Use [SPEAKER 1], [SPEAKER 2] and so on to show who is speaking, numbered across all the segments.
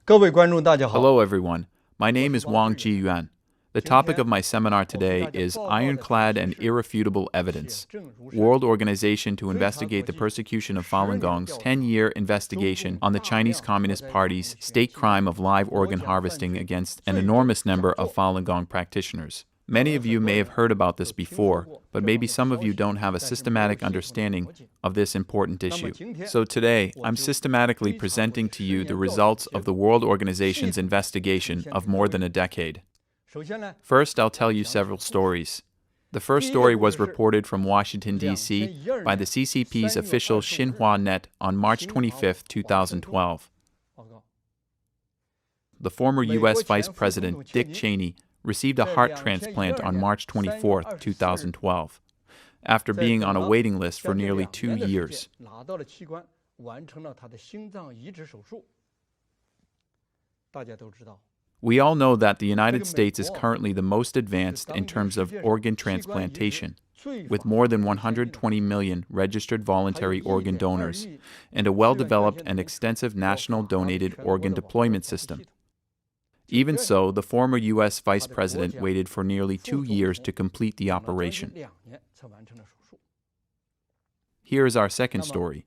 [SPEAKER 1] Hello everyone, my name is Wang Jiyuan. The topic of my seminar today is Ironclad and Irrefutable Evidence, World Organization to Investigate the Persecution of Falun Gong's 10-year investigation on the Chinese Communist Party's state crime of live organ harvesting against an enormous number of Falun Gong practitioners. Many of you may have heard about this before, but maybe some of you don't have a systematic understanding of this important issue. So today, I'm systematically presenting to you the results of the World Organization's investigation of more than a decade. First, I'll tell you several stories. The first story was reported from Washington, D.C. by the CCP's official Xinhua Net on March 25, 2012. The former U.S. Vice President Dick Cheney received a heart transplant on March 24, 2012, after being on a waiting list for nearly 2 years. We all know that the United States is currently the most advanced in terms of organ transplantation, with more than 120 million registered voluntary organ donors and a well-developed and extensive national donated organ deployment system. Even so, the former U.S. Vice President waited for nearly 2 years to complete the operation. Here is our second story.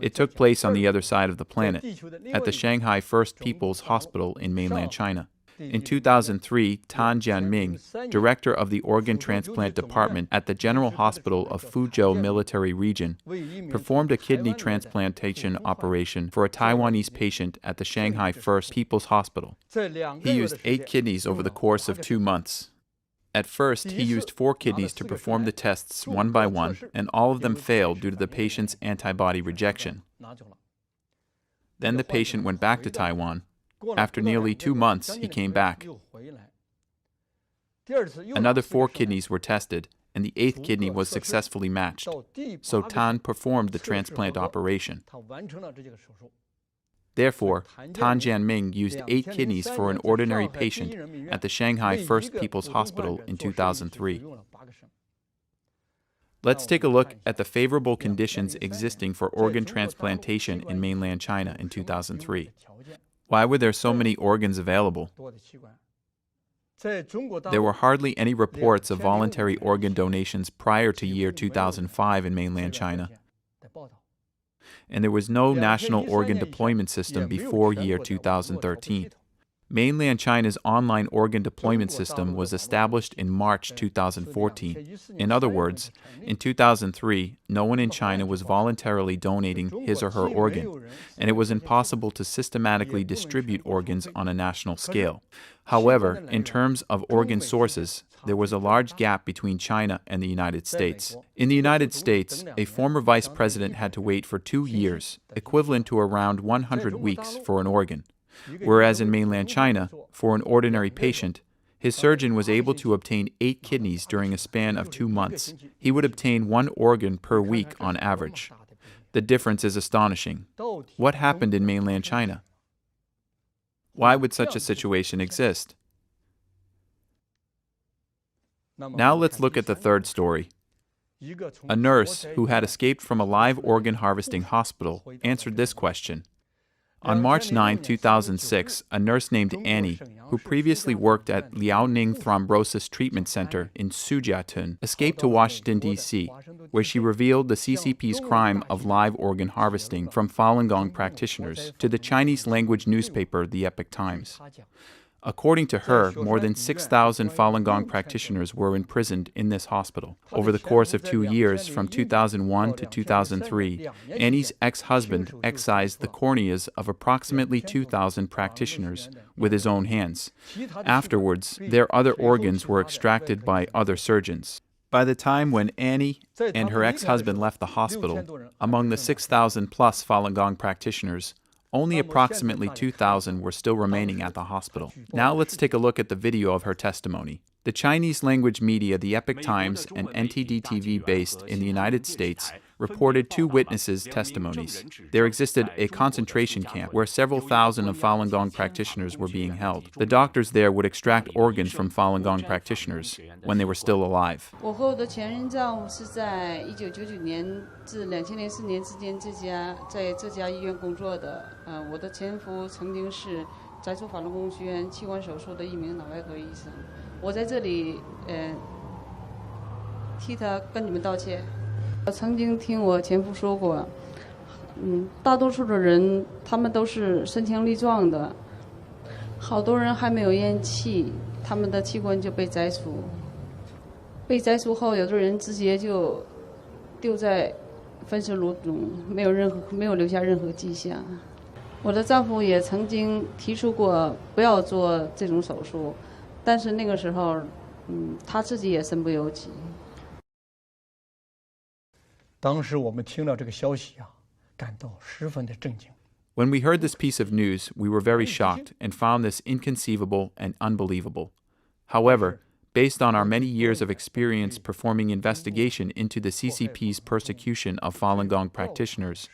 [SPEAKER 1] It took place on the other side of the planet, at the Shanghai First People's Hospital in mainland China. In 2003, Tan Jianming, director of the organ transplant department at the General Hospital of Fuzhou Military Region, performed a kidney transplantation operation for a Taiwanese patient at the Shanghai First People's Hospital. He used 8 kidneys over the course of 2 months. At first, he used 4 kidneys to perform the tests one by one, and all of them failed due to the patient's antibody rejection. Then the patient went back to Taiwan. After nearly 2 months, he came back. Another 4 kidneys were tested, and the 8th kidney was successfully matched. So Tan performed the transplant operation. Therefore, Tan Jianming used 8 kidneys for an ordinary patient at the Shanghai First People's Hospital in 2003. Let's take a look at the favorable conditions existing for organ transplantation in mainland China in 2003. Why were there so many organs available? There were hardly any reports of voluntary organ donations prior to year 2005 in mainland China, and there was no national organ deployment system before year 2013. Mainland China's online organ deployment system was established in March 2014. In other words, in 2003, no one in China was voluntarily donating his or her organ, and it was impossible to systematically distribute organs on a national scale. However, in terms of organ sources, there was a large gap between China and the United States. In the United States, a former vice president had to wait for 2 years, equivalent to around 100 weeks, for an organ. Whereas in mainland China, for an ordinary patient, his surgeon was able to obtain 8 kidneys during a span of 2 months. He would obtain 1 organ per week on average. The difference is astonishing. What happened in mainland China? Why would such a situation exist? Now let's look at the third story. A nurse who had escaped from a live organ harvesting hospital answered this question. On March 9, 2006, a nurse named Annie, who previously worked at Liaoning Thrombosis Treatment Center in Sujiatun, escaped to Washington, D.C., where she revealed the CCP's crime of live organ harvesting from Falun Gong practitioners to the Chinese-language newspaper The Epoch Times. According to her, more than 6,000 Falun Gong practitioners were imprisoned in this hospital. Over the course of 2 years, from 2001 to 2003, Annie's ex-husband excised the corneas of approximately 2,000 practitioners with his own hands. Afterwards, their other organs were extracted by other surgeons. By the time when Annie and her ex-husband left the hospital, among the 6,000-plus Falun Gong practitioners, only approximately 2,000 were still remaining at the hospital. Now let's take a look at the video of her testimony. The Chinese-language media The Epoch Times and NTD-TV based in the United States reported 2 witnesses' testimonies. There existed a concentration camp where several thousand of Falun Gong practitioners were being held. The doctors there would extract organs from Falun Gong practitioners when they were still alive.
[SPEAKER 2] 在做法轮功学院器官手术的一名脑外科医生，我在这里替他跟你们道歉。我曾经听我前夫说过，大多数的人他们都是身强力壮的，好多人还没有咽气，他们的器官就被摘除。被摘除后，有的人直接就丢在焚尸炉中，没有留下任何迹象。我的丈夫也曾经提出过不要做这种手术，但是那个时候，他自己也身不由己。
[SPEAKER 3] 当时我们听到这个消息啊，感到十分的震惊。
[SPEAKER 1] When we heard this piece of news, we were very shocked and found this inconceivable and unbelievable. However, based on our many years of experience performing investigation into the CCP's persecution of Falun Gong practitioners,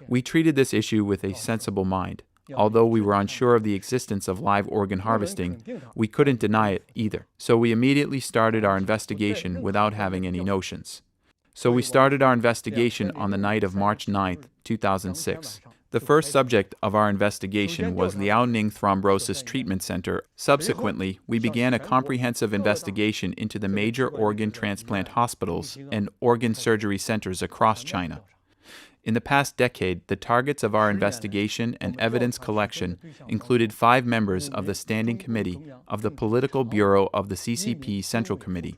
[SPEAKER 1] we treated this issue with a sensible mind. Although we were unsure of the existence of live organ harvesting, we couldn't deny it either. So we immediately started our investigation without having any notions. So we started our investigation on the night of March 9th, 2006. The first subject of our investigation was Liaoning Thrombosis Treatment Center. Subsequently, we began a comprehensive investigation into the major organ transplant hospitals and organ surgery centers across China. In the past decade, the targets of our investigation and evidence collection included 5 members of the Standing Committee of the Political Bureau of the CCP Central Committee,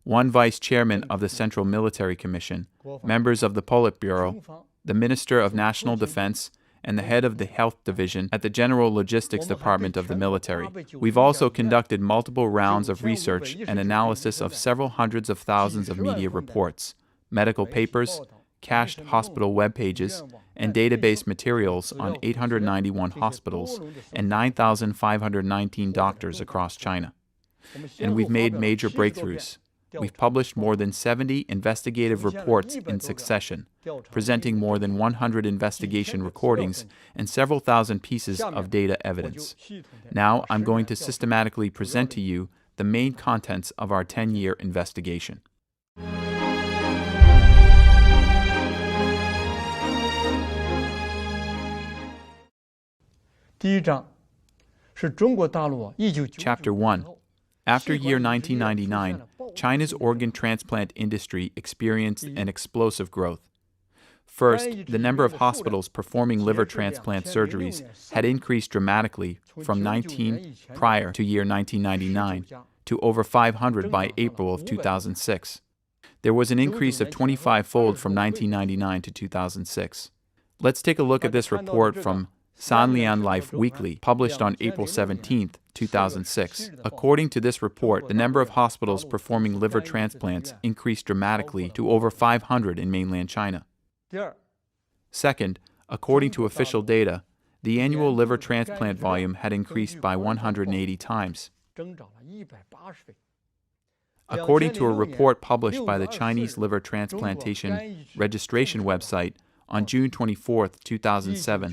[SPEAKER 1] 1 Vice Chairman of the Central Military Commission, members of the Politburo, the Minister of National Defense, and the head of the Health Division at the General Logistics Department of the military. We've also conducted multiple rounds of research and analysis of several hundreds of thousands of media reports, medical papers, cached hospital web pages, and database materials on 891 hospitals and 9,519 doctors across China. And we've made major breakthroughs. We've published more than 70 investigative reports in succession, presenting more than 100 investigation recordings and several thousand pieces of data evidence. Now I'm going to systematically present to you the main contents of our 10-year investigation.
[SPEAKER 3] 第一章是中国大陆1990
[SPEAKER 1] Chapter 1. After year 1999, China's organ transplant industry experienced an explosive growth. First, the number of hospitals performing liver transplant surgeries had increased dramatically from 19 prior to year 1999 to over 500 by April of 2006. There was an increase of 25-fold from 1999 to 2006. Let's take a look at this report from Sanlian Life Weekly, published on April 17, 2006. According to this report, the number of hospitals performing liver transplants increased dramatically to over 500 in mainland China. Second, according to official data, the annual liver transplant volume had increased by 180 times. According to a report published by the Chinese Liver Transplantation Registration website, on June 24, 2007,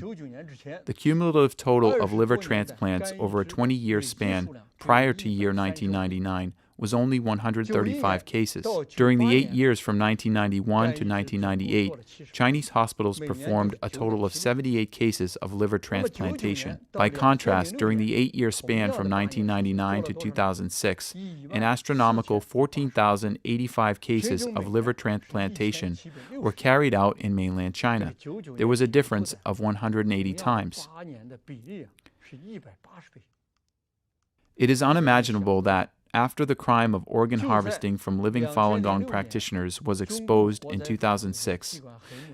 [SPEAKER 1] the cumulative total of liver transplants over a 20-year span prior to year 1999 was only 135 cases. During the 8 years from 1991 to 1998, Chinese hospitals performed a total of 78 cases of liver transplantation. By contrast, during the 8-year span from 1999 to 2006, an astronomical 14,085 cases of liver transplantation were carried out in mainland China. There was a difference of 180 times. It is unimaginable that, after the crime of organ harvesting from living Falun Gong practitioners was exposed in 2006,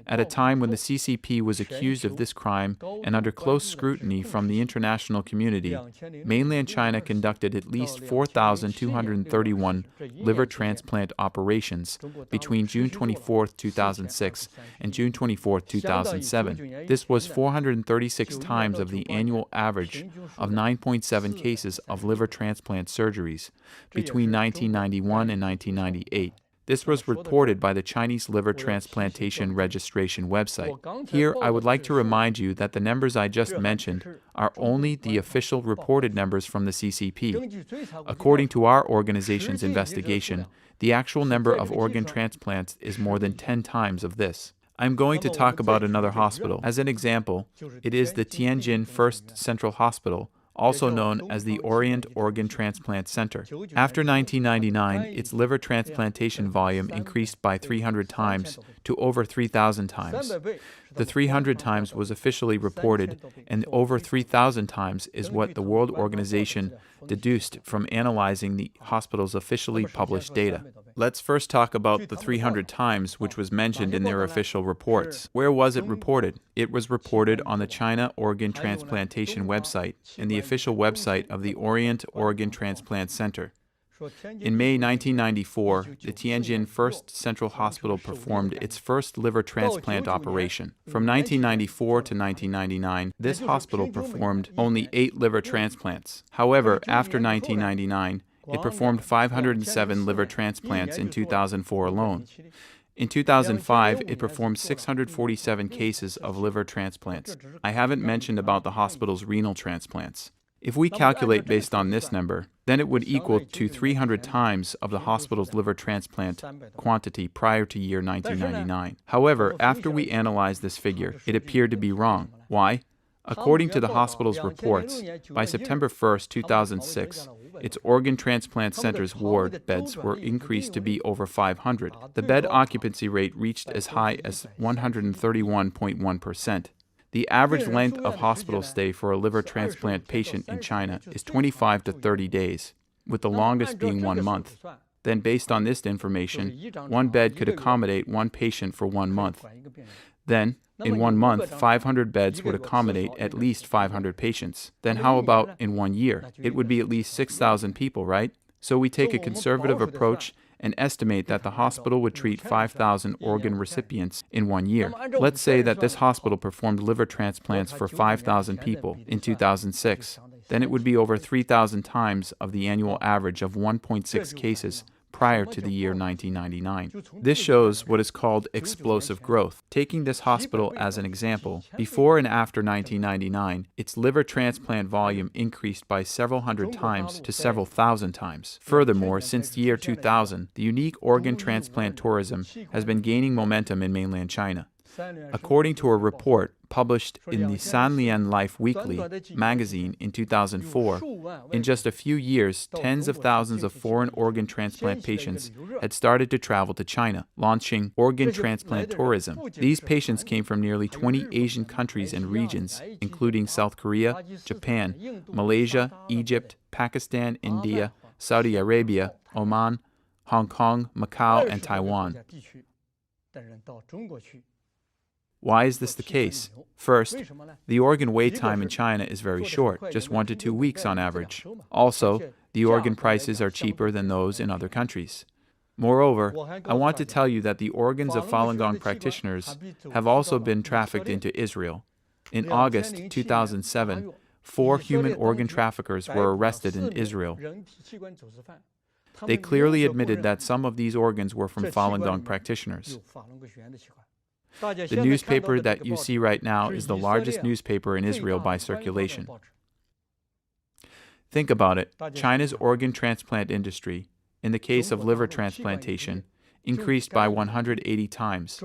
[SPEAKER 1] at a time when the CCP was accused of this crime and under close scrutiny from the international community, mainland China conducted at least 4,231 liver transplant operations between June 24, 2006 and June 24, 2007. This was 436 times of the annual average of 9.7 cases of liver transplant surgeries between 1991 and 1998. This was reported by the Chinese Liver Transplantation Registration website. Here, I would like to remind you that the numbers I just mentioned are only the official reported numbers from the CCP. According to our organization's investigation, the actual number of organ transplants is more than 10 times of this. I'm going to talk about another hospital. As an example, it is the Tianjin First Central Hospital, also known as the Orient Organ Transplant Center. After 1999, its liver transplantation volume increased by 300 times to over 3,000 times. The 300 times was officially reported, and over 3,000 times is what the World Organization deduced from analyzing the hospital's officially published data. Let's first talk about the 300 times which was mentioned in their official reports. Where was it reported? It was reported on the China Organ Transplantation website and the official website of the Orient Organ Transplant Center. In May 1994, the Tianjin First Central Hospital performed its first liver transplant operation. From 1994 to 1999, this hospital performed only 8 liver transplants. However, after 1999, it performed 507 liver transplants in 2004 alone. In 2005, it performed 647 cases of liver transplants. I haven't mentioned about the hospital's renal transplants. If we calculate based on this number, then it would equal to 300 times of the hospital's liver transplant quantity prior to year 1999. However, after we analyzed this figure, it appeared to be wrong. Why? According to the hospital's reports, by September 1, 2006, its organ transplant center's ward beds were increased to be over 500. The bed occupancy rate reached as high as 131.1%. The average length of hospital stay for a liver transplant patient in China is 25 to 30 days, with the longest being 1 month. Then, based on this information, one bed could accommodate one patient for 1 month. Then, in 1 month, 500 beds would accommodate at least 500 patients. Then how about in 1 year? It would be at least 6,000 people, right? So we take a conservative approach and estimate that the hospital would treat 5,000 organ recipients in 1 year. Let's say that this hospital performed liver transplants for 5,000 people in 2006. Then it would be over 3,000 times of the annual average of 1.6 cases prior to the year 1999. This shows what is called explosive growth. Taking this hospital as an example, before and after 1999, its liver transplant volume increased by several hundred times to several thousand times. Furthermore, since the year 2000, the unique organ transplant tourism has been gaining momentum in mainland China. According to a report published in the Sanlian Life Weekly magazine in 2004, in just a few years, tens of thousands of foreign organ transplant patients had started to travel to China, launching organ transplant tourism. These patients came from nearly 20 Asian countries and regions, including South Korea, Japan, Malaysia, Egypt, Pakistan, India, Saudi Arabia, Oman, Hong Kong, Macau, and Taiwan. Why is this the case? First, the organ wait time in China is very short, just 1 to 2 weeks on average. Also, the organ prices are cheaper than those in other countries. Moreover, I want to tell you that the organs of Falun Gong practitioners have also been trafficked into Israel. In August 2007, 4 human organ traffickers were arrested in Israel. They clearly admitted that some of these organs were from Falun Gong practitioners. The newspaper that you see right now is the largest newspaper in Israel by circulation. Think about it. China's organ transplant industry, in the case of liver transplantation, increased by 180 times,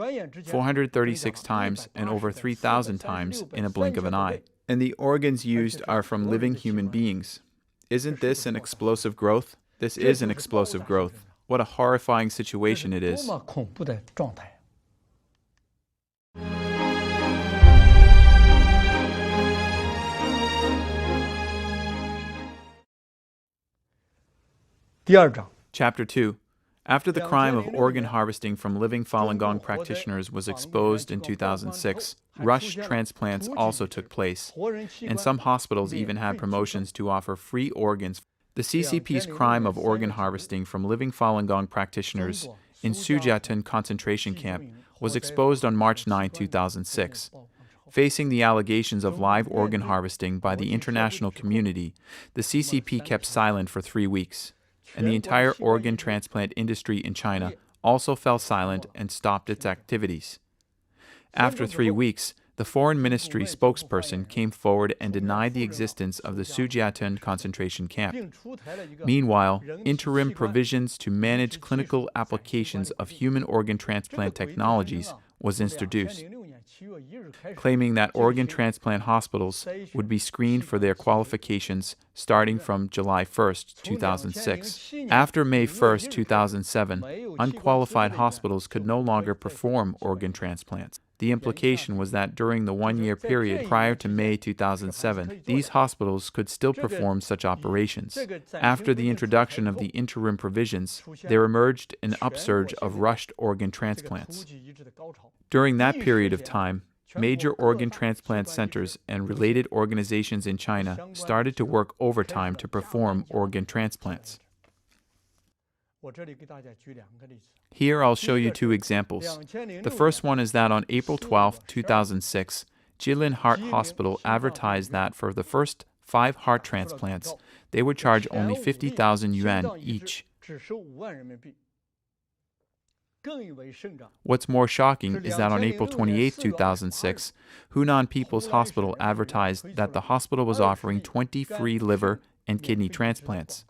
[SPEAKER 1] 436 times, and over 3,000 times in a blink of an eye. And the organs used are from living human beings. Isn't this an explosive growth? This is an explosive growth. What a horrifying situation it is. Chapter 2. After the crime of organ harvesting from living Falun Gong practitioners was exposed in 2006, rush transplants also took place, and some hospitals even had promotions to offer free organs. The CCP's crime of organ harvesting from living Falun Gong practitioners in Sujiatun concentration camp was exposed on March 9, 2006. Facing the allegations of live organ harvesting by the international community, the CCP kept silent for 3 weeks. And the entire organ transplant industry in China also fell silent and stopped its activities. After 3 weeks, the Foreign Ministry spokesperson came forward and denied the existence of the Sujiatun concentration camp. Meanwhile, interim provisions to manage clinical applications of human organ transplant technologies was introduced. claiming that organ transplant hospitals would be screened for their qualifications starting from July 1st, 2006. After May 1st, 2007, unqualified hospitals could no longer perform organ transplants. The implication was that during the one-year period prior to May 2007, these hospitals could still perform such operations. After the introduction of the interim provisions, there emerged an upsurge of rushed organ transplants. During that period of time, major organ transplant centers and related organizations in China started to work overtime to perform organ transplants. Here I'll show you two examples. The first one is that on April 12, 2006, Jilin Heart Hospital advertised that for the first 5 heart transplants, they would charge only 50,000 yuan each. What's more shocking is that on April 28, 2006, Hunan People's Hospital advertised that the hospital was offering 20 free liver and kidney transplants.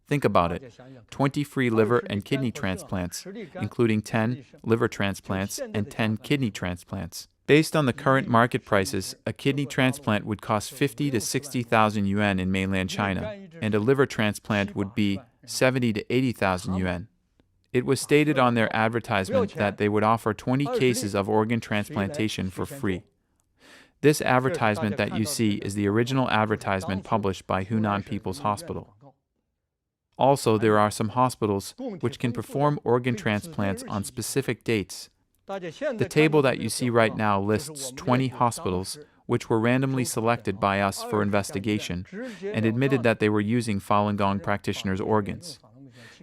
[SPEAKER 1] Think about it, 20 free liver and kidney transplants, including 10 liver transplants and 10 kidney transplants. Based on the current market prices, a kidney transplant would cost 50 to 60,000 yuan in mainland China, and a liver transplant would be 70 to 80,000 yuan. It was stated on their advertisement that they would offer 20 cases of organ transplantation for free. This advertisement that you see is the original advertisement published by Hunan People's Hospital. Also, there are some hospitals which can perform organ transplants on specific dates. The table that you see right now lists 20 hospitals which were randomly selected by us for investigation and admitted that they were using Falun Gong practitioners' organs.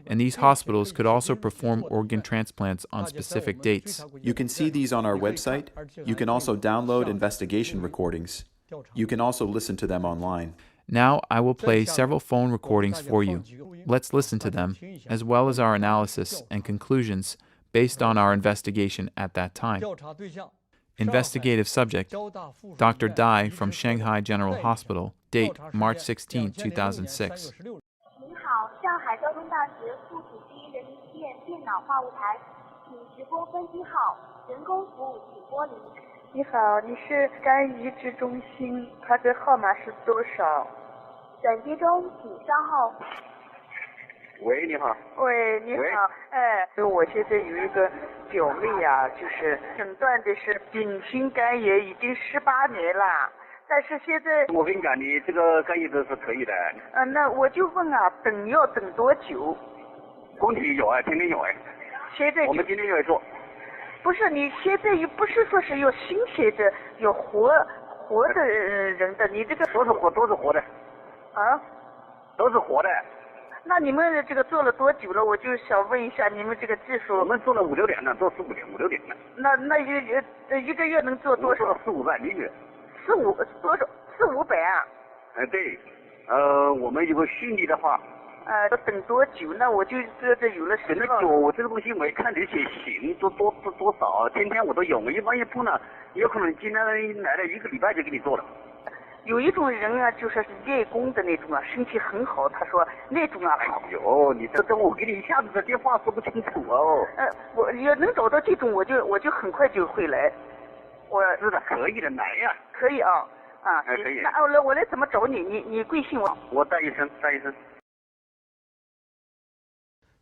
[SPEAKER 1] And these hospitals could also perform organ transplants on specific dates.
[SPEAKER 4] You can see these on our website. You can also download investigation recordings. You can also listen to them online.
[SPEAKER 1] Now I will play several phone recordings for you. Let's listen to them, as well as our analysis and conclusions based on our investigation at that time. Investigative subject, Dr. Dai from Shanghai General Hospital, date March 16, 2006.
[SPEAKER 5] 您好，上海交通大学附属第一人民医院电脑话务台，请直拨分机号，人工服务请拨铃。你好，你是肝移植中心，它的号码是多少？转接中，请稍后。
[SPEAKER 6] 喂，你好。
[SPEAKER 5] 喂，你好，我现在有一个表妹啊，就是诊断的是丙型肝炎，已经18年了。但是现在
[SPEAKER 6] 我跟你讲，你这个肝移植是可以的。
[SPEAKER 5] 那我就问啊，要等多久？
[SPEAKER 6] 工体有啊，天天有哎。
[SPEAKER 5] 现在
[SPEAKER 6] 我们今天就来做。
[SPEAKER 5] 不是，你现在又不是说是有新鲜的、有活的人的，你这个
[SPEAKER 6] 都是活的。
[SPEAKER 5] 啊？
[SPEAKER 6] 都是活的。
[SPEAKER 5] 那你们这个做了多久了？我就想问一下你们这个技术。
[SPEAKER 6] 我们做了5、6年了，做4、5年、5、6年了。
[SPEAKER 5] 那一个月能做多少？
[SPEAKER 6] 做了4、5万1个月。
[SPEAKER 5] 多少？4、500啊？
[SPEAKER 6] 对，我们如果顺利的话，
[SPEAKER 5] 要等多久？那我就这有了
[SPEAKER 6] 等得久，我这个东西我也看这些行多少，天天我都有，一般一碰呢，有可能今天来了1个礼拜就给你做了。
[SPEAKER 5] 有一种人啊，就是练功的那种啊，身体很好，他说那种啊好。
[SPEAKER 6] 哎呦，你这我给你一下子这电话说不清楚哦。
[SPEAKER 5] 我要能找到这种，我就很快就会来。
[SPEAKER 6] 是的，可以的，来呀。
[SPEAKER 5] 可以啊，
[SPEAKER 6] 可以。
[SPEAKER 5] 那我来怎么找你？你贵姓我？
[SPEAKER 6] 我戴医生。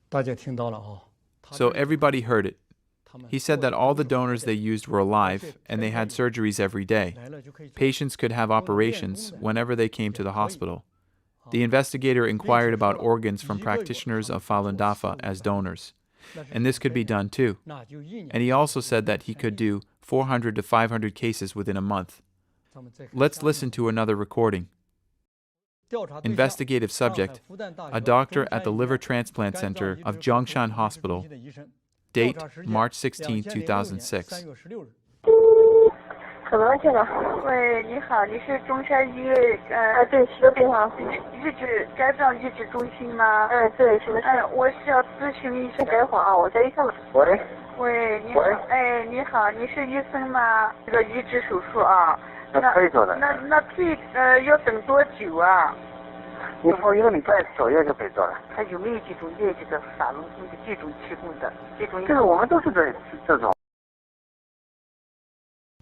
[SPEAKER 3] 大家听到了啊。
[SPEAKER 1] So everybody heard it. He said that all the donors they used were alive and they had surgeries every day. Patients could have operations whenever they came to the hospital. The investigator inquired about organs from practitioners of Falun Dafa as donors, and this could be done too. And he also said that he could do 400 to 500 cases within a month. Let's listen to another recording. Investigative subject, a doctor at the Liver Transplant Center of Zhongshan Hospital, date March 16, 2006.
[SPEAKER 5] 怎么去了？喂，你好，你是中山医院对，是的病房，肝脏移植中心吗？对，是的。我是要咨询一下。等会儿啊，我在医生。喂，你好，你好，你是医生吗？这个移植手术啊，
[SPEAKER 6] 那可以做的。
[SPEAKER 5] 那要等多久啊？
[SPEAKER 6] 你说1个礼拜左右就可以做了。
[SPEAKER 5] 他有没有这种练这个法轮功的这种提供的这种？
[SPEAKER 6] 这个我们都是这种。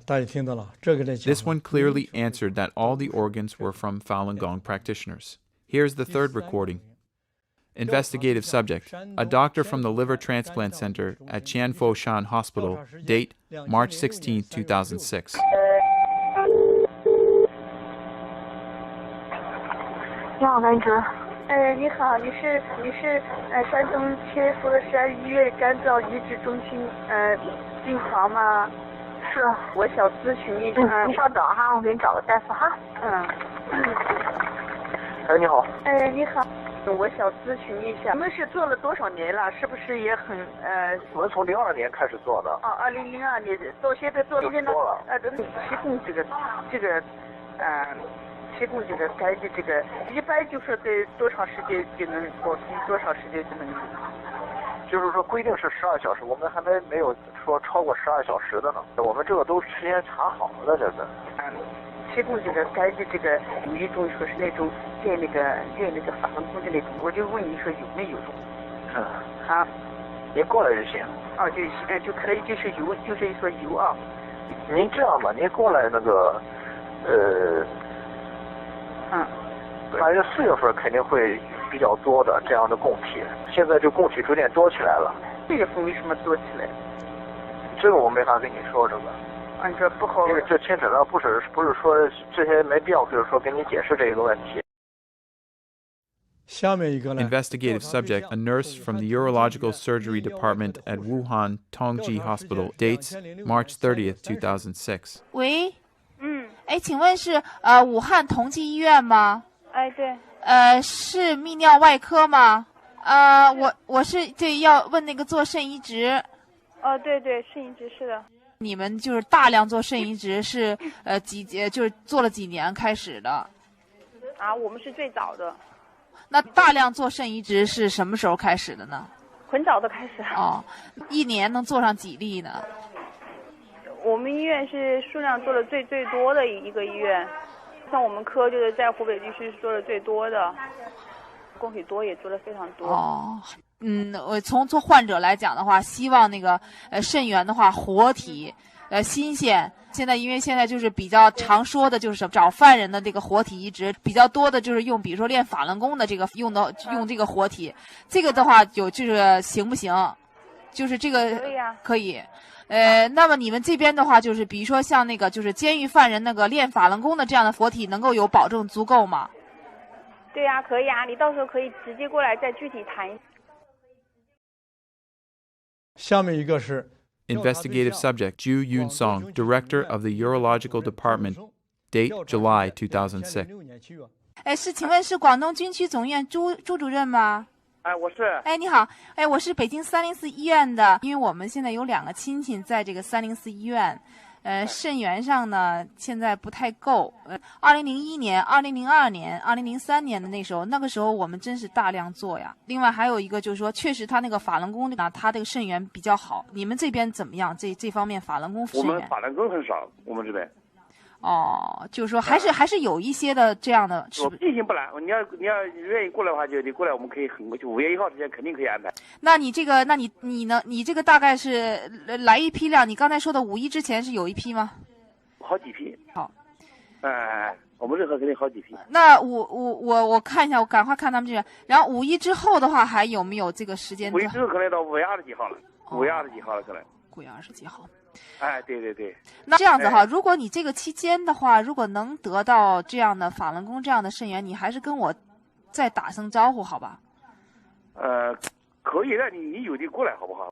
[SPEAKER 3] 大家听到了，这个来讲
[SPEAKER 1] This one clearly answered that all the organs were from Falun Gong practitioners. Here's the third recording. Investigative subject, a doctor from the Liver Transplant Center at Tianfoshan Hospital, date March 16, 2006.
[SPEAKER 5] 你好，男主。你好，你是山东天福山医院肝脏移植中心病房吗？是，我想咨询一下。你稍等哈，我给你找个大夫哈。
[SPEAKER 7] 你好。
[SPEAKER 5] 你好，我想咨询一下，你们是做了多少年了？是不是也很
[SPEAKER 7] 我们从02年开始做的。
[SPEAKER 5] 哦，2002年到现在做现在提供这个提供这个肝的这个，一般就是在多长时间就能保持，多长时间就能？
[SPEAKER 7] 就是说规定是12小时，我们还没有说超过12小时的呢。我们这个都时间查好了的，这是。
[SPEAKER 5] 提供这个肝的这个有一种说是那种练那个法轮功的那种，我就问你说有没有？好，
[SPEAKER 7] 您过来就行。
[SPEAKER 5] 哦，就可以，就是说有啊。
[SPEAKER 7] 您这样吧，您过来那个反正4月份肯定会比较多的这样的供体，现在这供体逐渐多起来了。
[SPEAKER 5] 4月份为什么多起来？
[SPEAKER 7] 这个我没法跟你说这个。
[SPEAKER 5] 这不好。
[SPEAKER 7] 因为这牵扯到不是说这些没必要，就是说给你解释这个问题。
[SPEAKER 3] 下面一个呢
[SPEAKER 1] Investigative subject, a nurse from the Urological Surgery Department at Wuhan Tongji Hospital, dates March 30th, 2006.
[SPEAKER 8] 喂，请问是武汉同济医院吗？
[SPEAKER 9] 对。
[SPEAKER 8] 是泌尿外科吗？我是对要问那个做肾移植。
[SPEAKER 9] 对，肾移植是的。
[SPEAKER 8] 你们就是大量做肾移植是就是做了几年开始的？
[SPEAKER 9] 我们是最早的。
[SPEAKER 8] 那大量做肾移植是什么时候开始的呢？
[SPEAKER 9] 很早的开始。
[SPEAKER 8] 一年能做上几例呢？
[SPEAKER 9] 我们医院是数量做的最多的一个医院，像我们科就是在湖北地区是做的最多的，供体多也做的非常多。
[SPEAKER 8] 我从做患者来讲的话，希望那个肾源的话活体，新鲜。现在因为现在就是比较常说的就是找犯人的这个活体移植，比较多的就是用比如说练法轮功的这个用这个活体，这个的话就是行不行？就是这个可以。那么你们这边的话，就是比如说像那个就是监狱犯人那个练法轮功的这样的活体，能够有保证足够吗？
[SPEAKER 9] 对呀，可以啊，你到时候可以直接过来再具体谈。
[SPEAKER 3] 下面一个是
[SPEAKER 1] Investigative subject, Ju Yun Song, director of the Urological Department, date July 2006.
[SPEAKER 8] 是，请问是广东军区总医院朱主任吗？
[SPEAKER 6] 我是。
[SPEAKER 8] 你好，我是北京304医院的，因为我们现在有2个亲戚在这个304医院，肾源上呢现在不太够。2001年、2002年、2003年的那个时候我们真是大量做呀。另外还有一个就是说，确实他那个法轮功呢，他这个肾源比较好。你们这边怎么样？这方面法轮功肾源？
[SPEAKER 6] 我们法轮功很少，我们这边。
[SPEAKER 8] 就是说还是有一些的这样的。
[SPEAKER 6] 我进行不来，你要愿意过来的话，就你过来，我们可以就5月1号之前肯定可以安排。
[SPEAKER 8] 那你这个，你呢？你这个大概是来一批量？你刚才说的5·1之前是有一批吗？
[SPEAKER 6] 好几批。
[SPEAKER 8] 好。
[SPEAKER 6] 我们任何肯定好几批。
[SPEAKER 8] 那我看一下，我赶快看他们这边。然后5·1之后的话，还有没有这个时间？5
[SPEAKER 6] 月之后可能到5月20几号了，5月20几号了可能。
[SPEAKER 8] 5月20几号。
[SPEAKER 6] 对。
[SPEAKER 8] 那这样子哈，如果你这个期间的话，如果能得到这样的法轮功这样的肾源，你还是跟我再打声招呼，好吧？
[SPEAKER 6] 可以的，你有的过来好不好？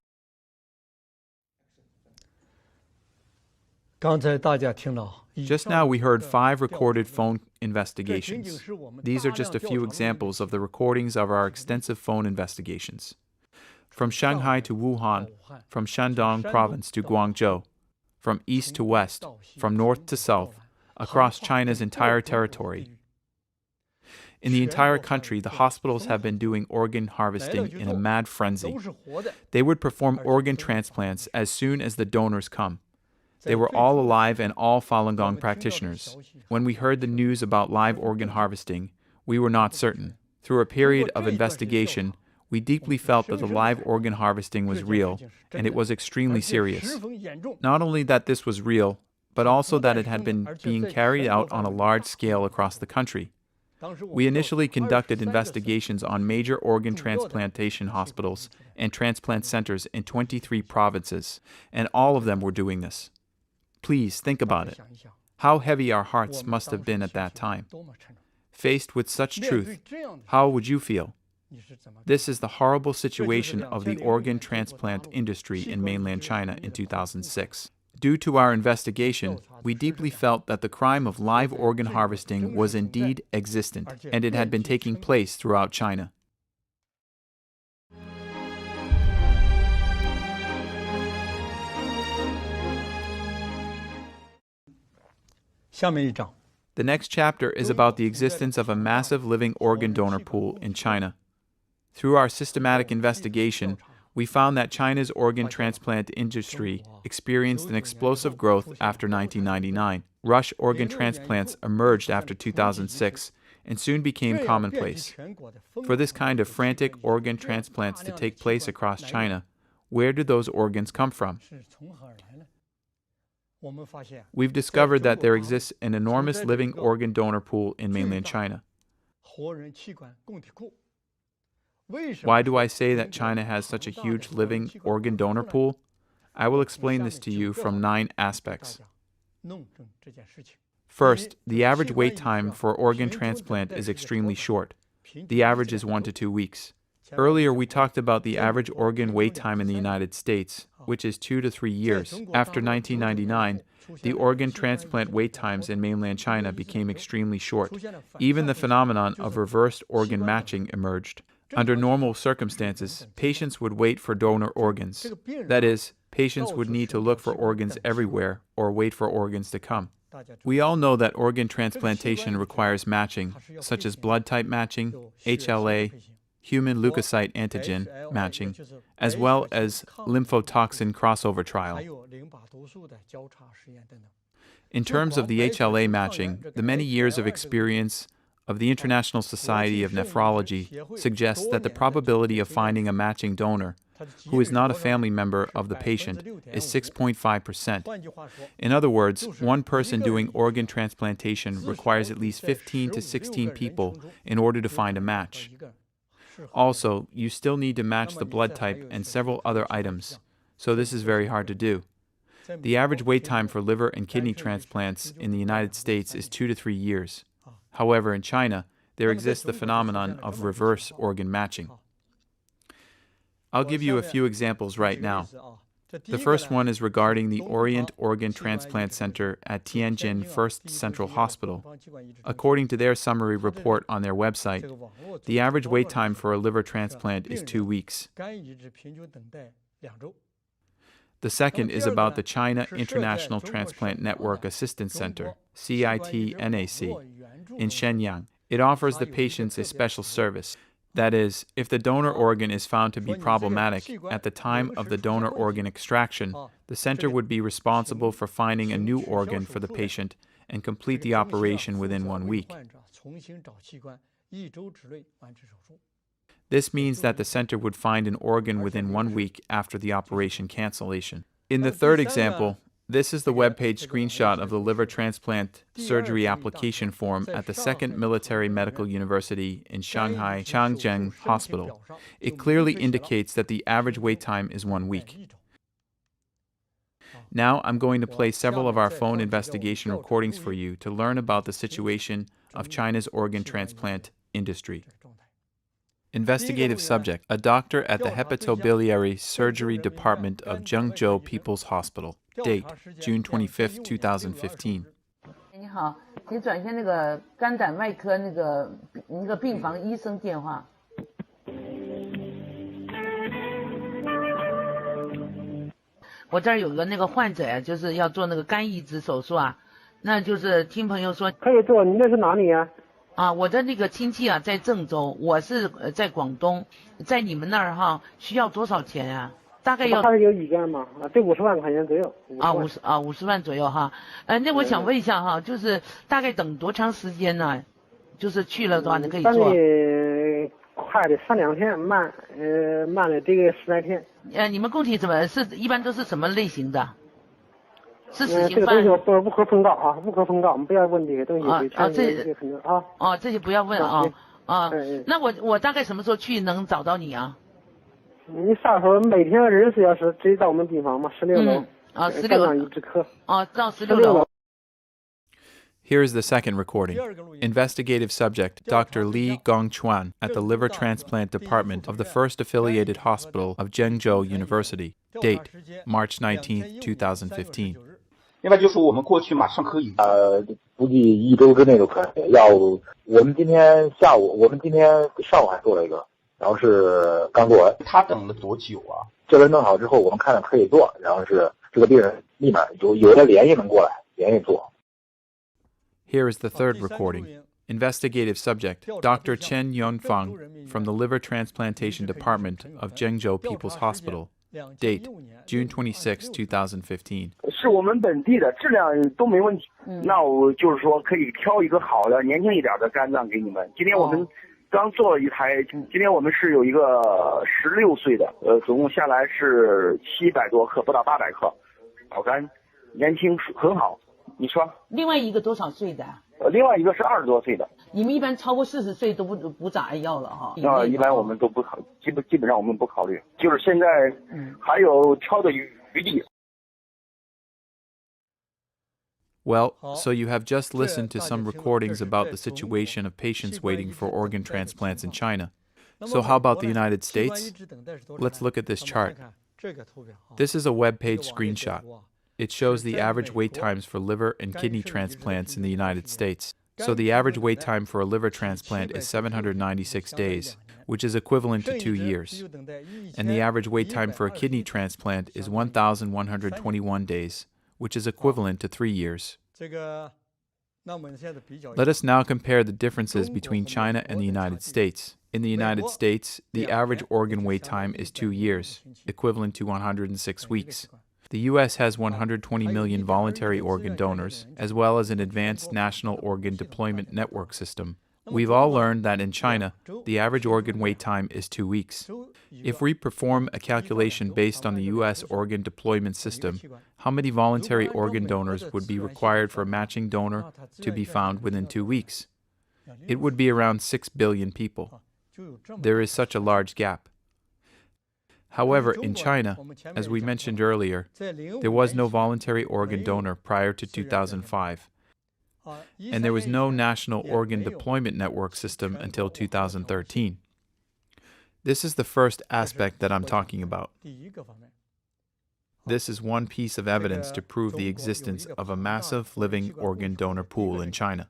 [SPEAKER 3] 刚才大家听了
[SPEAKER 1] Just now we heard 5 recorded phone investigations. These are just a few examples of the recordings of our extensive phone investigations. From Shanghai to Wuhan, from Shandong province to Guangzhou, from east to west, from north to south, across China's entire territory. In the entire country, the hospitals have been doing organ harvesting in a mad frenzy. They would perform organ transplants as soon as the donors come. They were all alive and all Falun Gong practitioners. When we heard the news about live organ harvesting, we were not certain. Through a period of investigation, we deeply felt that the live organ harvesting was real, and it was extremely serious. Not only that this was real, but also that it had been being carried out on a large scale across the country. We initially conducted investigations on major organ transplantation hospitals and transplant centers in 23 provinces, and all of them were doing this. Please think about it. How heavy our hearts must have been at that time. Faced with such truth, how would you feel? This is the horrible situation of the organ transplant industry in mainland China in 2006. Due to our investigation, we deeply felt that the crime of live organ harvesting was indeed existent, and it had been taking place throughout China. The next chapter is about the existence of a massive living organ donor pool in China. Through our systematic investigation, we found that China's organ transplant industry experienced an explosive growth after 1999. Rush organ transplants emerged after 2006 and soon became commonplace. For this kind of frantic organ transplants to take place across China, where do those organs come from? We've discovered that there exists an enormous living organ donor pool in mainland China. Why do I say that China has such a huge living organ donor pool? I will explain this to you from 9 aspects. First, the average wait time for organ transplant is extremely short. The average is 1 to 2 weeks. Earlier, we talked about the average organ wait time in the United States, which is 2 to 3 years. After 1999, the organ transplant wait times in mainland China became extremely short. Even the phenomenon of reversed organ matching emerged. Under normal circumstances, patients would wait for donor organs. That is, patients would need to look for organs everywhere or wait for organs to come. We all know that organ transplantation requires matching, such as blood type matching, HLA, human leukocyte antigen matching, as well as lymphotoxin crossover trial. In terms of the HLA matching, the many years of experience of the International Society of Nephrology suggests that the probability of finding a matching donor who is not a family member of the patient is 6.5%. In other words, one person doing organ transplantation requires at least 15 to 16 people in order to find a match. Also, you still need to match the blood type and several other items, so this is very hard to do. The average wait time for liver and kidney transplants in the United States is 2 to 3 years. However, in China, there exists the phenomenon of reverse organ matching. I'll give you a few examples right now. The first one is regarding the Orient Organ Transplant Center at Tianjin First Central Hospital. According to their summary report on their website, the average wait time for a liver transplant is 2 weeks. The second is about the China International Transplant Network Assistance Center, CITNAC, in Shenyang. It offers the patients a special service. That is, if the donor organ is found to be problematic at the time of the donor organ extraction, the center would be responsible for finding a new organ for the patient and complete the operation within 1 week. This means that the center would find an organ within 1 week after the operation cancellation. In the third example, this is the webpage screenshot of the liver transplant surgery application form at the 2nd Military Medical University in Shanghai Changzheng Hospital. It clearly indicates that the average wait time is 1 week. Now I'm going to play several of our phone investigation recordings for you to learn about the situation of China's organ transplant industry. Investigative subject, a doctor at the Hepatobiliary Surgery Department of Zhengzhou People's Hospital. Date, June 25, 2015.
[SPEAKER 10] 你好，请转一下那个肝胆外科那个病房医生电话。我这儿有个那个患者呀，就是要做那个肝移植手术啊，那就是听朋友说
[SPEAKER 11] 可以做。你那是哪里呀？
[SPEAKER 10] 我的那个亲戚啊在郑州，我是在广东，在你们那儿哈需要多少钱呀？大概要
[SPEAKER 11] 他有几个嘛？这50万块钱左右。
[SPEAKER 10] 50万左右哈。那我想问一下哈，就是大概等多长时间呢？就是去了的话，你可以做。
[SPEAKER 11] 快的3-2天，慢的这个10来天。
[SPEAKER 10] 你们供体一般都是什么类型的？是死
[SPEAKER 11] 这
[SPEAKER 10] 刑犯
[SPEAKER 11] 个东西我不可奉告啊，不可奉告，我们不要问这些东西。这肯定啊。
[SPEAKER 10] 哦，这些不要问啊啊。
[SPEAKER 11] 嗯。
[SPEAKER 10] 那我大概什么时候去能找到你啊？
[SPEAKER 11] 你啥时候每天24小时直接到我们病房嘛，16楼。
[SPEAKER 10] 16楼。
[SPEAKER 11] 移植科。
[SPEAKER 10] 到16楼。
[SPEAKER 1] Here is the second recording. Investigative subject Dr. Li Gongchuan at the Liver Transplant Department of the First Affiliated Hospital of Zhengzhou University. Date, March 19, 2015.
[SPEAKER 12] 另外就是我们过去马上可以
[SPEAKER 13] 估计1周之内就可以。我们今天上午还做了一个，然后是刚做完。
[SPEAKER 12] 他等了多久啊？
[SPEAKER 13] 这边弄好之后，我们看了可以做，然后是这个病人立马有的连夜能过来，连夜做。
[SPEAKER 1] Here is the third recording. Investigative subject Dr. Chen Yunfang from the Liver Transplantation Department of Zhengzhou People's Hospital. Date, June 26, 2015.
[SPEAKER 6] 是我们本地的，质量都没问题。那我就是说可以挑一个好的、年轻一点的肝脏给你们。今天我们刚做了一台，今天我们是有一个16岁的，总共下来是700多克，不到800克，老肝，年轻很好。你说？
[SPEAKER 10] 另外一个多少岁的？
[SPEAKER 6] 另外一个是20多岁的。
[SPEAKER 10] 你们一般超过40岁都不咋爱要了哈。
[SPEAKER 6] 一般我们都不考，基本上我们不考虑，就是现在还有挑的余地。
[SPEAKER 1] Well, so you have just listened to some recordings about the situation of patients waiting for organ transplants in China. So how about the United States? Let's look at this chart. This is a web page screenshot. It shows the average wait times for liver and kidney transplants in the United States. So the average wait time for a liver transplant is 796 days, which is equivalent to 2 years. And the average wait time for a kidney transplant is 1,121 days, which is equivalent to 3 years. Let us now compare the differences between China and the United States. In the United States, the average organ wait time is 2 years, equivalent to 106 weeks. The U.S. has 120 million voluntary organ donors, as well as an advanced national organ deployment network system. We've all learned that in China, the average organ wait time is 2 weeks. If we perform a calculation based on the U.S. organ deployment system, how many voluntary organ donors would be required for a matching donor to be found within 2 weeks? It would be around 6 billion people. There is such a large gap. However, in China, as we mentioned earlier, there was no voluntary organ donor prior to 2005, and there was no national organ deployment network system until 2013. This is the first aspect that I'm talking about. This is one piece of evidence to prove the existence of a massive living organ donor pool in China.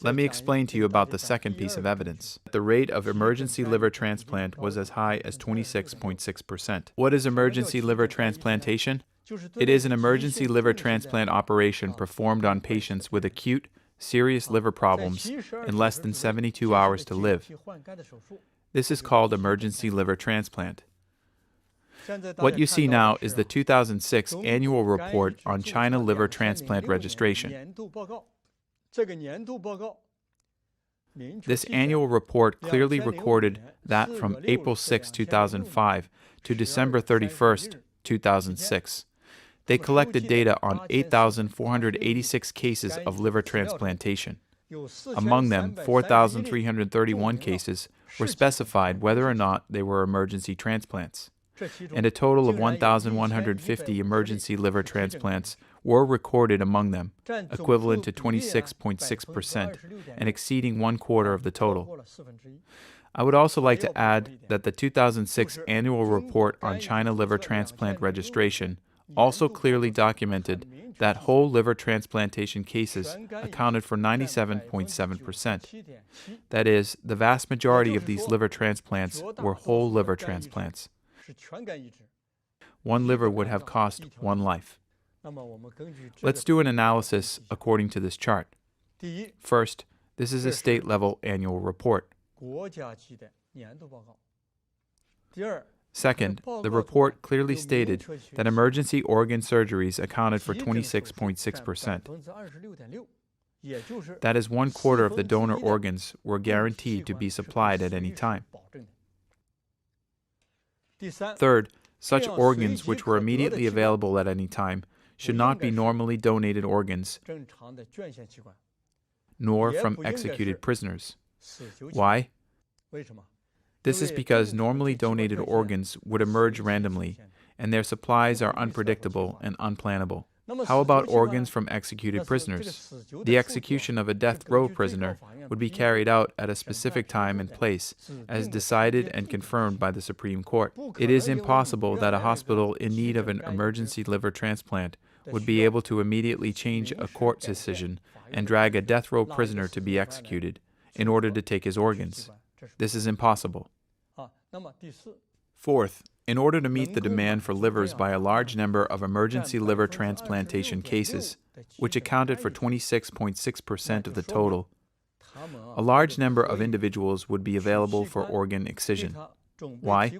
[SPEAKER 1] Let me explain to you about the second piece of evidence. The rate of emergency liver transplant was as high as 26.6%. What is emergency liver transplantation? It is an emergency liver transplant operation performed on patients with acute, serious liver problems in less than 72 hours to live. This is called emergency liver transplant. What you see now is the 2006 annual report on China liver transplant registration. This annual report clearly recorded that from April 6, 2005 to December 31, 2006, they collected data on 8,486 cases of liver transplantation. Among them, 4,331 cases were specified whether or not they were emergency transplants, and a total of 1,150 emergency liver transplants were recorded among them, equivalent to 26.6% and exceeding 1/4 of the total. I would also like to add that the 2006 annual report on China liver transplant registration also clearly documented that whole liver transplantation cases accounted for 97.7%. That is, the vast majority of these liver transplants were whole liver transplants. One liver would have cost one life. Let's do an analysis according to this chart. First, this is a state-level annual report. Second, the report clearly stated that emergency organ surgeries accounted for 26.6%. That is 1/4 of the donor organs were guaranteed to be supplied at any time. Third, such organs which were immediately available at any time should not be normally donated organs, nor from executed prisoners. Why? This is because normally donated organs would emerge randomly, and their supplies are unpredictable and unplannable. How about organs from executed prisoners? The execution of a death row prisoner would be carried out at a specific time and place, as decided and confirmed by the Supreme Court. It is impossible that a hospital in need of an emergency liver transplant would be able to immediately change a court decision and drag a death row prisoner to be executed in order to take his organs. This is impossible. Fourth, in order to meet the demand for livers by a large number of emergency liver transplantation cases, which accounted for 26.6% of the total, a large number of individuals would be available for organ excision. Why?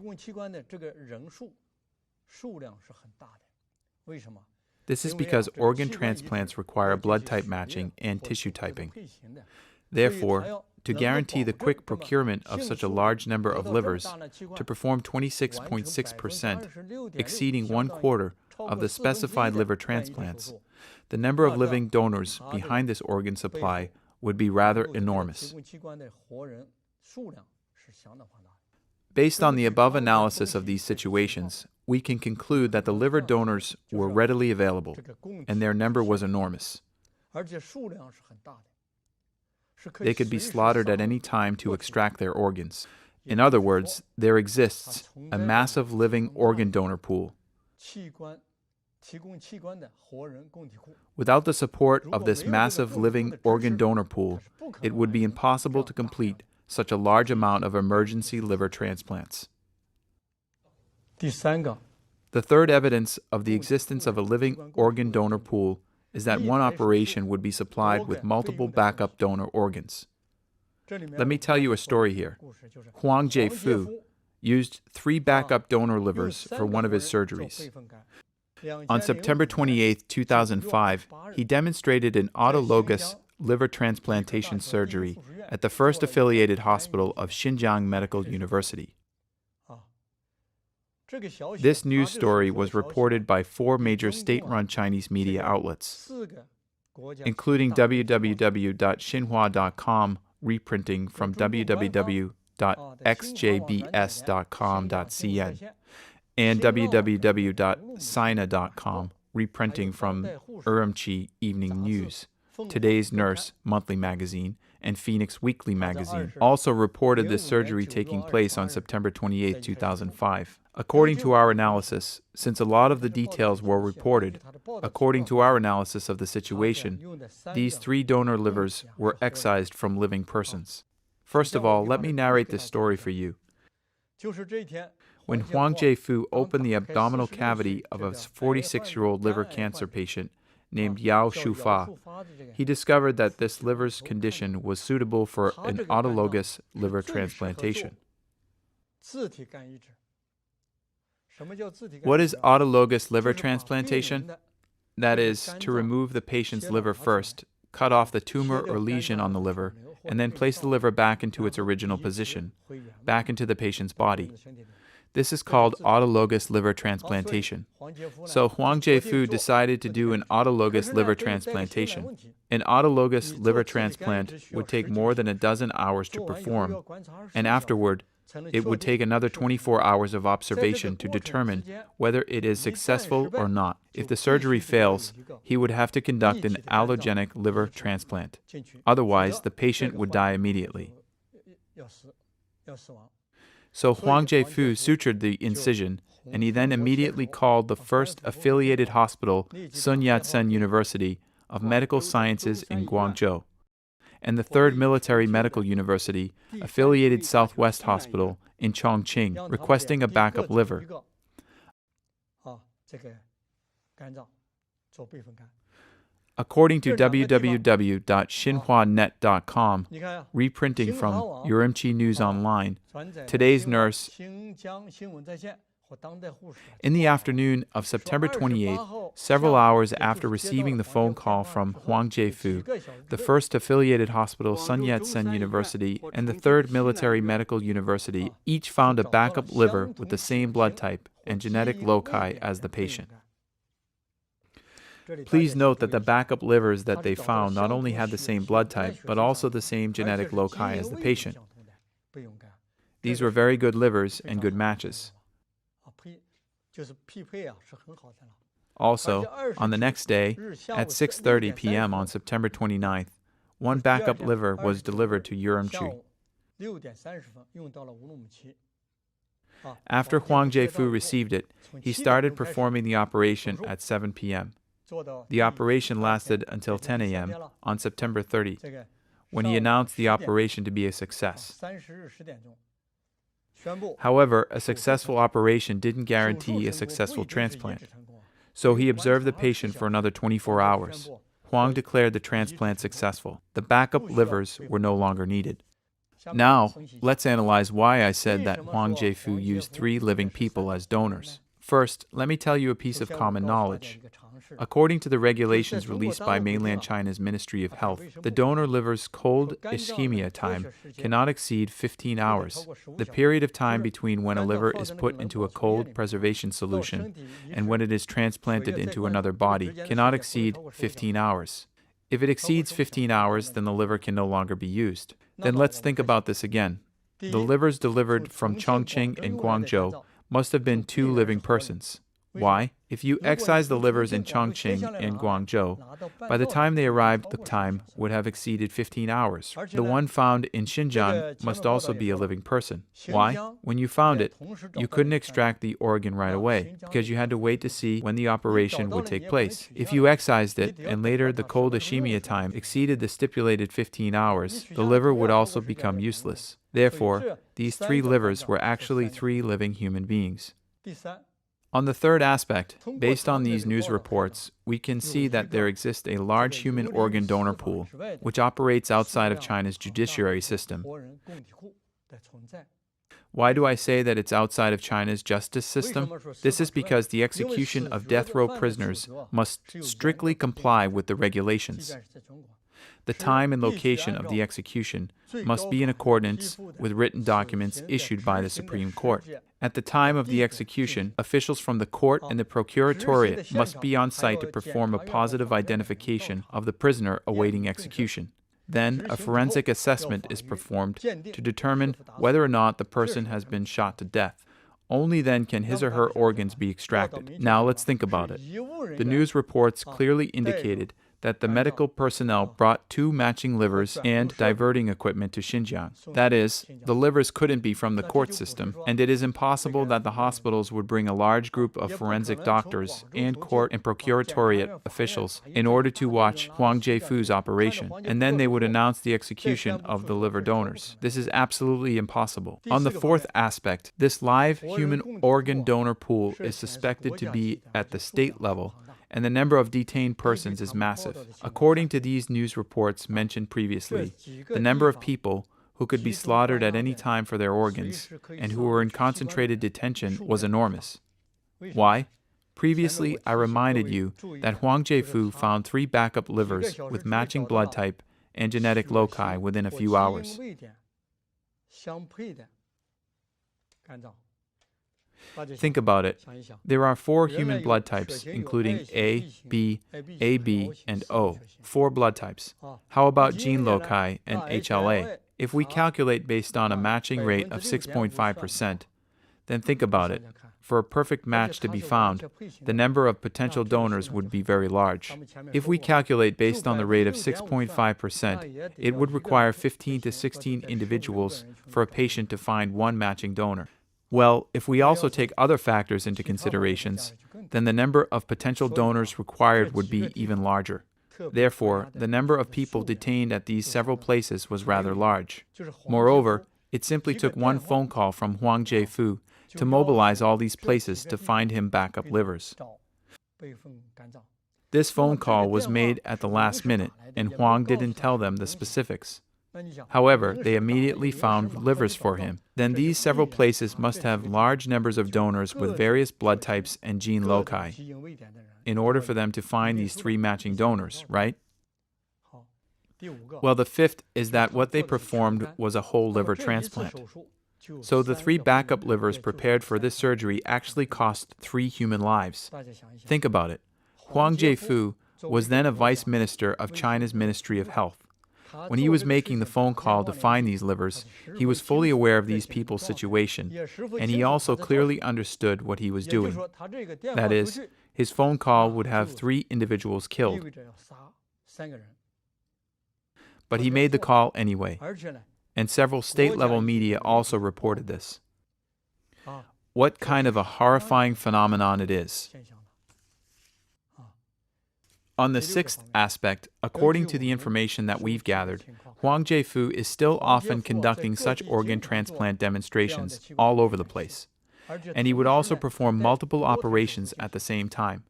[SPEAKER 1] This is because organ transplants require blood type matching and tissue typing. Therefore, to guarantee the quick procurement of such a large number of livers, to perform 26.6%, exceeding 1/4 of the specified liver transplants, the number of living donors behind this organ supply would be rather enormous. Based on the above analysis of these situations, we can conclude that the liver donors were readily available, and their number was enormous. They could be slaughtered at any time to extract their organs. In other words, there exists a massive living organ donor pool. Without the support of this massive living organ donor pool, it would be impossible to complete such a large amount of emergency liver transplants. The third evidence of the existence of a living organ donor pool is that one operation would be supplied with multiple backup donor organs. Let me tell you a story here. Huang Jie-fu used 3 backup donor livers for one of his surgeries. On September 28, 2005, he demonstrated an autologous liver transplantation surgery at the first affiliated hospital of Xinjiang Medical University. This news story was reported by 4 major state-run Chinese media outlets, including www.xinhua.com, reprinting from www.xjbs.com.cn, and www.sina.com, reprinting from Urumqi Evening News, Today's Nurse Monthly Magazine, and Phoenix Weekly Magazine also reported this surgery taking place on September 28, 2005. According to our analysis, since a lot of the details were reported, according to our analysis of the situation, these 3 donor livers were excised from living persons. First of all, let me narrate this story for you. When Huang Jie-fu opened the abdominal cavity of a 46-year-old liver cancer patient named Yao Shufa, he discovered that this liver's condition was suitable for an autologous liver transplantation. What is autologous liver transplantation? That is, to remove the patient's liver first, cut off the tumor or lesion on the liver, and then place the liver back into its original position, back into the patient's body. This is called autologous liver transplantation. So Huang Jie-fu decided to do an autologous liver transplantation. An autologous liver transplant would take more than 12 hours to perform, and afterward, it would take another 24 hours of observation to determine whether it is successful or not. If the surgery fails, he would have to conduct an allogenic liver transplant. Otherwise, the patient would die immediately. So Huang Jie-fu sutured the incision, and he then immediately called the first affiliated hospital, Sun Yat-sen University of Medical Sciences in Guangzhou, and the third military medical university, affiliated Southwest Hospital in Chongqing, requesting a backup liver. According to www.xinhuanet.com, reprinting from Urumqi News Online, Today's Nurse, in the afternoon of September 28, several hours after receiving the phone call from Huang Jie-fu, the first affiliated hospital, Sun Yat-sen University, and the third military medical university each found a backup liver with the same blood type and genetic loci as the patient. Please note that the backup livers that they found not only had the same blood type, but also the same genetic loci as the patient. These were very good livers and good matches. Also, on the next day, at 6:30 p.m. on September 29th, one backup liver was delivered to Urumqi. After Huang Jiefu received it, he started performing the operation at 7 p.m. The operation lasted until 10 a.m. on September 30, when he announced the operation to be a success. However, a successful operation didn't guarantee a successful transplant, so he observed the patient for another 24 hours. Huang declared the transplant successful. The backup livers were no longer needed. Now, let's analyze why I said that Huang Jiefu used 3 living people as donors. First, let me tell you a piece of common knowledge. According to the regulations released by mainland China's Ministry of Health, the donor liver's cold ischemia time cannot exceed 15 hours. The period of time between when a liver is put into a cold preservation solution and when it is transplanted into another body cannot exceed 15 hours. If it exceeds 15 hours, then the liver can no longer be used. Then let's think about this again. The livers delivered from Chongqing and Guangzhou must have been 2 living persons. Why? If you excise the livers in Chongqing and Guangzhou, by the time they arrived, the time would have exceeded 15 hours. The one found in Xinjiang must also be a living person. Why? When you found it, you couldn't extract the organ right away, because you had to wait to see when the operation would take place. If you excised it, and later the cold ischemia time exceeded the stipulated 15 hours, the liver would also become useless. Therefore, these 3 livers were actually 3 living human beings. On the third aspect, based on these news reports, we can see that there exists a large human organ donor pool, which operates outside of China's judiciary system. Why do I say that it's outside of China's justice system? This is because the execution of death row prisoners must strictly comply with the regulations. The time and location of the execution must be in accordance with written documents issued by the Supreme Court. At the time of the execution, officials from the court and the procuratoriate must be on site to perform a positive identification of the prisoner awaiting execution. Then, a forensic assessment is performed to determine whether or not the person has been shot to death. Only then can his or her organs be extracted. Now let's think about it. The news reports clearly indicated that the medical personnel brought 2 matching livers and diverting equipment to Xinjiang. That is, the livers couldn't be from the court system, and it is impossible that the hospitals would bring a large group of forensic doctors and court and procuratoriate officials in order to watch Huang Jiefu's operation, and then they would announce the execution of the liver donors. This is absolutely impossible. On the fourth aspect, this live human organ donor pool is suspected to be at the state level, and the number of detained persons is massive. According to these news reports mentioned previously, the number of people who could be slaughtered at any time for their organs and who were in concentrated detention was enormous. Why? Previously, I reminded you that Huang Jiefu found 3 backup livers with matching blood type and genetic loci within a few hours. Think about it. There are 4 human blood types, including A, B, AB, and O. 4 blood types. How about gene loci and HLA? If we calculate based on a matching rate of 6.5%, then think about it. For a perfect match to be found, the number of potential donors would be very large. If we calculate based on the rate of 6.5%, it would require 15 to 16 individuals for a patient to find 1 matching donor. Well, if we also take other factors into considerations, then the number of potential donors required would be even larger. Therefore, the number of people detained at these several places was rather large. Moreover, it simply took 1 phone call from Huang Jiefu to mobilize all these places to find him backup livers. This phone call was made at the last minute, and Huang didn't tell them the specifics. However, they immediately found livers for him. Then these several places must have large numbers of donors with various blood types and gene loci in order for them to find these 3 matching donors, right? Well, the 5th is that what they performed was a whole liver transplant. So the 3 backup livers prepared for this surgery actually cost 3 human lives. Think about it. Huang Jiefu was then a vice minister of China's Ministry of Health. When he was making the phone call to find these livers, he was fully aware of these people's situation, and he also clearly understood what he was doing. That is, his phone call would have 3 individuals killed. But he made the call anyway, and several state-level media also reported this. What kind of a horrifying phenomenon it is. On the 6th aspect, according to the information that we've gathered, Huang Jiefu is still often conducting such organ transplant demonstrations all over the place, and he would also perform multiple operations at the same time.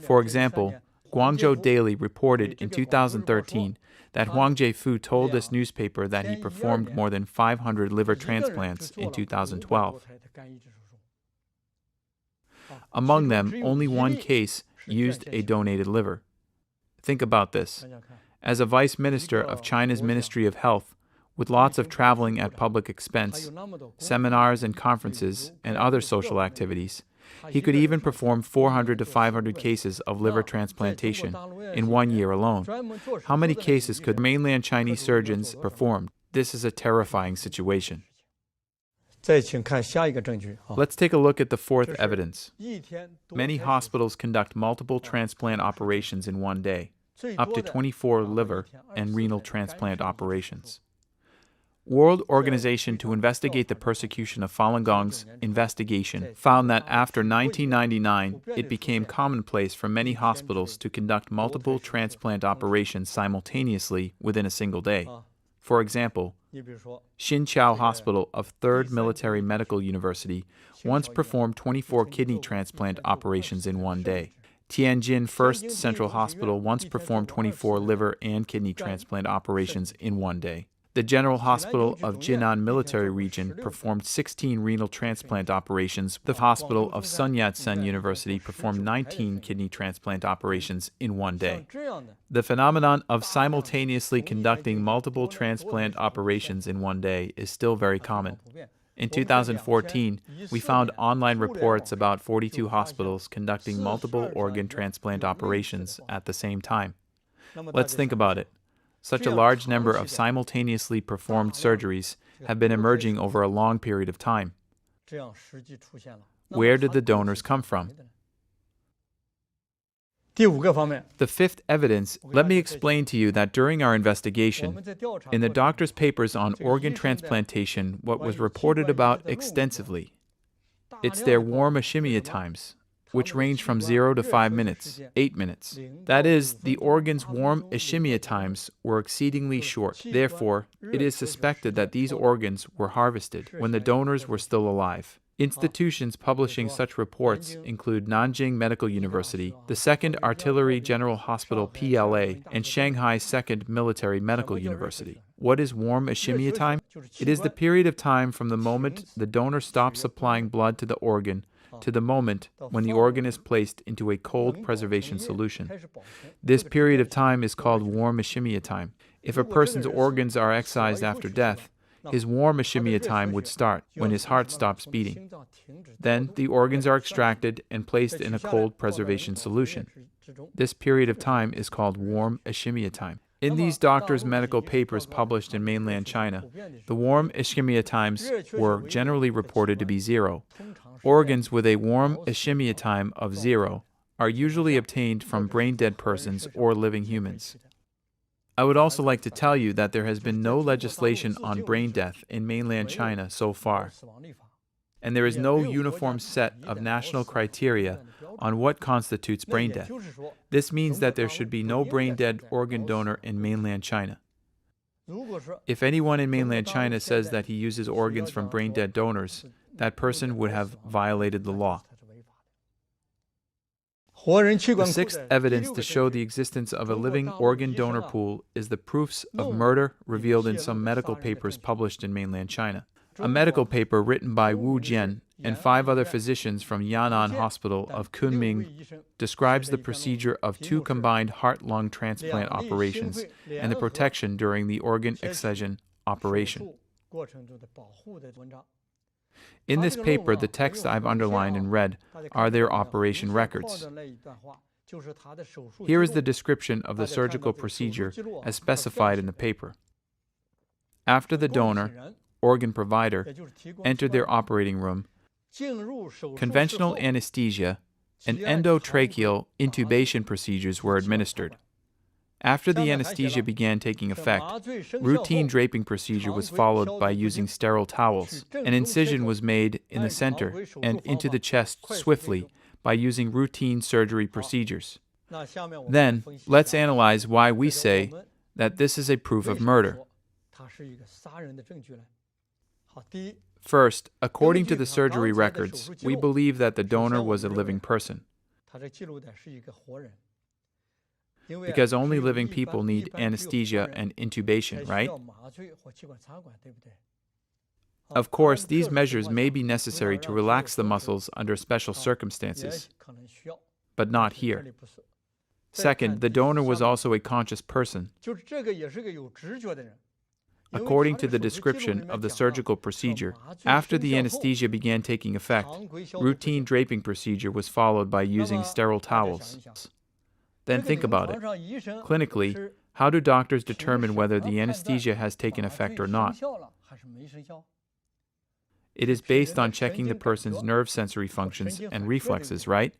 [SPEAKER 1] For example, Guangzhou Daily reported in 2013 that Huang Jiefu told this newspaper that he performed more than 500 liver transplants in 2012. Among them, only 1 case used a donated liver. Think about this. As a vice minister of China's Ministry of Health, with lots of traveling at public expense, seminars and conferences, and other social activities, he could even perform 400 to 500 cases of liver transplantation in 1 year alone. How many cases could mainland Chinese surgeons perform? This is a terrifying situation. Let's take a look at the 4th evidence. Many hospitals conduct multiple transplant operations in 1 day, up to 24 liver and renal transplant operations. World Organization to Investigate the Persecution of Falun Gong's investigation found that after 1999, it became commonplace for many hospitals to conduct multiple transplant operations simultaneously within a single day. For example, Xinqiao Hospital of 3rd Military Medical University once performed 24 kidney transplant operations in 1 day. Tianjin First Central Hospital once performed 24 liver and kidney transplant operations in 1 day. The General Hospital of Jinan Military Region performed 16 renal transplant operations. The Hospital of Sun Yat-sen University performed 19 kidney transplant operations in 1 day. The phenomenon of simultaneously conducting multiple transplant operations in 1 day is still very common. In 2014, we found online reports about 42 hospitals conducting multiple organ transplant operations at the same time. Let's think about it. Such a large number of simultaneously performed surgeries have been emerging over a long period of time. Where did the donors come from? The 5th evidence, let me explain to you that during our investigation, in the doctor's papers on organ transplantation, what was reported about extensively, it's their warm ischemia times, which range from 0 to 5 minutes, 8 minutes. That is, the organ's warm ischemia times were exceedingly short. Therefore, it is suspected that these organs were harvested when the donors were still alive. Institutions publishing such reports include Nanjing Medical University, the 2nd Artillery General Hospital PLA, and Shanghai 2nd Military Medical University. What is warm ischemia time? It is the period of time from the moment the donor stops supplying blood to the organ to the moment when the organ is placed into a cold preservation solution. This period of time is called warm ischemia time. If a person's organs are excised after death, his warm ischemia time would start when his heart stops beating. Then the organs are extracted and placed in a cold preservation solution. This period of time is called warm ischemia time. In these doctors' medical papers published in mainland China, the warm ischemia times were generally reported to be 0. Organs with a warm ischemia time of 0 are usually obtained from brain-dead persons or living humans. I would also like to tell you that there has been no legislation on brain death in mainland China so far, and there is no uniform set of national criteria on what constitutes brain death. This means that there should be no brain-dead organ donor in mainland China. If anyone in mainland China says that he uses organs from brain-dead donors, that person would have violated the law. The 6th evidence to show the existence of a living organ donor pool is the proofs of murder revealed in some medical papers published in mainland China. A medical paper written by Wu Jian and 5 other physicians from Yan'an Hospital of Kunming describes the procedure of 2 combined heart-lung transplant operations and the protection during the organ excision operation. In this paper, the text I've underlined in red are their operation records. Here is the description of the surgical procedure as specified in the paper. After the donor, organ provider, entered their operating room, conventional anesthesia and endotracheal intubation procedures were administered. After the anesthesia began taking effect, routine draping procedure was followed by using sterile towels. An incision was made in the center and into the chest swiftly by using routine surgery procedures. Then, let's analyze why we say that this is a proof of murder. First, according to the surgery records, we believe that the donor was a living person, because only living people need anesthesia and intubation, right? Of course, these measures may be necessary to relax the muscles under special circumstances, but not here. Second, the donor was also a conscious person. According to the description of the surgical procedure, after the anesthesia began taking effect, routine draping procedure was followed by using sterile towels. Then think about it. Clinically, how do doctors determine whether the anesthesia has taken effect or not? It is based on checking the person's nerve sensory functions and reflexes, right?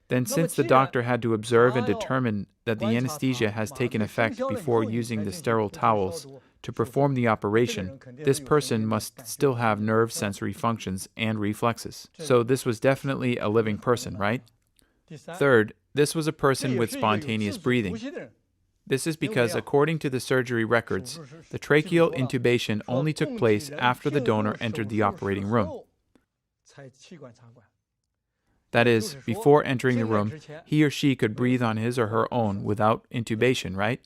[SPEAKER 1] Then since the doctor had to observe and determine that the anesthesia has taken effect before using the sterile towels to perform the operation, this person must still have nerve sensory functions and reflexes. So this was definitely a living person, right? Third, this was a person with spontaneous breathing. This is because, according to the surgery records, the tracheal intubation only took place after the donor entered the operating room. That is, before entering the room, he or she could breathe on his or her own without intubation, right?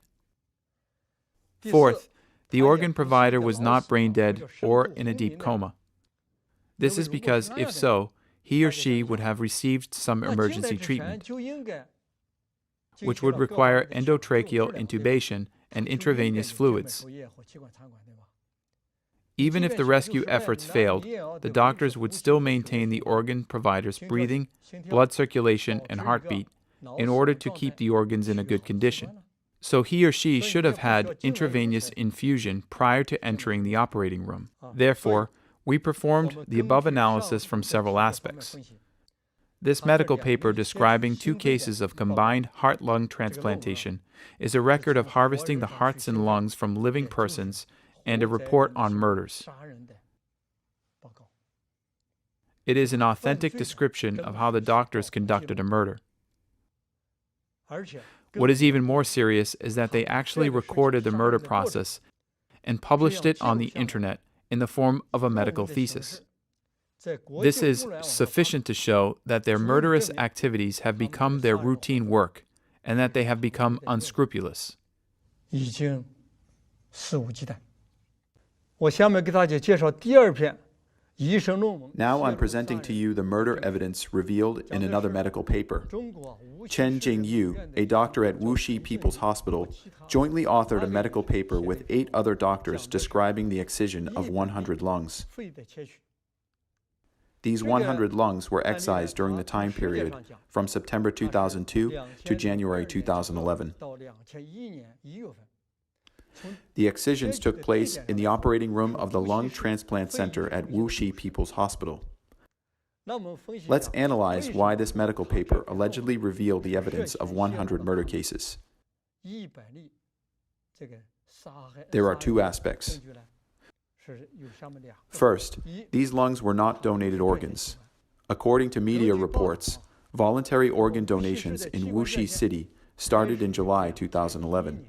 [SPEAKER 1] Fourth, the organ provider was not brain dead or in a deep coma. This is because, if so, he or she would have received some emergency treatment, which would require endotracheal intubation and intravenous fluids. Even if the rescue efforts failed, the doctors would still maintain the organ provider's breathing, blood circulation, and heartbeat in order to keep the organs in a good condition. So he or she should have had intravenous infusion prior to entering the operating room. Therefore, we performed the above analysis from several aspects. This medical paper describing 2 cases of combined heart-lung transplantation is a record of harvesting the hearts and lungs from living persons and a report on murders. It is an authentic description of how the doctors conducted a murder. What is even more serious is that they actually recorded the murder process and published it on the internet in the form of a medical thesis. This is sufficient to show that their murderous activities have become their routine work and that they have become unscrupulous.
[SPEAKER 4] Now I'm presenting to you the murder evidence revealed in another medical paper. Chen Jingyu, a doctor at Wuxi People's Hospital, jointly authored a medical paper with 8 other doctors describing the excision of 100 lungs. These 100 lungs were excised during the time period from September 2002 to January 2011. The excisions took place in the operating room of the Lung Transplant Center at Wuxi People's Hospital. Let's analyze why this medical paper allegedly revealed the evidence of 100 murder cases. There are 2 aspects. First, these lungs were not donated organs. According to media reports, voluntary organ donations in Wuxi City started in July 2011.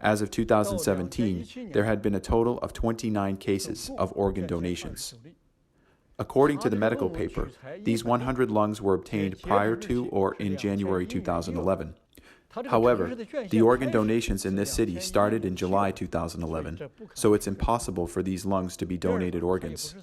[SPEAKER 4] As of 2017, there had been a total of 29 cases of organ donations. According to the medical paper, these 100 lungs were obtained prior to or in January 2011. However, the organ donations in this city started in July 2011, so it's impossible for these lungs to be donated organs.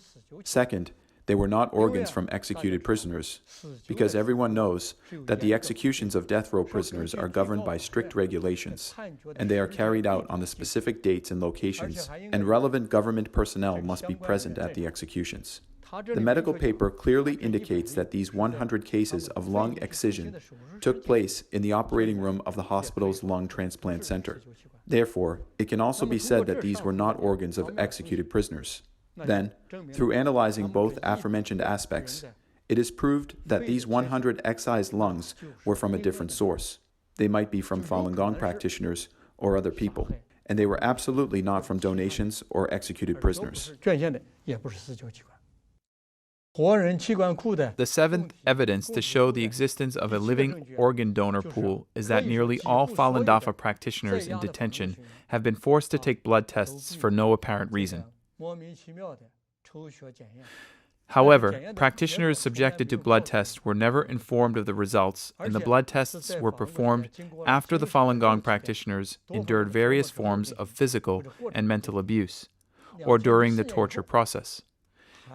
[SPEAKER 4] Second, they were not organs from executed prisoners, because everyone knows that the executions of death row prisoners are governed by strict regulations, and they are carried out on the specific dates and locations, and relevant government personnel must be present at the executions. The medical paper clearly indicates that these 100 cases of lung excision took place in the operating room of the hospital's lung transplant center. Therefore, it can also be said that these were not organs of executed prisoners. Then, through analyzing both aforementioned aspects, it is proved that these 100 excised lungs were from a different source. They might be from Falun Gong practitioners or other people, and they were absolutely not from donations or executed prisoners.
[SPEAKER 1] The seventh evidence to show the existence of a living organ donor pool is that nearly all Falun Dafa practitioners in detention have been forced to take blood tests for no apparent reason. However, practitioners subjected to blood tests were never informed of the results, and the blood tests were performed after the Falun Gong practitioners endured various forms of physical and mental abuse, or during the torture process.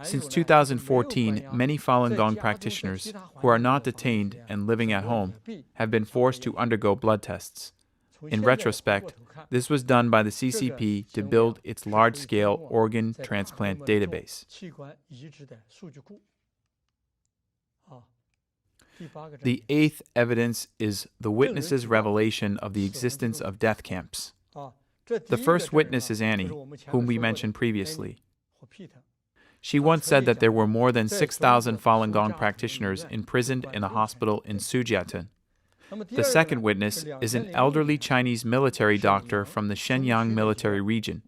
[SPEAKER 1] Since 2014, many Falun Gong practitioners who are not detained and living at home have been forced to undergo blood tests. In retrospect, this was done by the CCP to build its large-scale organ transplant database. The eighth evidence is the witness's revelation of the existence of death camps. The first witness is Annie, whom we mentioned previously. She once said that there were more than 6,000 Falun Gong practitioners imprisoned in a hospital in Sujiaten. The second witness is an elderly Chinese military doctor from the Shenyang military region.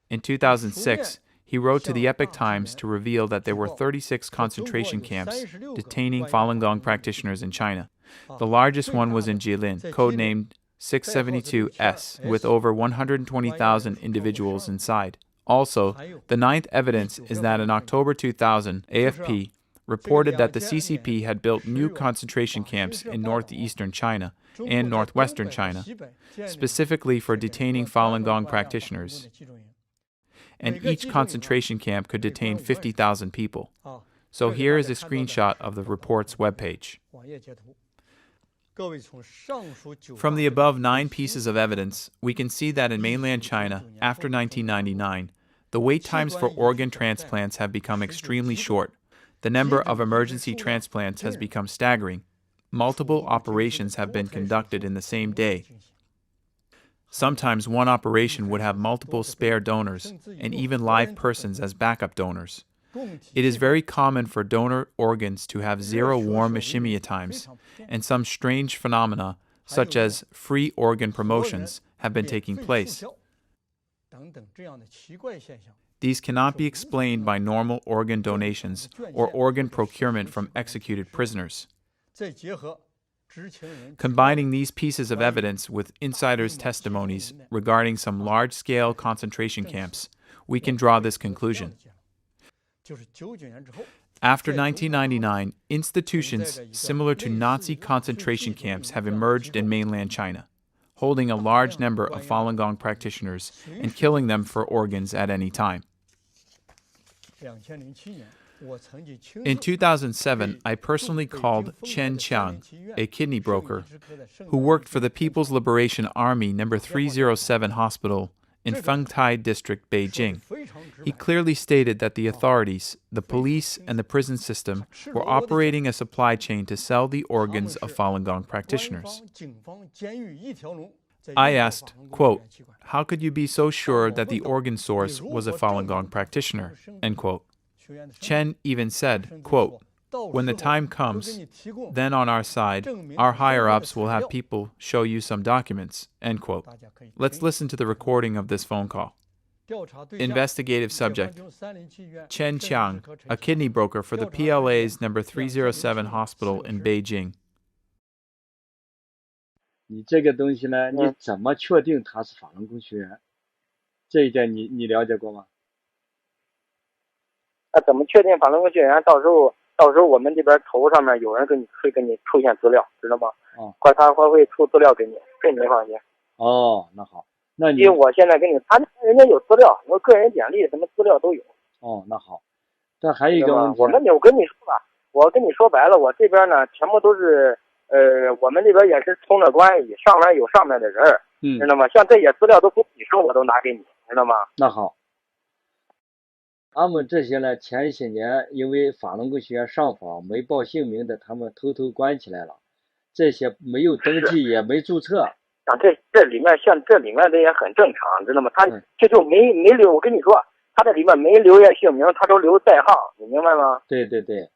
[SPEAKER 1] In 2006, he wrote to the Epoch Times to reveal that there were 36 concentration camps detaining Falun Gong practitioners in China. The largest one was in Jilin, codenamed 672S, with over 120,000 individuals inside. Also, the ninth evidence is that in October 2000, AFP reported that the CCP had built new concentration camps in northeastern China and northwestern China, specifically for detaining Falun Gong practitioners. And each concentration camp could detain 50,000 people. So here is a screenshot of the report's webpage. From the above 9 pieces of evidence, we can see that in mainland China, after 1999, the wait times for organ transplants have become extremely short. The number of emergency transplants has become staggering. Multiple operations have been conducted in the same day. Sometimes one operation would have multiple spare donors and even live persons as backup donors. It is very common for donor organs to have zero warm ischemia times, and some strange phenomena, such as free organ promotions, have been taking place. These cannot be explained by normal organ donations or organ procurement from executed prisoners. Combining these pieces of evidence with insiders' testimonies regarding some large-scale concentration camps, we can draw this conclusion. After 1999, institutions similar to Nazi concentration camps have emerged in mainland China, holding a large number of Falun Gong practitioners and killing them for organs at any time. In 2007, I personally called Chen Qiang, a kidney broker, who worked for the People's Liberation Army No. 307 Hospital in Fengtai District, Beijing. He clearly stated that the authorities, the police, and the prison system were operating a supply chain to sell the organs of Falun Gong practitioners. I asked, quote, "How could you be so sure that the organ source was a Falun Gong practitioner?" End quote. Chen even said, quote, "When the time comes, then on our side, our higher-ups will have people show you some documents." End quote. Let's listen to the recording of this phone call. Investigative subject: Chen Qiang, a kidney broker for the PLA's No. 307 hospital in Beijing.
[SPEAKER 14] 你这个东西呢，你怎么确定他是法轮功学员？这一点你了解过吗？
[SPEAKER 11] 怎么确定法轮功学员？到时候我们这边头上面有人会给你出现资料，知道吗？他会出资料给你，这你放心。
[SPEAKER 14] 哦，那好，那你
[SPEAKER 11] 因为我现在给你，人家有资料，我个人简历什么资料都有。
[SPEAKER 14] 哦，那好。但还有一个问题，
[SPEAKER 11] 我跟你说吧，我跟你说白了，我这边呢全部都是我们这边也是通着关系，上面有上面的人，知道吗？像这些资料都不你说我都拿给你，知道吗？
[SPEAKER 14] 那好。他们这些呢，前些年因为法轮功学员上访没报姓名的，他们偷偷关起来了。这些没有登记也没注册。
[SPEAKER 11] 啊，这里面像这里面的也很正常，知道吗？他这就没留，我跟你说，他这里面没留下姓名，他都留代号，你明白吗？
[SPEAKER 14] 对对对。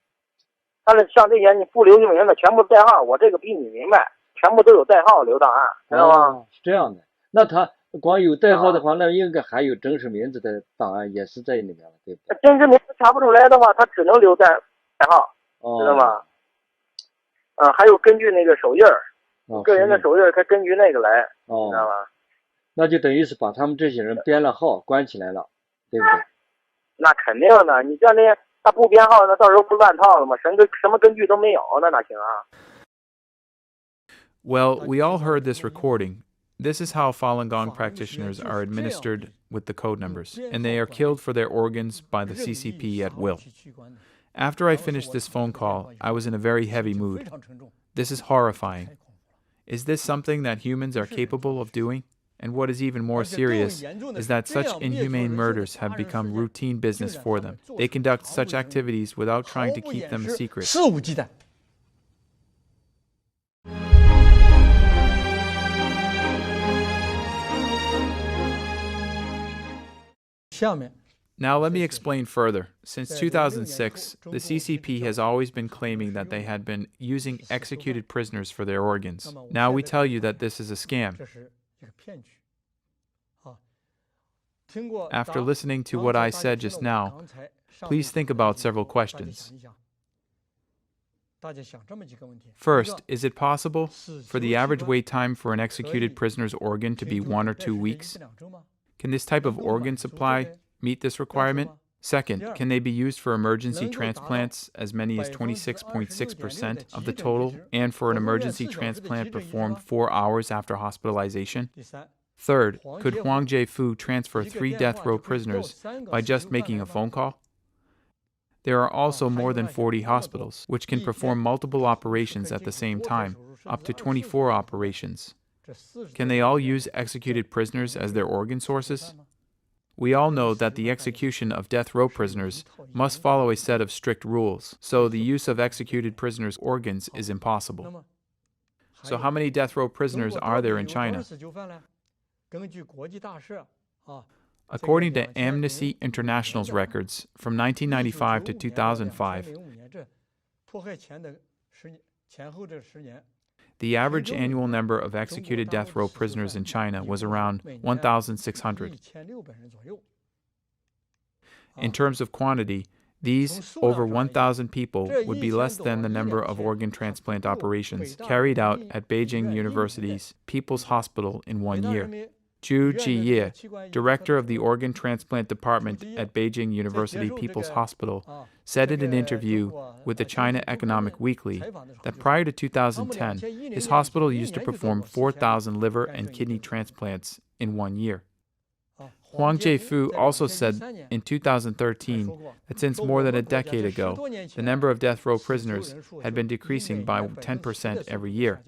[SPEAKER 11] 他的像这些你不留姓名的全部代号，我这个比你明白，全部都有代号留档案，知道吗？
[SPEAKER 14] 是这样的。那他光有代号的话，那应该还有真实名字的档案也是在里面了，对不对？
[SPEAKER 11] 真实名字查不出来的话，他只能留代号，知道吗？还有根据那个手印儿，个人的手印儿，他根据那个来，知道吗？
[SPEAKER 14] 那就等于是把他们这些人编了号，关起来了，对不对？
[SPEAKER 11] 那肯定的，你像那他不编号，那到时候不乱套了吗？什么根据都没有，那哪行啊？
[SPEAKER 1] Well, we all heard this recording. This is how Falun Gong practitioners are administered with the code numbers, and they are killed for their organs by the CCP at will. After I finished this phone call, I was in a very heavy mood. This is horrifying. Is this something that humans are capable of doing? And what is even more serious is that such inhumane murders have become routine business for them. They conduct such activities without trying to keep them a secret.
[SPEAKER 3] 肆无忌惮。下面。
[SPEAKER 1] Now let me explain further. Since 2006, the CCP has always been claiming that they had been using executed prisoners for their organs. Now we tell you that this is a scam. After listening to what I said just now, please think about several questions. First, is it possible for the average wait time for an executed prisoner's organ to be 1 or 2 weeks? Can this type of organ supply meet this requirement? Second, can they be used for emergency transplants, as many as 26.6% of the total, and for an emergency transplant performed 4 hours after hospitalization? Third, could Huang Jiefu transfer 3 death row prisoners by just making a phone call? There are also more than 40 hospitals, which can perform multiple operations at the same time, up to 24 operations. Can they all use executed prisoners as their organ sources? We all know that the execution of death row prisoners must follow a set of strict rules, so the use of executed prisoners' organs is impossible. So how many death row prisoners are there in China? According to Amnesty International's records, from 1995 to 2005, the average annual number of executed death row prisoners in China was around 1,600. In terms of quantity, these over 1,000 people would be less than the number of organ transplant operations carried out at Beijing University's People's Hospital in 1 year. Zhu Jiye, director of the organ transplant department at Beijing University People's Hospital, said in an interview with the China Economic Weekly that prior to 2010, his hospital used to perform 4,000 liver and kidney transplants in 1 year. Huang Jiefu also said in 2013 that since more than a decade ago, the number of death row prisoners had been decreasing by 10% every year.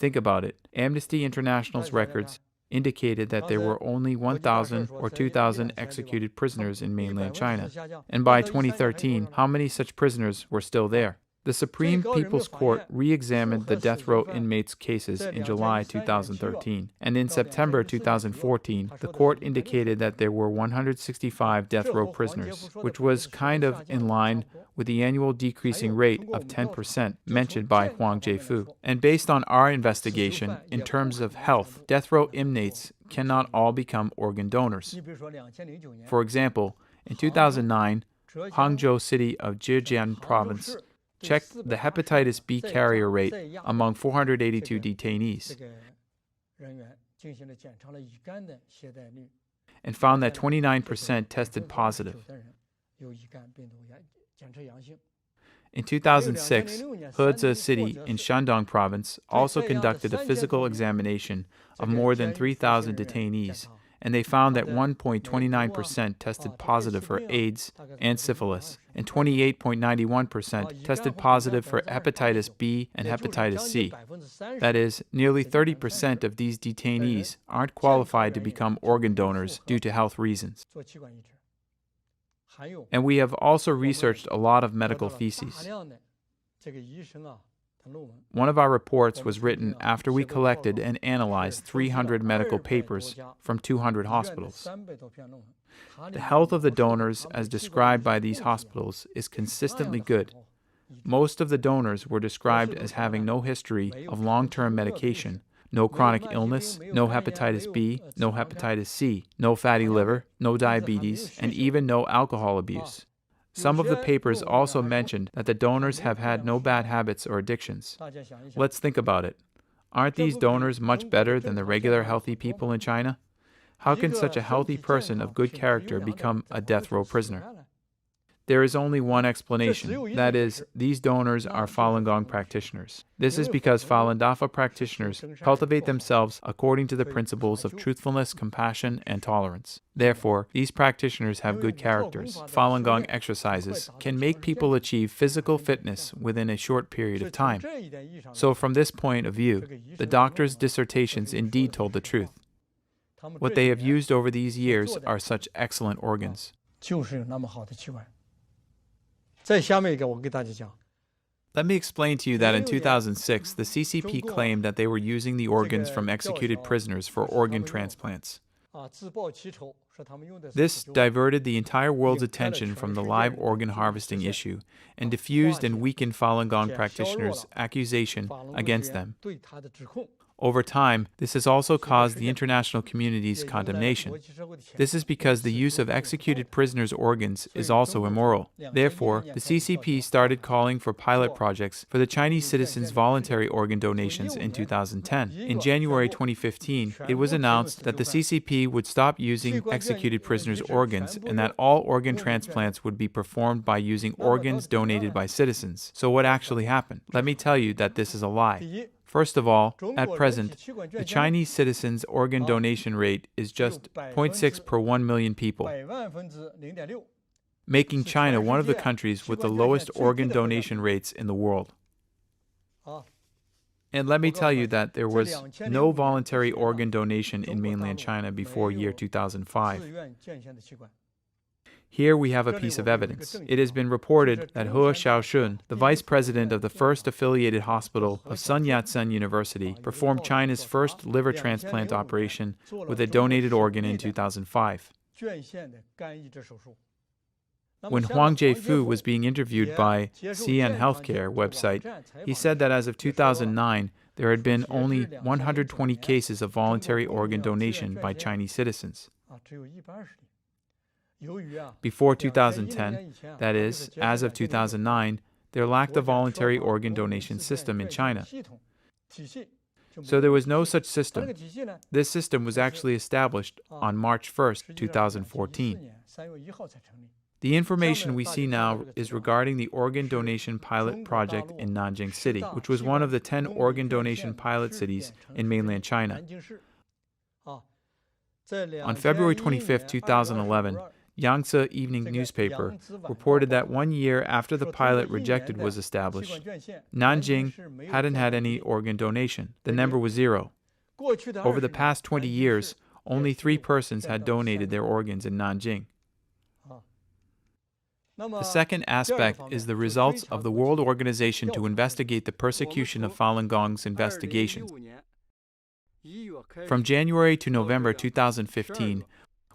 [SPEAKER 1] Think about it. Amnesty International's records indicated that there were only 1,000 or 2,000 executed prisoners in mainland China. And by 2013, how many such prisoners were still there? The Supreme People's Court re-examined the death row inmates' cases in July 2013, and in September 2014, the court indicated that there were 165 death row prisoners, which was kind of in line with the annual decreasing rate of 10% mentioned by Huang Jiefu. And based on our investigation, in terms of health, death row inmates cannot all become organ donors. For example, in 2009, Hangzhou City of Zhejiang Province checked the hepatitis B carrier rate among 482 detainees and found that 29% tested positive. In 2006, Heze City in Shandong Province also conducted a physical examination of more than 3,000 detainees, and they found that 1.29% tested positive for AIDS and syphilis, and 28.91% tested positive for hepatitis B and hepatitis C. That is, nearly 30% of these detainees aren't qualified to become organ donors due to health reasons. And we have also researched a lot of medical theses. One of our reports was written after we collected and analyzed 300 medical papers from 200 hospitals. The health of the donors, as described by these hospitals, is consistently good. Most of the donors were described as having no history of long-term medication, no chronic illness, no hepatitis B, no hepatitis C, no fatty liver, no diabetes, and even no alcohol abuse. Some of the papers also mentioned that the donors have had no bad habits or addictions. Let's think about it. Aren't these donors much better than the regular healthy people in China? How can such a healthy person of good character become a death row prisoner? There is only one explanation. That is, these donors are Falun Gong practitioners. This is because Falun Dafa practitioners cultivate themselves according to the principles of truthfulness, compassion, and tolerance. Therefore, these practitioners have good characters. Falun Gong exercises can make people achieve physical fitness within a short period of time. So from this point of view, the doctors' dissertations indeed told the truth. What they have used over these years are such excellent organs. Let me explain to you that in 2006, the CCP claimed that they were using the organs from executed prisoners for organ transplants. This diverted the entire world's attention from the live organ harvesting issue and diffused and weakened Falun Gong practitioners' accusation against them. Over time, this has also caused the international community's condemnation. This is because the use of executed prisoners' organs is also immoral. Therefore, the CCP started calling for pilot projects for the Chinese citizens' voluntary organ donations in 2010. In January 2015, it was announced that the CCP would stop using executed prisoners' organs and that all organ transplants would be performed by using organs donated by citizens. So what actually happened? Let me tell you that this is a lie. First of all, at present, the Chinese citizens' organ donation rate is just 0.6 per 1 million people, making China one of the countries with the lowest organ donation rates in the world. And let me tell you that there was no voluntary organ donation in mainland China before year 2005. Here we have a piece of evidence. It has been reported that He Xiaoshun, the vice president of the first affiliated hospital of Sun Yat-sen University, performed China's first liver transplant operation with a donated organ in 2005. When Huang Jiefu was being interviewed by CN Healthcare website, he said that as of 2009, there had been only 120 cases of voluntary organ donation by Chinese citizens. Before 2010, that is, as of 2009, there lacked a voluntary organ donation system in China. So there was no such system. This system was actually established on March 1st, 2014. The information we see now is regarding the organ donation pilot project in Nanjing City, which was one of the 10 organ donation pilot cities in mainland China. On February 25, 2011, Yangtze Evening Newspaper reported that 1 year after the pilot rejected was established, Nanjing hadn't had any organ donation. The number was 0. Over the past 20 years, only 3 persons had donated their organs in Nanjing. The second aspect is the results of the World Organization to investigate the persecution of Falun Gong's investigations. From January to November 2015,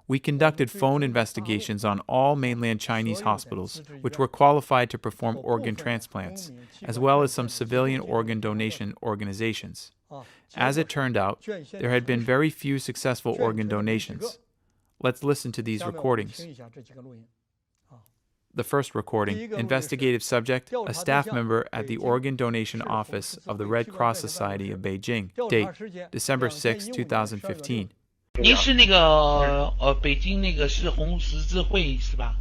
[SPEAKER 1] we conducted phone investigations on all mainland Chinese hospitals, which were qualified to perform organ transplants, as well as some civilian organ donation organizations. As it turned out, there had been very few successful organ donations. Let's listen to these recordings. The first recording, investigative subject, a staff member at the Organ Donation Office of the Red Cross Society of Beijing, date, December 6, 2015.
[SPEAKER 10] 您是那个北京那个市红十字会是吧？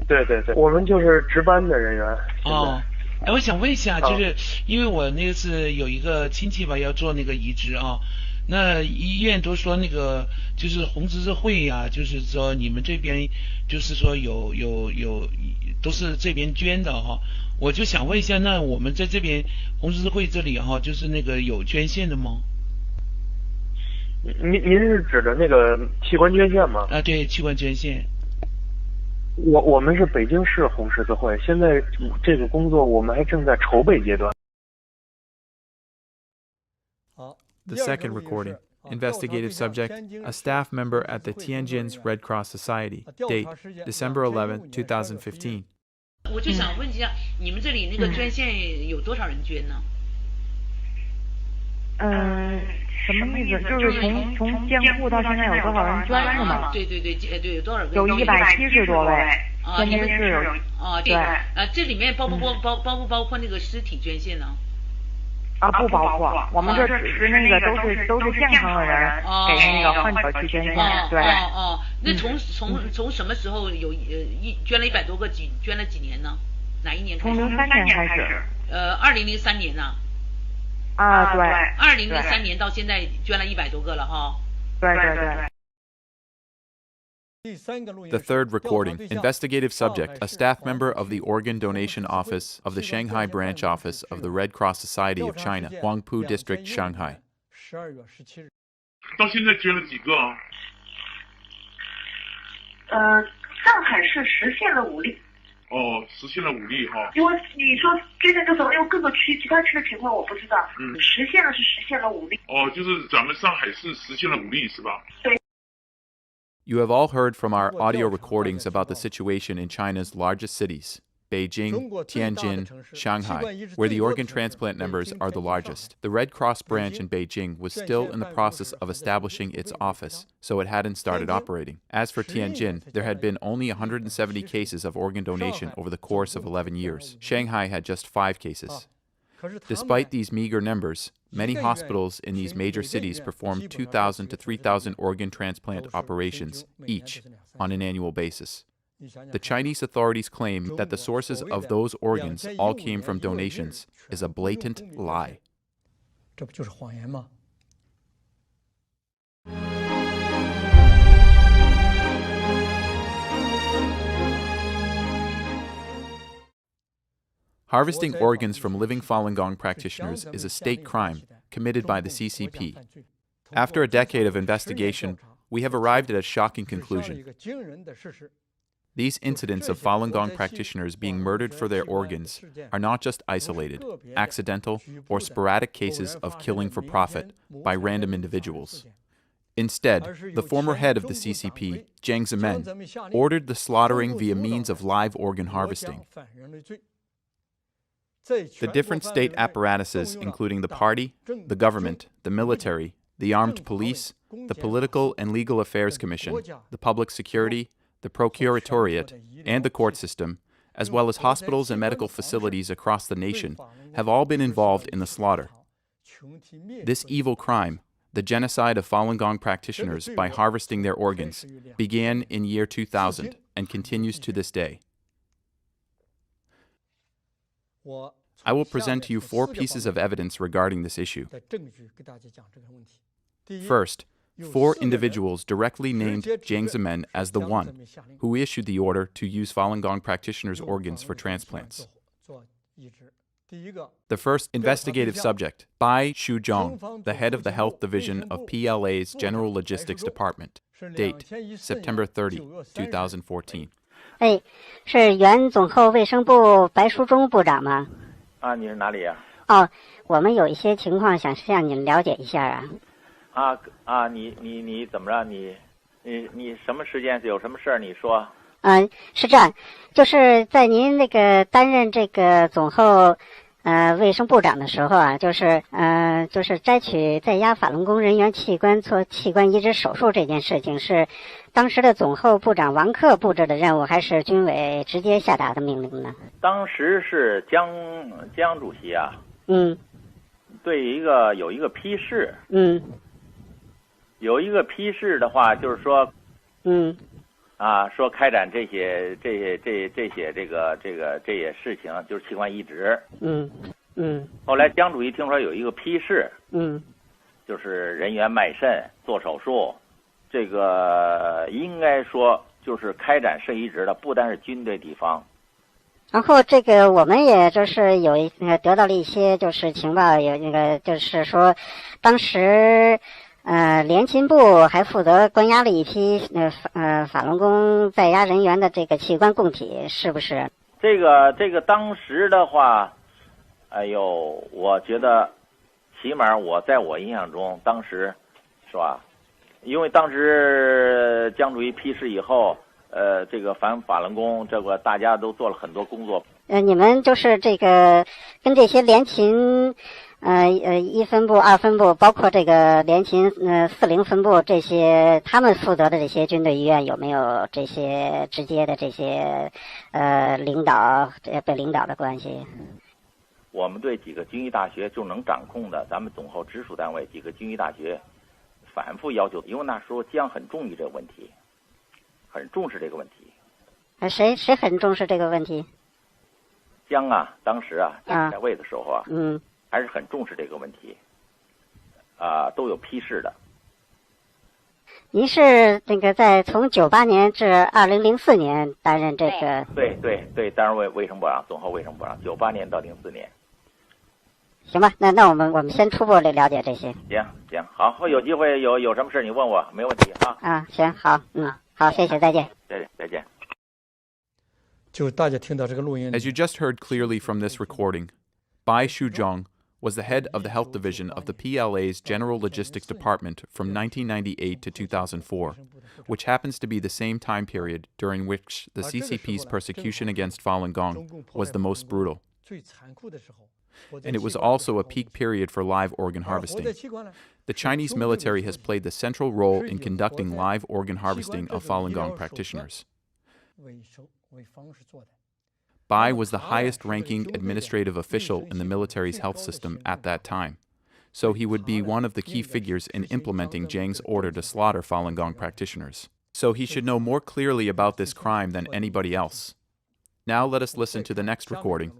[SPEAKER 11] 对对对，我们就是值班的人员。
[SPEAKER 10] 哦，哎，我想问一下，就是因为我那个是有一个亲戚吧，要做那个移植啊，那医院都说那个就是红十字会呀，就是说你们这边就是说有都是这边捐的哈，我就想问一下，那我们在这边红十字会这里哈，就是那个有捐献的吗？
[SPEAKER 11] 您是指的那个器官捐献吗？
[SPEAKER 10] 啊，对，器官捐献。
[SPEAKER 15] 我们是北京市红十字会，现在这个工作我们还正在筹备阶段。
[SPEAKER 1] The second recording. Investigative subject, a staff member at the Tianjin's Red Cross Society. Date, December 11, 2015.
[SPEAKER 16] 我就想问一下，你们这里那个捐献有多少人捐呢？
[SPEAKER 17] 什么意思？就是从建户到现在有多少人捐是吗？
[SPEAKER 16] 对，有多少个？
[SPEAKER 17] 有170多位。
[SPEAKER 16] 你们
[SPEAKER 17] 是有
[SPEAKER 16] 对这里面包不包括那个尸体捐献呢？
[SPEAKER 17] 不包括，我们这只是那个都是健康的人给那个患者去捐献。对。
[SPEAKER 16] 那从什么时候捐了100多个捐了几年呢？哪一年开始？
[SPEAKER 17] 从03年开始。
[SPEAKER 16] 2003年呢？
[SPEAKER 17] 对。
[SPEAKER 16] 2003年到现在捐了100多个了哈。
[SPEAKER 17] 对。
[SPEAKER 1] The third recording. Investigative subject, a staff member of the Organ Donation Office of the Shanghai Branch Office of the Red Cross Society of China, Huangpu District, Shanghai.
[SPEAKER 18] 到现在捐了几个啊？
[SPEAKER 5] 上海市实现了5例。
[SPEAKER 18] 实现了5例哈。
[SPEAKER 5] 因为你说捐献多少，因为各个区其他区的情况我不知道。实现了5例。
[SPEAKER 18] 就是咱们上海市实现了5例是吧？
[SPEAKER 5] 对。
[SPEAKER 1] You have all heard from our audio recordings about the situation in China's largest cities, Beijing, Tianjin, Shanghai, where the organ transplant numbers are the largest. The Red Cross branch in Beijing was still in the process of establishing its office, so it hadn't started operating. As for Tianjin, there had been only 170 cases of organ donation over the course of 11 years. Shanghai had just 5 cases. Despite these meager numbers, many hospitals in these major cities perform 2,000 to 3,000 organ transplant operations each on an annual basis. The Chinese authorities claim that the sources of those organs all came from donations is a blatant lie. Harvesting organs from living Falun Gong practitioners is a state crime committed by the CCP. After a decade of investigation, we have arrived at a shocking conclusion. These incidents of Falun Gong practitioners being murdered for their organs are not just isolated, accidental, or sporadic cases of killing for profit by random individuals. Instead, the former head of the CCP, Jiang Zemin, ordered the slaughtering via means of live organ harvesting. The different state apparatuses, including the party, the government, the military, the armed police, the Political and Legal Affairs Commission, the Public Security, the Procuratoriate, and the court system, as well as hospitals and medical facilities across the nation, have all been involved in the slaughter. This evil crime, the genocide of Falun Gong practitioners by harvesting their organs, began in year 2000 and continues to this day. I will present to you 4 pieces of evidence regarding this issue. First, 4 individuals directly named Jiang Zemin as the one who issued the order to use Falun Gong practitioners' organs for transplants. The first investigative subject, Bai Shuzhong, the head of the health division of PLA's General Logistics Department. Date, September 30, 2014.
[SPEAKER 19] 是原总后卫生部白书忠部长吗？
[SPEAKER 20] 你是哪里呀？
[SPEAKER 19] 我们有一些情况想向您了解一下啊。
[SPEAKER 20] 你怎么着？你什么时间有什么事儿？你说。
[SPEAKER 19] 是这样，就是在您那个担任这个总后卫生部长的时候啊，就是摘取在押法轮功人员器官做器官移植手术这件事情，是当时的总后部长王克布置的任务，还是军委直接下达的命令呢？
[SPEAKER 20] 当时是江主席啊，对有一个批示，有一个批示的话，就是说，说开展这些事情，就是器官移植。后来江主席听说有一个批示，就是人员卖肾做手术，这个应该说就是开展肾移植的，不单是军队地方。
[SPEAKER 19] 然后这个我们也就是得到了一些就是情报，有那个就是说，当时联勤部还负责关押了一批法轮功在押人员的这个器官供体，是不是？
[SPEAKER 20] 这个当时的话，哎呦，我觉得起码在我印象中，当时是吧？因为当时江主席批示以后，这个反法轮功这个大家都做了很多工作。
[SPEAKER 19] 你们就是这个跟这些联勤1分部、2分部，包括这个联勤40分部这些，他们负责的这些军队医院有没有这些直接的这些领导被领导的关系？
[SPEAKER 20] 我们对几个军医大学就能掌控的，咱们总后直属单位几个军医大学反复要求，因为那时候江很重视这个问题，很重视这个问题。
[SPEAKER 19] 谁很重视这个问题？
[SPEAKER 20] 江啊，当时在位的时候还是很重视这个问题，都有批示的。
[SPEAKER 19] 您是那个从98年至2004年担任这个？
[SPEAKER 20] 对，担任卫生部长，总后卫生部长，98年到04年。
[SPEAKER 19] 行吧，那我们先初步了解这些。
[SPEAKER 20] 行，好，有机会有什么事你问我，没问题啊。
[SPEAKER 19] 行，好，好，谢谢，再见。
[SPEAKER 20] 再见。
[SPEAKER 3] 就大家听到这个录音。
[SPEAKER 1] As you just heard clearly from this recording, Bai Shuzhong was the head of the health division of the PLA's General Logistics Department from 1998 to 2004, which happens to be the same time period during which the CCP's persecution against Falun Gong was the most brutal. And it was also a peak period for live organ harvesting. The Chinese military has played the central role in conducting live organ harvesting of Falun Gong practitioners. Bai was the highest-ranking administrative official in the military's health system at that time, so he would be one of the key figures in implementing Jiang's order to slaughter Falun Gong practitioners. So he should know more clearly about this crime than anybody else. Now let us listen to the next recording.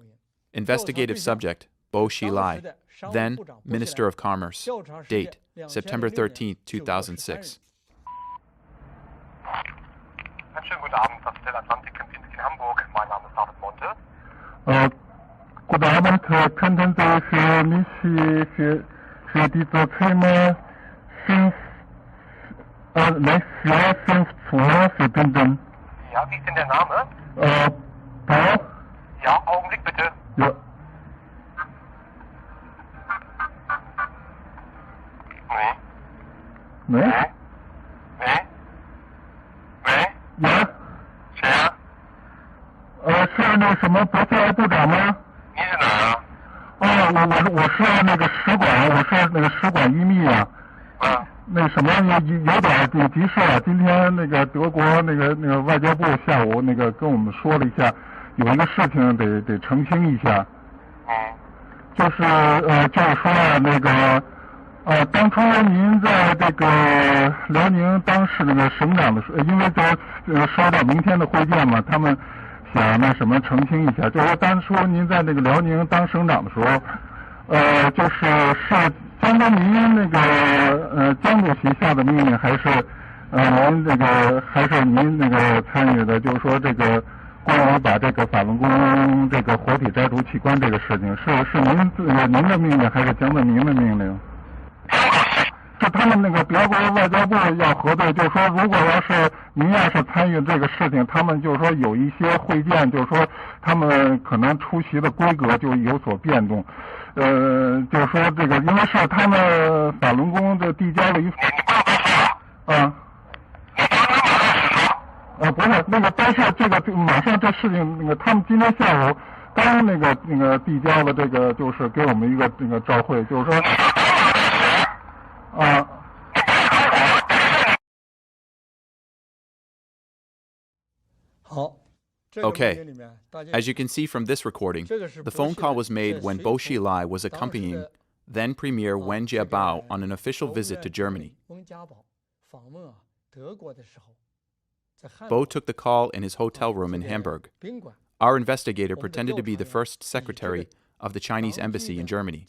[SPEAKER 1] Investigative subject, Bo Xilai, then Minister of Commerce. Date, September 13, 2006.
[SPEAKER 21] Schönen guten Abend, das Hotel Atlantik in Hamburg. Mein Name ist David Monte.
[SPEAKER 22] Guten Abend, könnten Sie für mich für diese Firma 5452 verbinden?
[SPEAKER 21] Ja, wie ist denn der Name?
[SPEAKER 22] Paul?
[SPEAKER 21] Ja, Augenblick bitte.
[SPEAKER 22] Ja. Nee?
[SPEAKER 21] Nee?
[SPEAKER 22] Ja？
[SPEAKER 21] 谁呀？
[SPEAKER 22] 是那什么国家部长吗？
[SPEAKER 21] 你是哪啊？
[SPEAKER 22] 我是那个使馆，我是那个使馆一秘啊。那什么有点急事啊，今天那个德国那个外交部下午那个跟我们说了一下，有一个事情得澄清一下。就是说那个。当初您在这个辽宁当时那个省长的时候，因为说到明天的会见嘛，他们想那什么澄清一下，就是说当初您在那个辽宁当省长的时候，是相当您那个江主席下的命令，还是您那个还是您那个参与的？就是说这个关于把这个法轮功这个活体摘除器官这个事情，是您的命令，还是江泽民的命令？就他们那个德国外交部要核对，就是说，如果您要是参与这个事情，他们就是说有一些会见，就是说他们可能出席的规格就有所变动。就是说这个，因为是他们法轮功的递交了一不是那个，但是这个马上这事情那个，他们今天下午刚那个递交了这个，就是给我们一个那个照会，就是说。
[SPEAKER 1] Okay, as you can see from this recording, the phone call was made when Bo Xilai was accompanying then Premier Wen Jiabao on an official visit to Germany. Bo took the call in his hotel room in Hamburg. Our investigator pretended to be the first secretary of the Chinese embassy in Germany.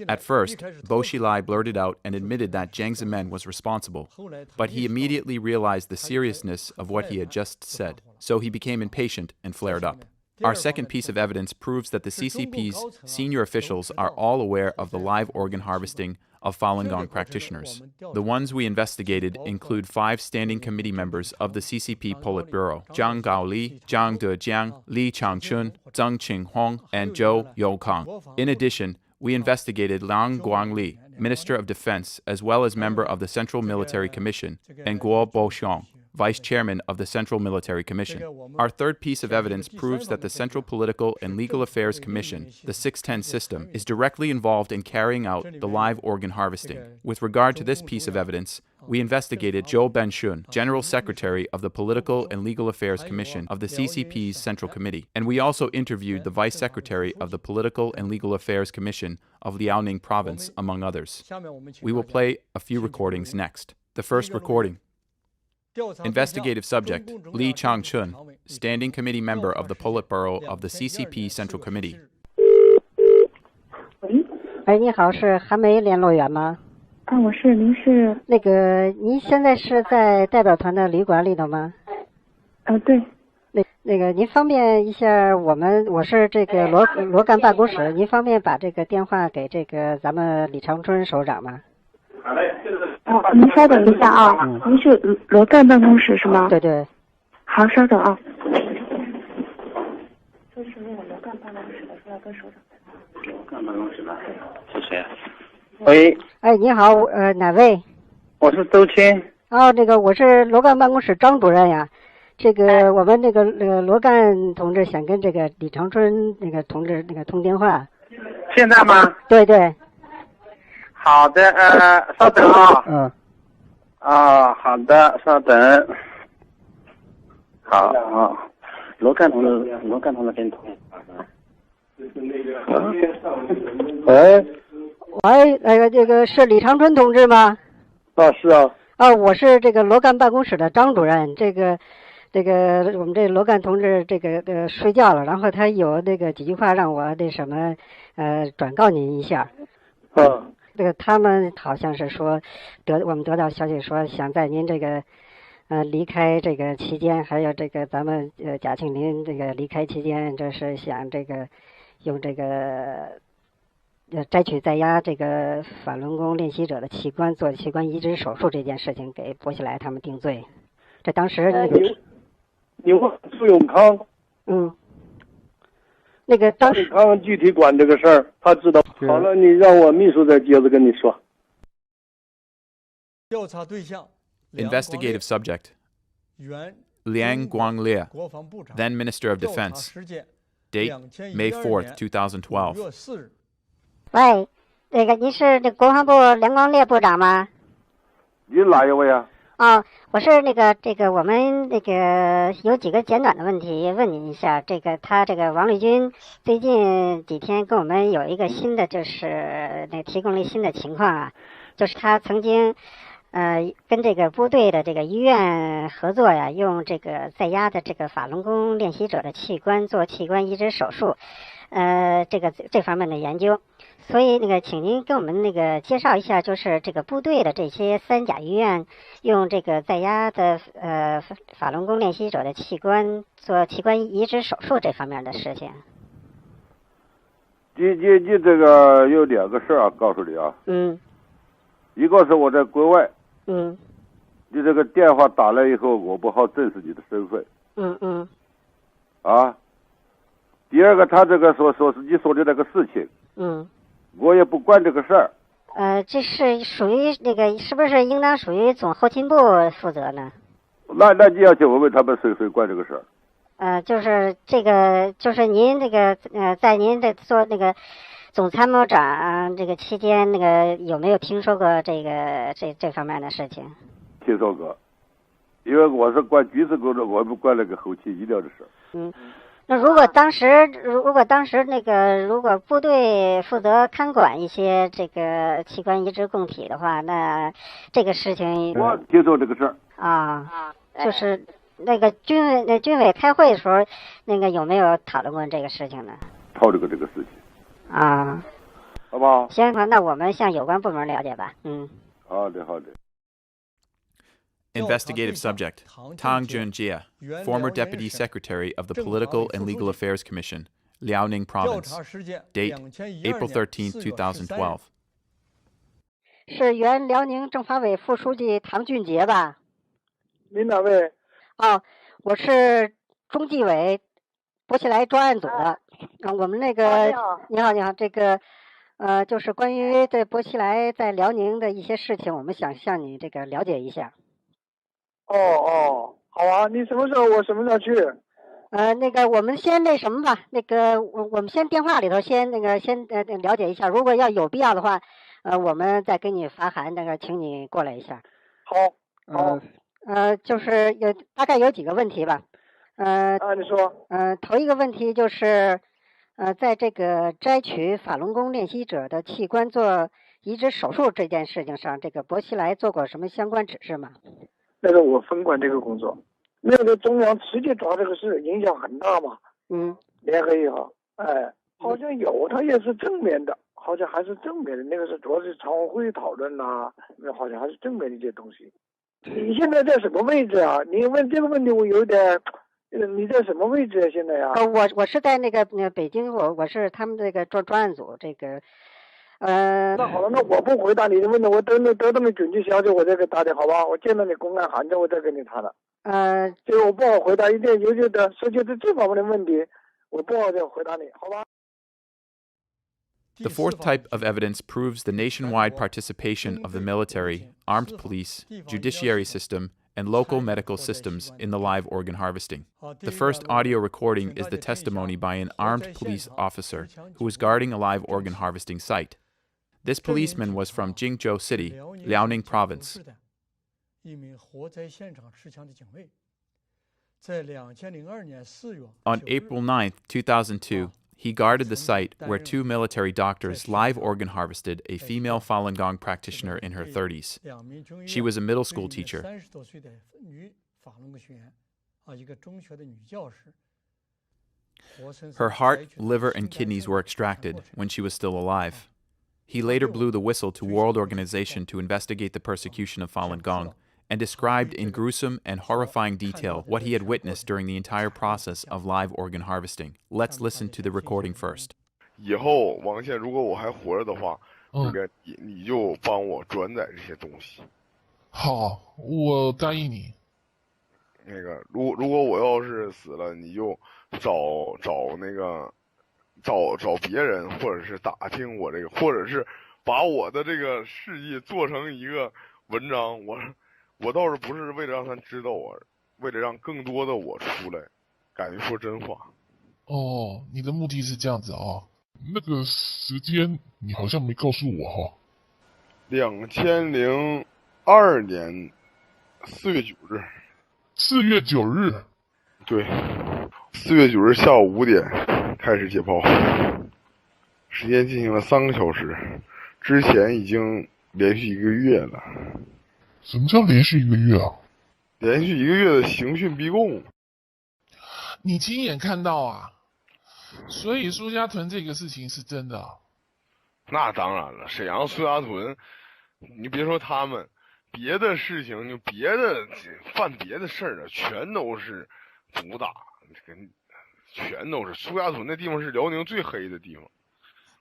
[SPEAKER 1] At first, Bo Xilai blurted out and admitted that Jiang Zemin was responsible, but he immediately realized the seriousness of what he had just said, so he became impatient and flared up. Our second piece of evidence proves that the CCP's senior officials are all aware of the live organ harvesting of Falun Gong practitioners. The ones we investigated include 5 standing committee members of the CCP Politburo: Zhang Gaoli, Zhang Dejiang, Li Changchun, Zheng Qinghong, and Zhou Youkang. In addition, we investigated Liang Guangli, Minister of Defense, as well as member of the Central Military Commission, and Guo Boxiong, Vice Chairman of the Central Military Commission. Our third piece of evidence proves that the Central Political and Legal Affairs Commission, the 610 system, is directly involved in carrying out the live organ harvesting. With regard to this piece of evidence, we investigated Zhou Benshun, General Secretary of the Political and Legal Affairs Commission of the CCP's Central Committee, and we also interviewed the Vice Secretary of the Political and Legal Affairs Commission of Liaoning Province, among others. We will play a few recordings next. The first recording. Investigative subject, Li Changchun, Standing Committee member of the Politburo of the CCP Central Committee.
[SPEAKER 19] 喂，你好，是韩梅联络员吗？
[SPEAKER 2] 我是，您是？
[SPEAKER 19] 您现在是在代表团的旅馆里头吗？
[SPEAKER 2] 对。
[SPEAKER 19] 您方便一下，我是这个罗干办公室，您方便把这个电话给这个咱们李长春首长吗？
[SPEAKER 2] 您稍等一下啊，您是罗干办公室是吗？
[SPEAKER 19] 对对。
[SPEAKER 2] 好，稍等啊。这是那个罗干办公室的，说要跟首长。罗干办公室的，是谁？
[SPEAKER 7] 喂。
[SPEAKER 19] 哎，你好，哪位？
[SPEAKER 7] 我是周青。
[SPEAKER 19] 我是罗干办公室张主任呀。我们罗干同志想跟这个李长春同志通电话。
[SPEAKER 7] 现在吗？
[SPEAKER 19] 对对。
[SPEAKER 7] 好的，稍等啊。好的，稍等。好，罗干同志跟通。
[SPEAKER 19] 喂，是李长春同志吗？
[SPEAKER 7] 是啊。
[SPEAKER 19] 我是罗干办公室的张主任。我们罗干同志睡觉了，然后他有几句话让我转告您一下。他们好像是说我们得到消息说想在您离开期间，还有咱们贾庆林离开期间，就是想用摘取在押法轮功练习者的器官做器官移植手术这件事情给薄熙来他们定罪。这当时
[SPEAKER 7] 你问苏永康。
[SPEAKER 19] 当时
[SPEAKER 7] 康具体管这个事儿，他知道。好了，你让我秘书再接着跟你说。
[SPEAKER 3] 调查对象
[SPEAKER 1] Investigative subject, Liang Guangli, then Minister of Defense. Date, May 4th, 2012.
[SPEAKER 19] 喂，您是国防部梁光烈部长吗？
[SPEAKER 7] 你哪一位啊？
[SPEAKER 19] 我是我们有几个简短的问题问您一下。他王立军最近几天跟我们有一个新的，就是提供了一个新的情况啊，就是他曾经跟部队的医院合作呀，用在押的法轮功练习者的器官做器官移植手术，这方面的研究。所以请您跟我们介绍一下，就是部队的这些3甲医院用在押的法轮功练习者的器官做器官移植手术这方面的事情。
[SPEAKER 7] 你有2个事儿啊，告诉你啊。一个是我在国外。你电话打来以后，我不好证实你的身份。第二个，他说是你说的那个事情。我也不管这个事儿。
[SPEAKER 19] 这是属于是不是应当属于总后勤部负责呢？
[SPEAKER 7] 那你要去问问他们谁管这个事儿。
[SPEAKER 19] 就是就是您在您做总参谋长期间有没有听说过这方面的事情？
[SPEAKER 7] 听说过，因为我是管军事工作，我不管后勤医疗的事儿。
[SPEAKER 19] 那如果当时如果部队负责看管一些器官移植供体的话，那这个事情
[SPEAKER 7] 我听说这个事儿
[SPEAKER 19] 就是军委开会的时候有没有讨论过这个事情呢？
[SPEAKER 7] 讨论过这个事情好不好？
[SPEAKER 19] 行，那我们向有关部门了解吧。
[SPEAKER 7] 好的。
[SPEAKER 1] Investigative subject, Tang Junjie, former Deputy Secretary of the Political and Legal Affairs Commission, Liaoning Province. Date, April 13, 2012.
[SPEAKER 19] 是原辽宁政法委副书记唐俊杰吧？
[SPEAKER 8] 您哪位？
[SPEAKER 19] 哦，我是中纪委薄熙来专案组的。我们那个，你好，这个，就是关于这薄熙来在辽宁的一些事情，我们想向你这个了解一下。
[SPEAKER 8] 哦，好啊，你什么时候？我什么时候去？
[SPEAKER 19] 那个我们先那什么吧，那个我们先电话里头先了解一下，如果要有必要的话，我们再给你发函，那个请你过来一下。
[SPEAKER 8] 好。
[SPEAKER 19] 就是大概有几个问题吧。
[SPEAKER 8] 你说。
[SPEAKER 19] 头一个问题就是，在这个摘取法轮功练习者的器官做移植手术这件事情上，这个薄熙来做过什么相关指示吗？
[SPEAKER 8] 那个我分管这个工作，那个中央直接抓这个事，影响很大嘛。联合以后，好像有，他也是正面的，好像还是正面的。那个是主要是常委会讨论呐，那好像还是正面的一些东西。你现在在什么位置啊？你问这个问题我有点，你在什么位置啊？现在呀？
[SPEAKER 19] 我是在那个北京，我是他们这个专案组这个。
[SPEAKER 8] 那好了，那我不回答你的问题，我得到你准确消息，我再给打的好吧？我见到你公安函着，我再跟你谈了。这个我不好回答，一定有些的涉及到这方面的问题，我不好再回答你，好吧？
[SPEAKER 1] The fourth type of evidence proves the nationwide participation of the military, armed police, judiciary system, and local medical systems in the live organ harvesting. The first audio recording is the testimony by an armed police officer who was guarding a live organ harvesting site. This policeman was from Jingzhou City, Liaoning Province. On April 9, 2002, he guarded the site where two military doctors live organ harvested a female Falun Gong practitioner in her 30s. She was a middle school teacher. Her heart, liver, and kidneys were extracted when she was still alive. He later blew the whistle to World Organization to investigate the persecution of Falun Gong, and described in gruesome and horrifying detail what he had witnessed during the entire process of live organ harvesting. Let's listen to the recording first.
[SPEAKER 9] 以后王宪，如果我还活着的话，你就帮我转载这些东西。
[SPEAKER 23] 好，我答应你。
[SPEAKER 9] 那个，如果我要是死了，你就找别人，或者是打听我这个，或者是把我的这个事迹做成一个文章。我倒是不是为了让他知道我，为了让更多的我出来，敢于说真话。
[SPEAKER 23] 哦，你的目的是这样子啊？那个时间你好像没告诉我哈。
[SPEAKER 9] 2002年4月9日。
[SPEAKER 23] 4月9日。
[SPEAKER 9] 对，4月9日下午5点开始解剖，时间进行了3个小时，之前已经连续1个月了。
[SPEAKER 23] 什么叫连续1个月啊？
[SPEAKER 9] 连续1个月的刑讯逼供。
[SPEAKER 23] 你亲眼看到啊？所以苏家屯这个事情是真的啊？
[SPEAKER 9] 那当然了，沈阳苏家屯，你别说他们，别的事情就犯别的事儿的，全都是毒打，全都是苏家屯那地方是辽宁最黑的地方。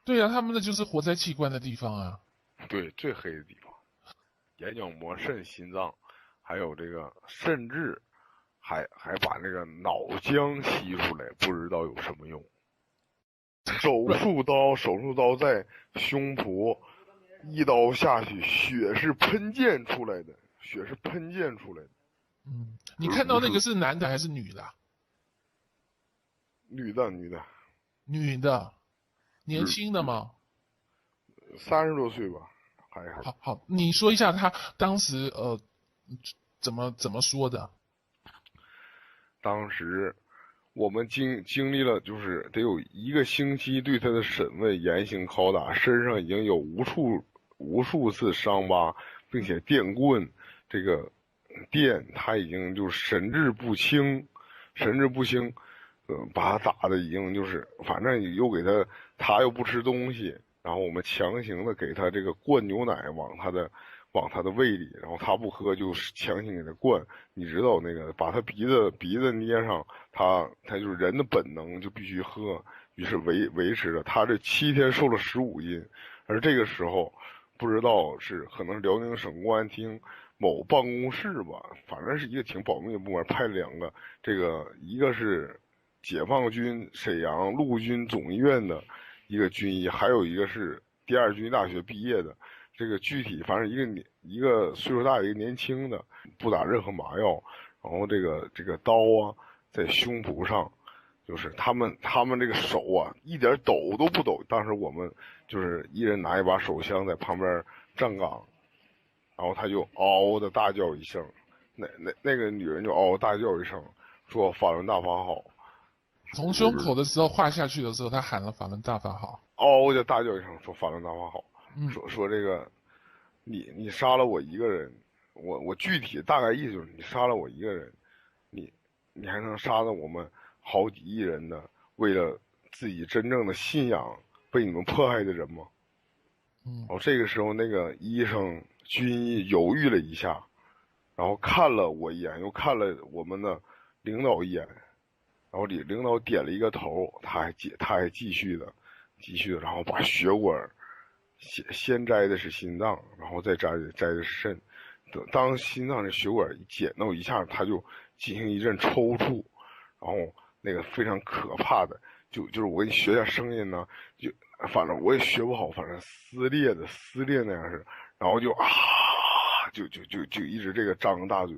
[SPEAKER 23] 对啊，他们那就是活摘器官的地方啊。
[SPEAKER 9] 对，最黑的地方。眼角膜、肾、心脏，还有这个甚至还把那个脑浆吸出来，不知道有什么用。手术刀在胸脯一刀下去，血是喷溅出来的。
[SPEAKER 23] 你看到那个是男的还是女的？
[SPEAKER 9] 女的。
[SPEAKER 23] 女的，年轻的吗
[SPEAKER 9] ？30多岁吧。
[SPEAKER 23] 好，你说一下他当时怎么说的？
[SPEAKER 9] 当时我们经历了，就是得有1个星期对他的审问、严刑拷打，身上已经有无数次伤疤，并且电棍这个电他已经就是神志不清，把他打的已经就是反正又给他又不吃东西。然后我们强行的给他这个灌牛奶往他的往他的胃里，然后他不喝就强行给他灌，你知道那个把他鼻子捏上，他就是人的本能就必须喝，于是维持着他这7天瘦了15斤，而这个时候不知道是可能是辽宁省公安厅某办公室吧，反正是一个挺保密的部门，派了2个，这个一个是解放军沈阳陆军总医院的一个军医，还有一个是第2军医大学毕业的。这个具体反正一个岁数大一个年轻的，不打任何麻药，然后这个刀啊在胸脯上，就是他们这个手啊一点抖都不抖。当时我们就是一人拿一把手枪在旁边站岗，然后他就嗷的大叫一声，那个女人就嗷大叫一声，说法轮大法好。
[SPEAKER 23] 从胸口的时候划下去的时候，他喊了法轮大法好，
[SPEAKER 9] 嗷就大叫一声说法轮大法好。说这个，你杀了我一个人，我具体大概意思就是你杀了我一个人，你还能杀了我们好几亿人的为了自己真正的信仰被你们迫害的人吗？这个时候那个医生军医犹豫了一下，然后看了我一眼，又看了我们的领导一眼，然后领导点了一个头，他还继续的，然后把血管。先摘的是心脏，然后再摘的是肾。当心脏的血管一剪到一下，他就进行一阵抽搐，然后那个非常可怕的，就是我给你学下声音呢，就反正我也学不好，反正撕裂那样是，然后就就一直这个张着大嘴，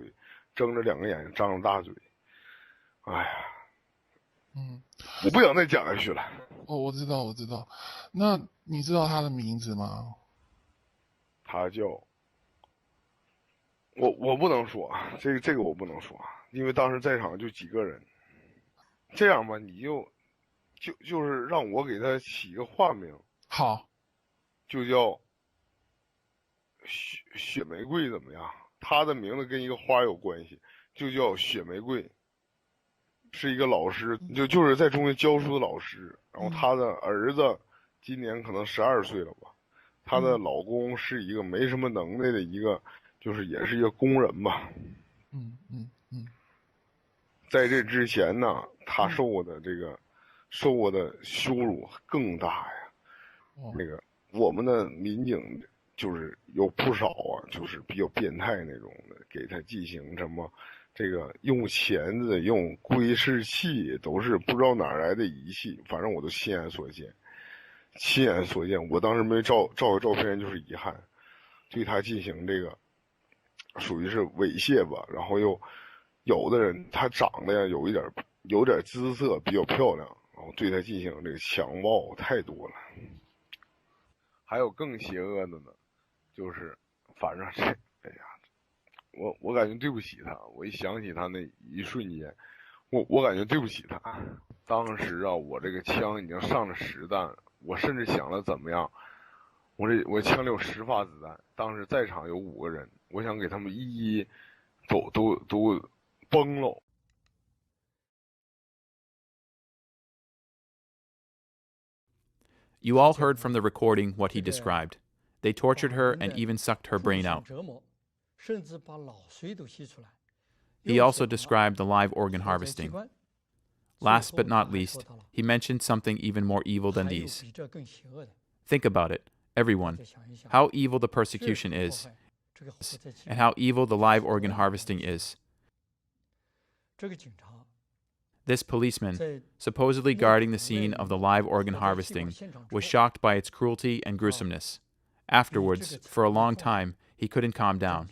[SPEAKER 9] 睁着2个眼睛，张着大嘴，哎呀，我不想再讲下去了。
[SPEAKER 23] 我知道。那你知道他的名字吗？
[SPEAKER 9] 他叫我不能说，这个我不能说，因为当时在场就几个人。这样吧，你就是让我给他起一个化名，
[SPEAKER 23] 好，
[SPEAKER 9] 就叫雪玫瑰怎么样？他的名字跟一个花有关系，就叫雪玫瑰。是一个老师，就是在中学教书的老师，然后他的儿子今年可能12岁了吧，她的老公是一个没什么能耐的一个，就是也是一个工人吧。在这之前呢，他受过的羞辱更大呀。那个我们的民警就是有不少啊，就是比较变态那种的，给他进行什么。这个用钳子、用窥视器，都是不知道哪来的仪器，反正我都亲眼所见。我当时没照个照片，就是遗憾，对他进行这个，属于是猥亵吧。然后又有的人他长得呀有点姿色，比较漂亮，然后对他进行这个强暴，太多了。还有更邪恶的呢，就是反正这，哎呀。我感觉对不起他，我一想起他那一瞬间，我感觉对不起他。当时啊，我这个枪已经上了10弹，我甚至想了怎么样，我枪里有10发子弹，当时在场有5个人，我想给他们一都崩了。
[SPEAKER 1] You all heard from the recording what he described. They tortured her and even sucked her brain out. He also described the live organ harvesting. Last but not least, he mentioned something even more evil than these. Think about it, everyone, how evil the persecution is, and how evil the live organ harvesting is. This policeman, supposedly guarding the scene of the live organ harvesting, was shocked by its cruelty and gruesomeness. Afterwards, for a long time, he couldn't calm down.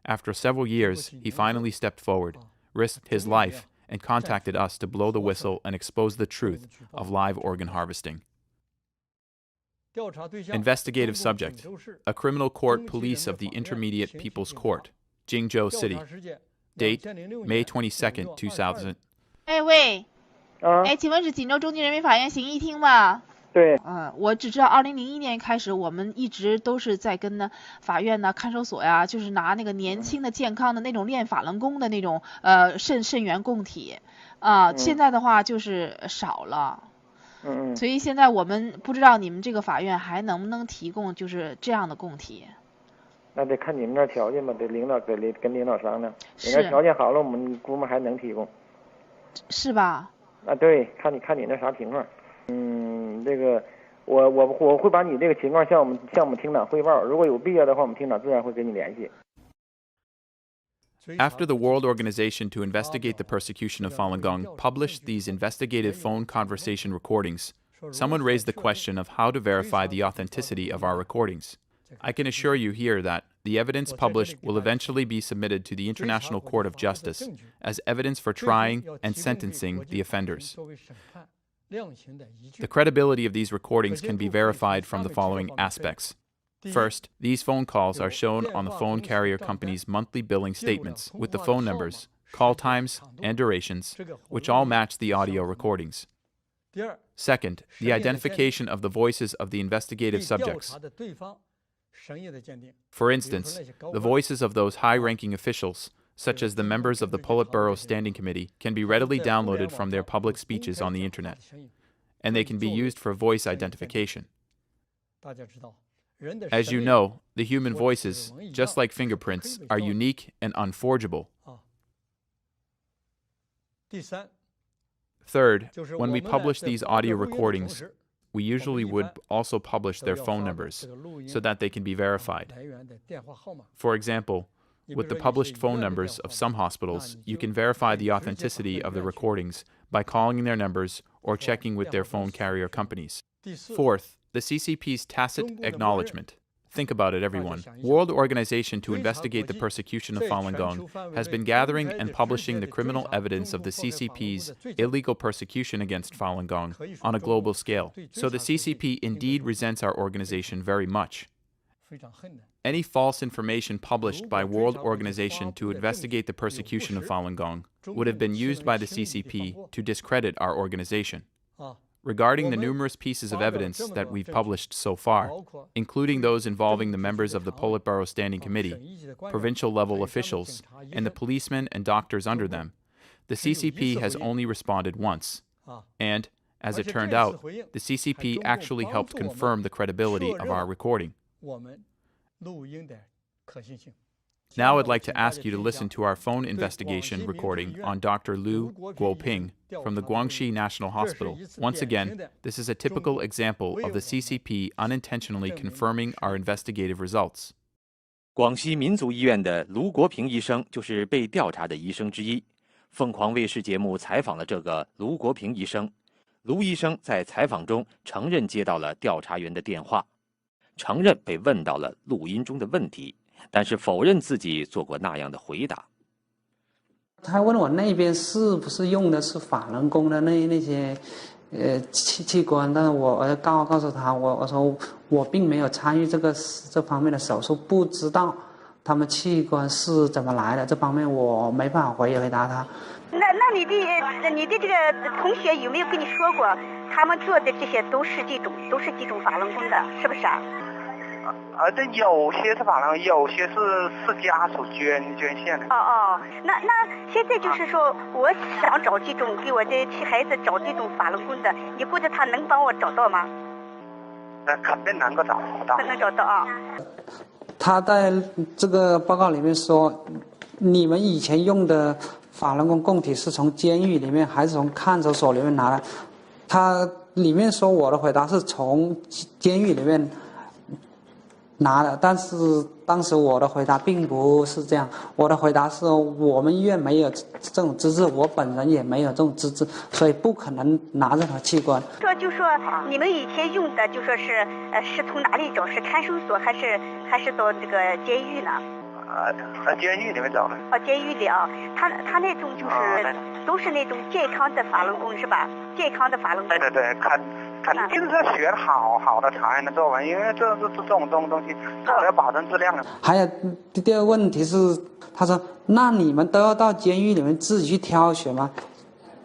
[SPEAKER 1] After several years, he finally stepped forward, risked his life, and contacted us to blow the whistle and expose the truth of live organ harvesting. Investigative subject, a criminal court police of the Intermediate People's Court, Jingzhou City. Date, May 22nd, 2000.
[SPEAKER 17] 哎喂，请问是锦州中级人民法院刑一厅吗？
[SPEAKER 8] 对，
[SPEAKER 17] 我只知道2001年开始，我们一直都是在跟呢法院呢、看守所呀，就是拿那个年轻的、健康的那种练法轮功的那种肾源供体，现在的话就是少了，所以现在我们不知道你们这个法院还能不能提供就是这样的供体。
[SPEAKER 8] 那得看你们那条件吧，得领导跟领导商量。你那条件好了，我们估摸还能提供。
[SPEAKER 17] 是吧？
[SPEAKER 8] 啊，对，看你那啥情况。这个我会把你这个情况向我们厅长汇报，如果有必要的话，我们厅长自然会跟你联系。
[SPEAKER 1] After the World Organization to Investigate the Persecution of Falun Gong published these investigative phone conversation recordings, someone raised the question of how to verify the authenticity of our recordings. I can assure you here that the evidence published will eventually be submitted to the International Court of Justice as evidence for trying and sentencing the offenders. The credibility of these recordings can be verified from the following aspects. First, these phone calls are shown on the phone carrier company's monthly billing statements with the phone numbers, call times, and durations, which all match the audio recordings. Second, the identification of the voices of the investigative subjects. For instance, the voices of those high-ranking officials, such as the members of the Politburo Standing Committee, can be readily downloaded from their public speeches on the Internet, and they can be used for voice identification. As you know, the human voices, just like fingerprints, are unique and unforgeable. Third, when we publish these audio recordings, we usually would also publish their phone numbers so that they can be verified. For example, with the published phone numbers of some hospitals, you can verify the authenticity of the recordings by calling their numbers or checking with their phone carrier companies. Fourth, the CCP's tacit acknowledgement. Think about it, everyone. World Organization to Investigate the Persecution of Falun Gong has been gathering and publishing the criminal evidence of the CCP's illegal persecution against Falun Gong on a global scale. So the CCP indeed resents our organization very much. Any false information published by World Organization to Investigate the Persecution of Falun Gong would have been used by the CCP to discredit our organization. Regarding the numerous pieces of evidence that we've published so far, including those involving the members of the Politburo Standing Committee, provincial-level officials, and the policemen and doctors under them, the CCP has only responded once. And, as it turned out, the CCP actually helped confirm the credibility of our recording. Now I'd like to ask you to listen to our phone investigation recording on Dr. Liu Guoping from the Guangxi National Hospital. Once again, this is a typical example of the CCP unintentionally confirming our investigative results.
[SPEAKER 6] 广西民族医院的卢国平医生就是被调查的医生之一。凤凰卫视节目采访了这个卢国平医生。卢医生在采访中承认接到了调查员的电话，承认被问到了录音中的问题。 但是否认自己做过那样的回答。
[SPEAKER 12] 他问我那边是不是用的是法轮功的那些器官，但是我告诉他，我说我并没有参与这方面的手术，不知道他们器官是怎么来的，这方面我没办法回答他。
[SPEAKER 5] 那你的这个同学有没有跟你说过，他们做的这些都是几种法轮功的，是不是啊？
[SPEAKER 21] 这有些是法轮，有些是家属捐献的。
[SPEAKER 5] 那现在就是说，我想找这种给我的孩子找这种法轮功的，你估计他能帮我找到吗？
[SPEAKER 21] 那肯定能够找到。
[SPEAKER 5] 能找到啊。
[SPEAKER 12] 他在这个报告里面说，你们以前用的法轮功供体是从监狱里面还是从看守所里面拿的？他里面说我的回答是从监狱里面 拿的，但是当时我的回答并不是这样，我的回答是我们医院没有这种资质，我本人也没有这种资质，所以不可能拿任何器官。
[SPEAKER 5] 就说你们以前用的，就说是从哪里找？是看守所还是到这个监狱呢？
[SPEAKER 21] 监狱里面找的。
[SPEAKER 5] 监狱里啊，他那种就是都是那种健康的法轮功是吧？健康的法轮功。
[SPEAKER 21] 对，肯定是学好的才能做完，因为这种东西做了要保证质量的。
[SPEAKER 12] 还有第二个问题是，他说那你们都要到监狱里面自己去挑选吗？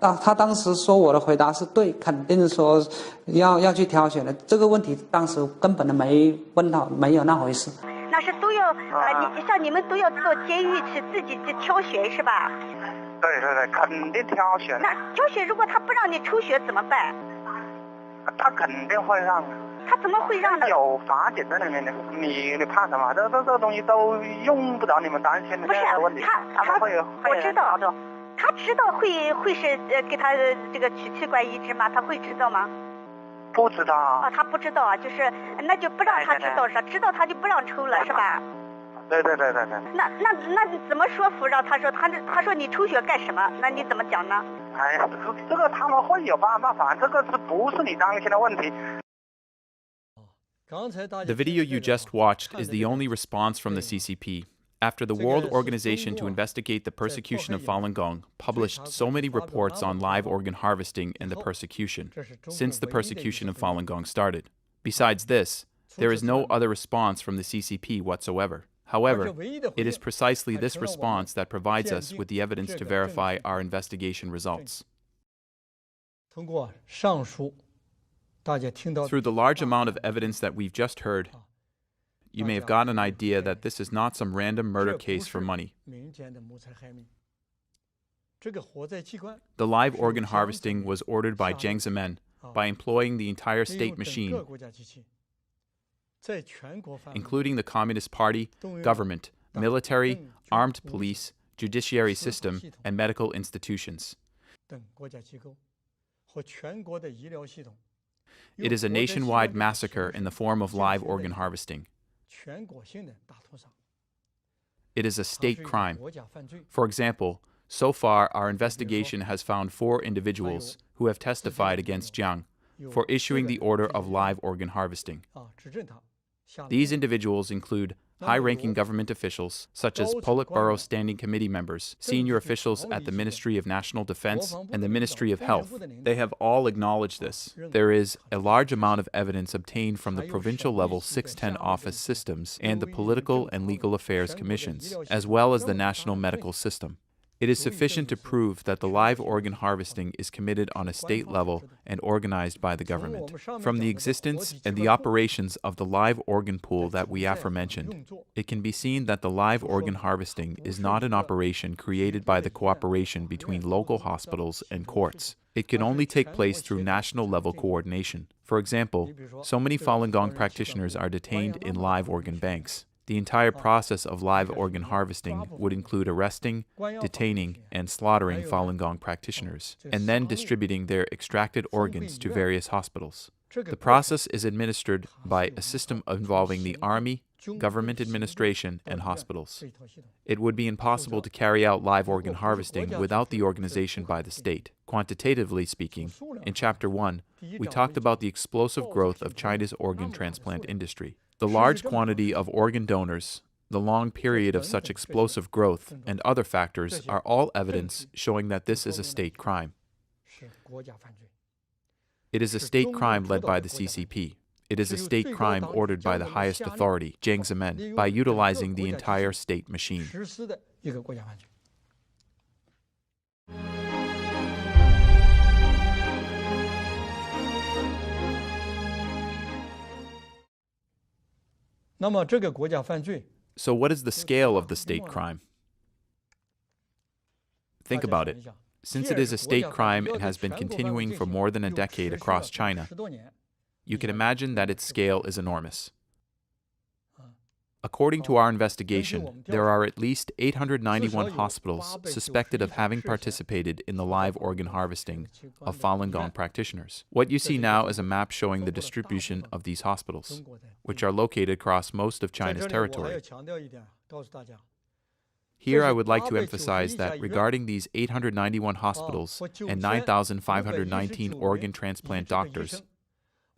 [SPEAKER 12] 他当时说我的回答是对，肯定是说要去挑选的。这个问题当时根本都没问到，没有那回事。
[SPEAKER 5] 那是都要像你们都要到监狱去自己去挑选是吧？
[SPEAKER 21] 对，肯定挑选。
[SPEAKER 5] 那挑选如果他不让你抽血怎么办？
[SPEAKER 21] 他肯定会让。
[SPEAKER 5] 他怎么会让呢？
[SPEAKER 21] 有法检在里面的，你怕什么？这东西都用不着你们担心的。
[SPEAKER 5] 不是
[SPEAKER 21] 问题。
[SPEAKER 5] 他
[SPEAKER 21] 会
[SPEAKER 5] 我知道，他知道会是给他这个取器官移植吗？他会知道吗？
[SPEAKER 21] 不知道啊。
[SPEAKER 5] 他不知道啊，就是那就不让他知道是吧？知道他就不让抽了是吧？
[SPEAKER 21] 对。
[SPEAKER 5] 那你怎么说服让他说他说你抽血干什么？那你怎么讲呢？
[SPEAKER 21] 哎呀，这个他们会有办法，这个不是你担心的问题。
[SPEAKER 1] The video you just watched is the only response from the CCP after the World Organization to Investigate the Persecution of Falun Gong published so many reports on live organ harvesting and the persecution since the persecution of Falun Gong started. Besides this, there is no other response from the CCP whatsoever. However, it is precisely this response that provides us with the evidence to verify our investigation results. Through the large amount of evidence that we've just heard, you may have gotten an idea that this is not some random murder case for money. The live organ harvesting was ordered by Jiang Zemin by employing the entire state machine, including the Communist Party, government, military, armed police, judiciary system, and medical institutions. It is a nationwide massacre in the form of live organ harvesting. It is a state crime. For example, so far our investigation has found 4 individuals who have testified against Jiang for issuing the order of live organ harvesting. These individuals include high-ranking government officials, such as Politburo Standing Committee members, senior officials at the Ministry of National Defense and the Ministry of Health. They have all acknowledged this. There is a large amount of evidence obtained from the provincial-level 610 office systems and the political and legal affairs commissions, as well as the national medical system. It is sufficient to prove that the live organ harvesting is committed on a state level and organized by the government. From the existence and the operations of the live organ pool that we aforementioned, it can be seen that the live organ harvesting is not an operation created by the cooperation between local hospitals and courts. It can only take place through national-level coordination. For example, so many Falun Gong practitioners are detained in live organ banks. The entire process of live organ harvesting would include arresting, detaining, and slaughtering Falun Gong practitioners, and then distributing their extracted organs to various hospitals. The process is administered by a system involving the army, government administration, and hospitals. It would be impossible to carry out live organ harvesting without the organization by the state. Quantitatively speaking, in Chapter 1, we talked about the explosive growth of China's organ transplant industry. The large quantity of organ donors, the long period of such explosive growth, and other factors are all evidence showing that this is a state crime. It is a state crime led by the CCP. It is a state crime ordered by the highest authority, Jiang Zemin, by utilizing the entire state machine. So what is the scale of the state crime? Think about it. Since it is a state crime and has been continuing for more than a decade across China, you can imagine that its scale is enormous. According to our investigation, there are at least 891 hospitals suspected of having participated in the live organ harvesting of Falun Gong practitioners. What you see now is a map showing the distribution of these hospitals, which are located across most of China's territory. Here I would like to emphasize that regarding these 891 hospitals and 9,519 organ transplant doctors,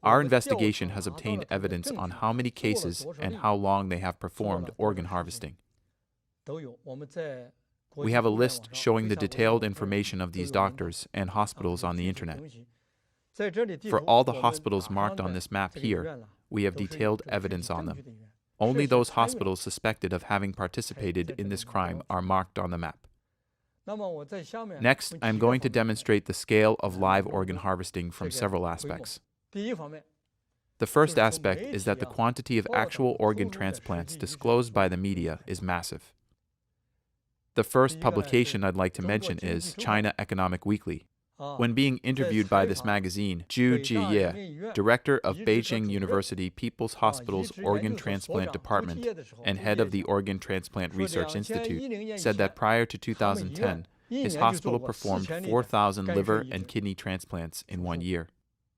[SPEAKER 1] our investigation has obtained evidence on how many cases and how long they have performed organ harvesting. We have a list showing the detailed information of these doctors and hospitals on the internet. For all the hospitals marked on this map here, we have detailed evidence on them. Only those hospitals suspected of having participated in this crime are marked on the map. Next, I am going to demonstrate the scale of live organ harvesting from several aspects. The first aspect is that the quantity of actual organ transplants disclosed by the media is massive. The first publication I'd like to mention is China Economic Weekly, When being interviewed by this magazine, Zhu Jiye, director of Beijing University People's Hospital's Organ Transplant Department and head of the Organ Transplant Research Institute, said that prior to 2010, his hospital performed 4,000 liver and kidney transplants in 1 year.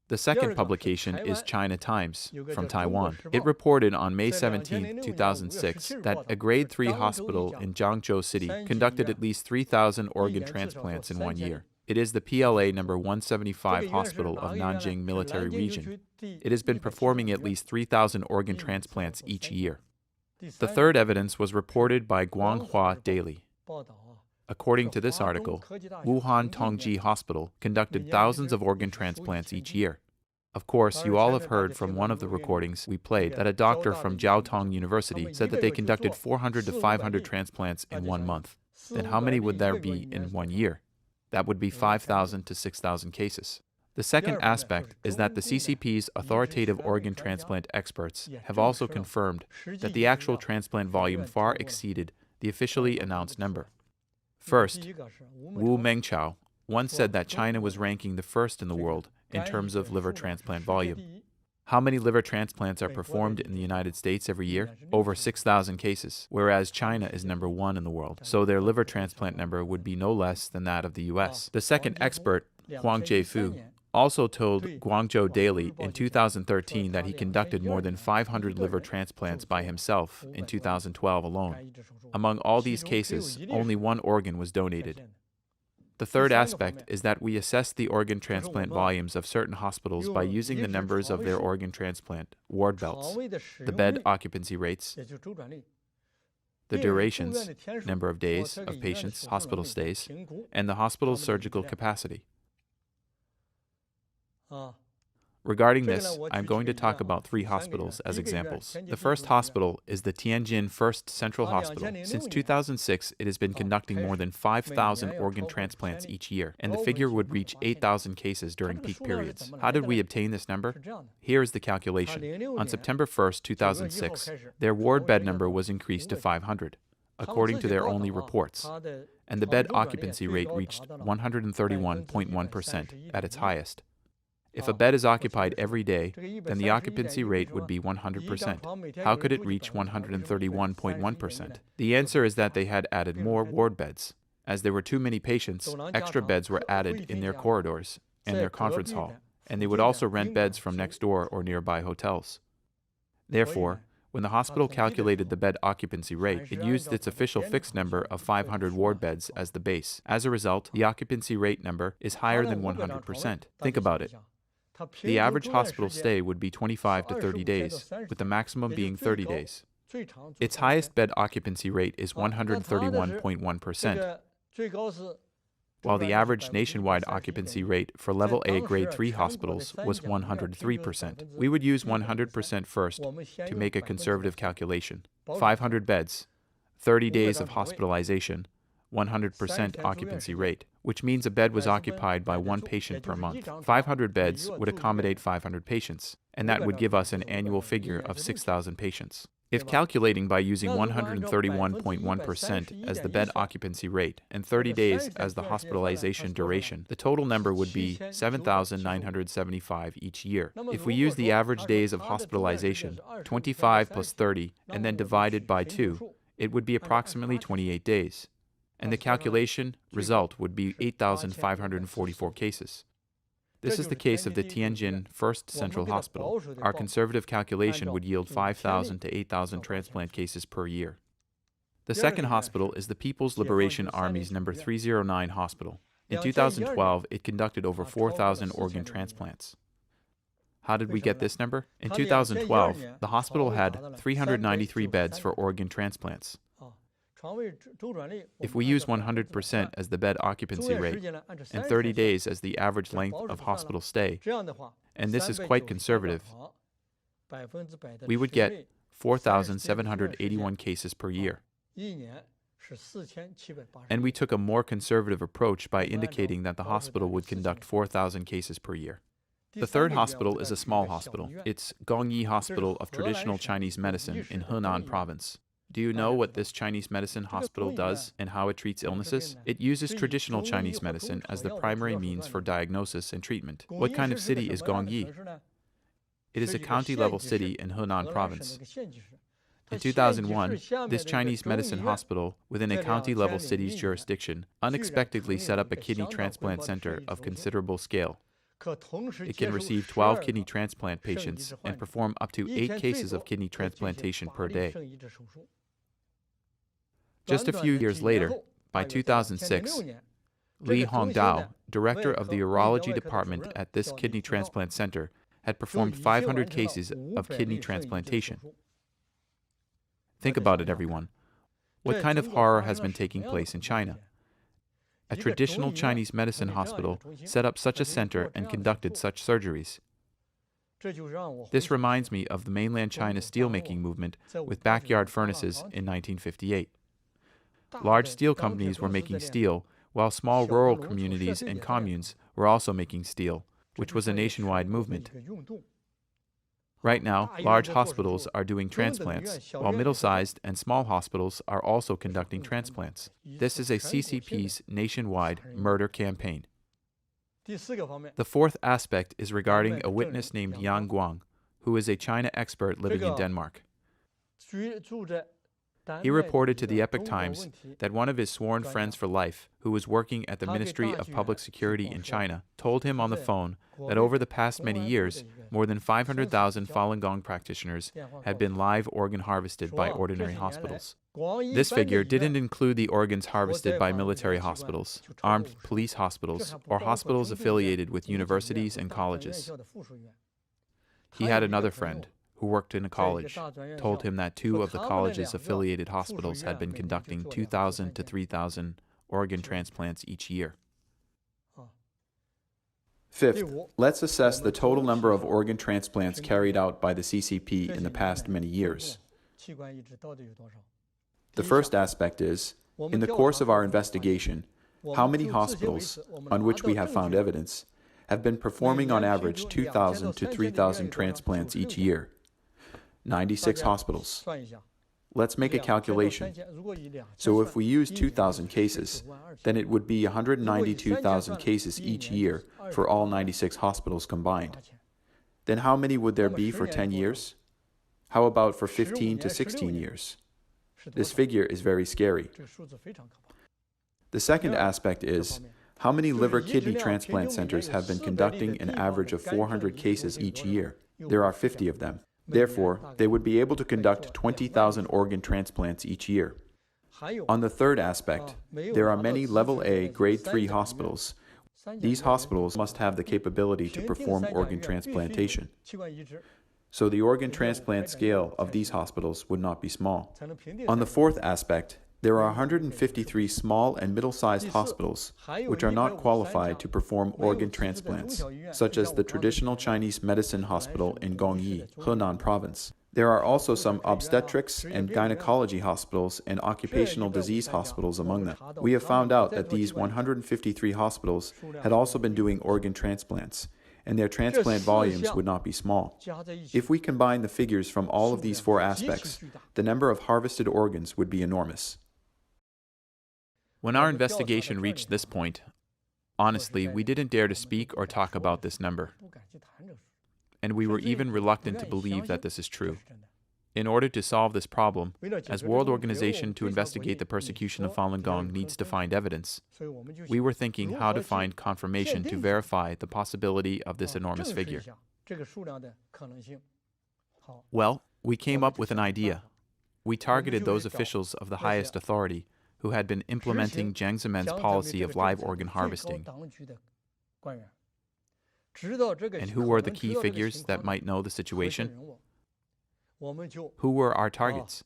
[SPEAKER 1] The second publication is China Times from Taiwan. It reported on May 17, 2006, that a Grade 3 hospital in Jiangzhou City conducted at least 3,000 organ transplants in 1 year. It is the PLA number 175 hospital of Nanjing Military Region. It has been performing at least 3,000 organ transplants each year. The third evidence was reported by Guanghua Daily. According to this article, Wuhan Tongji Hospital conducted thousands of organ transplants each year. Of course, you all have heard from one of the recordings we played that a doctor from Jiaotong University said that they conducted 400 to 500 transplants in 1 month. Then how many would there be in 1 year? That would be 5,000 to 6,000 cases. The second aspect is that the CCP's authoritative organ transplant experts have also confirmed that the actual transplant volume far exceeded the officially announced number. First, Wu Mengchao once said that China was ranking the first in the world in terms of liver transplant volume. How many liver transplants are performed in the United States every year? Over 6,000 cases, whereas China is number 1 in the world, so their liver transplant number would be no less than that of the US. The second expert, Huang Jiefu, also told Guangzhou Daily in 2013 that he conducted more than 500 liver transplants by himself in 2012 alone. Among all these cases, only 1 organ was donated. The third aspect is that we assess the organ transplant volumes of certain hospitals by using the numbers of their organ transplant ward belts, the bed occupancy rates, the durations, number of days of patients' hospital stays, and the hospital's surgical capacity. Regarding this, I'm going to talk about 3 hospitals as examples. The first hospital is the Tianjin First Central Hospital. Since 2006, it has been conducting more than 5,000 organ transplants each year, and the figure would reach 8,000 cases during peak periods. How did we obtain this number? Here is the calculation. On September 1st, 2006, their ward bed number was increased to 500, according to their only reports, and the bed occupancy rate reached 131.1% at its highest. If a bed is occupied every day, then the occupancy rate would be 100%. How could it reach 131.1%? The answer is that they had added more ward beds. As there were too many patients, extra beds were added in their corridors and their conference hall, and they would also rent beds from next door or nearby hotels. Therefore, when the hospital calculated the bed occupancy rate, it used its official fixed number of 500 ward beds as the base. As a result, the occupancy rate number is higher than 100%. Think about it. The average hospital stay would be 25 to 30 days, with the maximum being 30 days. Its highest bed occupancy rate is 131.1%, while the average nationwide occupancy rate for Level A Grade 3 hospitals was 103%. We would use 100% first to make a conservative calculation. 500 beds, 30 days of hospitalization, 100% occupancy rate, which means a bed was occupied by 1 patient per month. 500 beds would accommodate 500 patients, and that would give us an annual figure of 6,000 patients. If calculating by using 131.1% as the bed occupancy rate and 30 days as the hospitalization duration, the total number would be 7,975 each year. If we use the average days of hospitalization, 25 plus 30, and then divided by 2, it would be approximately 28 days. And the calculation result would be 8,544 cases. This is the case of the Tianjin First Central Hospital. Our conservative calculation would yield 5,000 to 8,000 transplant cases per year. The second hospital is the People's Liberation Army's No. 309 Hospital. In 2012, it conducted over 4,000 organ transplants. How did we get this number? In 2012, the hospital had 393 beds for organ transplants. If we use 100% as the bed occupancy rate and 30 days as the average length of hospital stay, and this is quite conservative, we would get 4,781 cases per year. And we took a more conservative approach by indicating that the hospital would conduct 4,000 cases per year. The third hospital is a small hospital. It's Gongyi Hospital of Traditional Chinese Medicine in Henan Province. Do you know what this Chinese medicine hospital does and how it treats illnesses? It uses traditional Chinese medicine as the primary means for diagnosis and treatment. What kind of city is Gongyi? It is a county-level city in Henan province. In 2001, this Chinese medicine hospital, within a county-level city's jurisdiction, unexpectedly set up a kidney transplant center of considerable scale. It can receive 12 kidney transplant patients and perform up to 8 cases of kidney transplantation per day. Just a few years later, by 2006, Li Hongdao, director of the urology department at this kidney transplant center, had performed 500 cases of kidney transplantation. Think about it, everyone. What kind of horror has been taking place in China? A traditional Chinese medicine hospital set up such a center and conducted such surgeries. This reminds me of the mainland China steelmaking movement with backyard furnaces in 1958. Large steel companies were making steel, while small rural communities and communes were also making steel, which was a nationwide movement. Right now, large hospitals are doing transplants, while middle-sized and small hospitals are also conducting transplants. This is a CCP's nationwide murder campaign. The fourth aspect is regarding a witness named Yang Guang, who is a China expert living in Denmark. He reported to the Epoch Times that one of his sworn friends for life, who was working at the Ministry of Public Security in China, told him on the phone that over the past many years, more than 500,000 Falun Gong practitioners had been live organ harvested by ordinary hospitals. This figure didn't include the organs harvested by military hospitals, armed police hospitals, or hospitals affiliated with universities and colleges. He had another friend who worked in a college, told him that 2 of the college's affiliated hospitals had been conducting 2,000 to 3,000 organ transplants each year. Fifth, let's assess the total number of organ transplants carried out by the CCP in the past many years. The first aspect is, in the course of our investigation, how many hospitals, on which we have found evidence, have been performing on average 2,000 to 3,000 transplants each year. 96 hospitals. Let's make a calculation. So if we use 2,000 cases, then it would be 192,000 cases each year for all 96 hospitals combined. Then how many would there be for 10 years? How about for 15 to 16 years? This figure is very scary. The second aspect is, how many liver-kidney transplant centers have been conducting an average of 400 cases each year? There are 50 of them. Therefore, they would be able to conduct 20,000 organ transplants each year. On the third aspect, there are many Level A, Grade 3 hospitals. These hospitals must have the capability to perform organ transplantation. So the organ transplant scale of these hospitals would not be small. On the fourth aspect, there are 153 small and middle-sized hospitals which are not qualified to perform organ transplants, such as the traditional Chinese medicine hospital in Gongyi, Henan province. There are also some obstetrics and gynecology hospitals and occupational disease hospitals among them. We have found out that these 153 hospitals had also been doing organ transplants, and their transplant volumes would not be small. If we combine the figures from all of these 4 aspects, the number of harvested organs would be enormous. When our investigation reached this point, honestly, we didn't dare to speak or talk about this number. And we were even reluctant to believe that this is true. In order to solve this problem, as World Organization to Investigate the Persecution of Falun Gong needs to find evidence, we were thinking how to find confirmation to verify the possibility of this enormous figure. Well, we came up with an idea. We targeted those officials of the highest authority who had been implementing Jiang Zemin's policy of live organ harvesting. And who were the key figures that might know the situation? Who were our targets?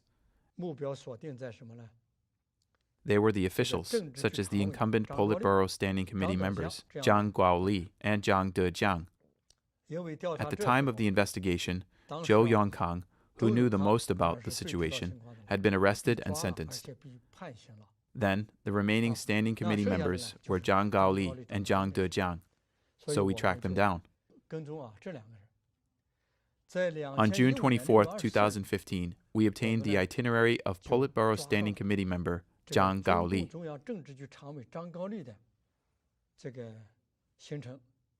[SPEAKER 1] They were the officials, such as the incumbent Politburo Standing Committee members, Zhang Guaoli and Zhang Dejiang. At the time of the investigation, Zhou Yongkang, who knew the most about the situation, had been arrested and sentenced. Then, the remaining Standing Committee members were Zhang Gaoli and Zhang Dejiang, so we tracked them down. On June 24, 2015, we obtained the itinerary of Politburo Standing Committee member Zhang Gaoli.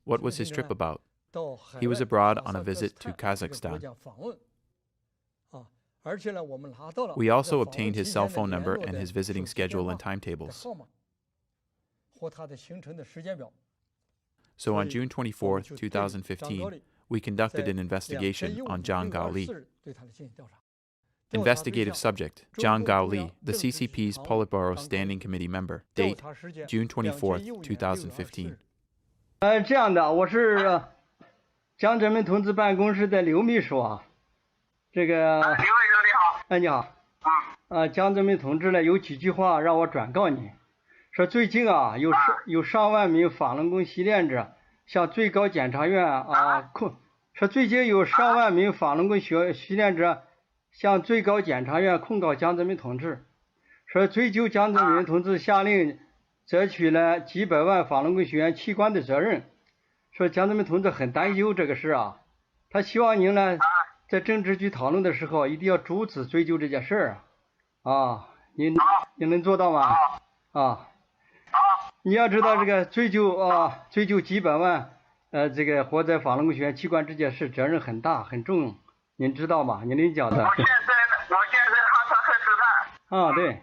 [SPEAKER 1] What was his trip about? He was abroad on a visit to Kazakhstan. We also obtained his cell phone number and his visiting schedule and timetables. So on June 24, 2015, we conducted an investigation on Zhang Gaoli. Investigative subject, Zhang Gaoli, the CCP's Politburo Standing Committee member. Date, June 24, 2015.
[SPEAKER 4] 这样的，我是江泽民同志办公室的刘秘书啊。这个刘秘书你好。你好。江泽民同志呢有几句话让我转告你，说最近啊有上万名法轮功习练者向最高检察院说最近有上万名法轮功习练者向最高检察院控告江泽民同志，说追究江泽民同志下令摘取了几百万法轮功学员器官的责任，说江泽民同志很担忧这个事啊，他希望您呢在政治局讨论的时候一定要主旨追究这件事啊，您能做到吗？你要知道这个追究几百万这个活在法轮功学员器官这件事责任很大很重，您知道吗？您领奖的。我现在哈萨克斯坦。对。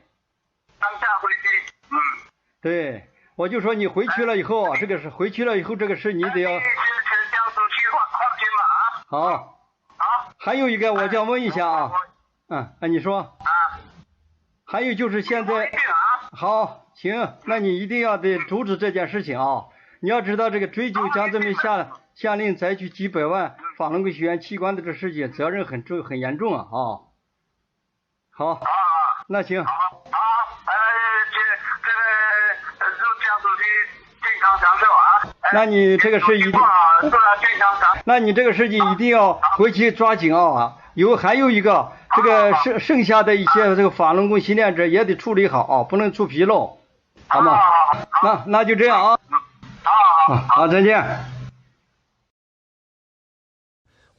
[SPEAKER 4] 当下回去。对，我就说你回去了以后，这个事你得要。好。还有一个我就要问一下你说。还有就是现在。好，行，那你一定要得阻止这件事情啊！你要知道这个追究江泽民下令摘取几百万法轮功学员器官的这事情，责任很重很严重好，那行。那你这个事一定，那你这个事情一定要回去抓紧还有一个这个剩下的一些这个法轮功习练者也得处理好不能出纰漏，好吗？那就这样好，再见。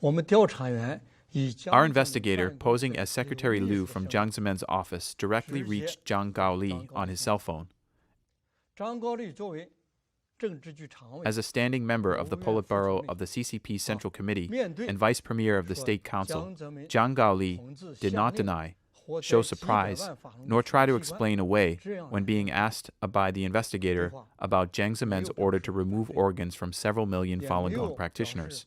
[SPEAKER 1] Our investigator, posing as Secretary Liu from Jiang Zemin's office, directly reached Zhang Gaoli on his cell phone. As a standing member of the Politburo of the CCP Central Committee and Vice Premier of the State Council, Zhang Gaoli did not deny, show surprise, nor try to explain away when being asked by the investigator about Jiang Zemin's order to remove organs from several million Falun Gong practitioners.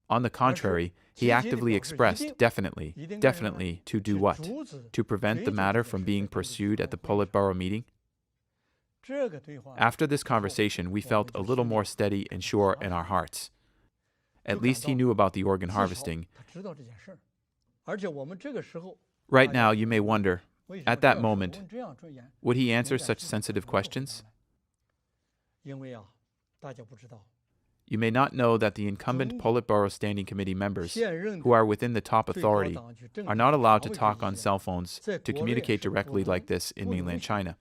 [SPEAKER 1] On the contrary, he actively expressed definitely to do what? To prevent the matter from being pursued at the Politburo meeting? After this conversation, we felt a little more steady and sure in our hearts. At least he knew about the organ harvesting. Right now, you may wonder, at that moment, would he answer such sensitive questions? You may not know that the incumbent Politburo Standing Committee members, who are within the top authority, are not allowed to talk on cell phones to communicate directly like this in mainland China.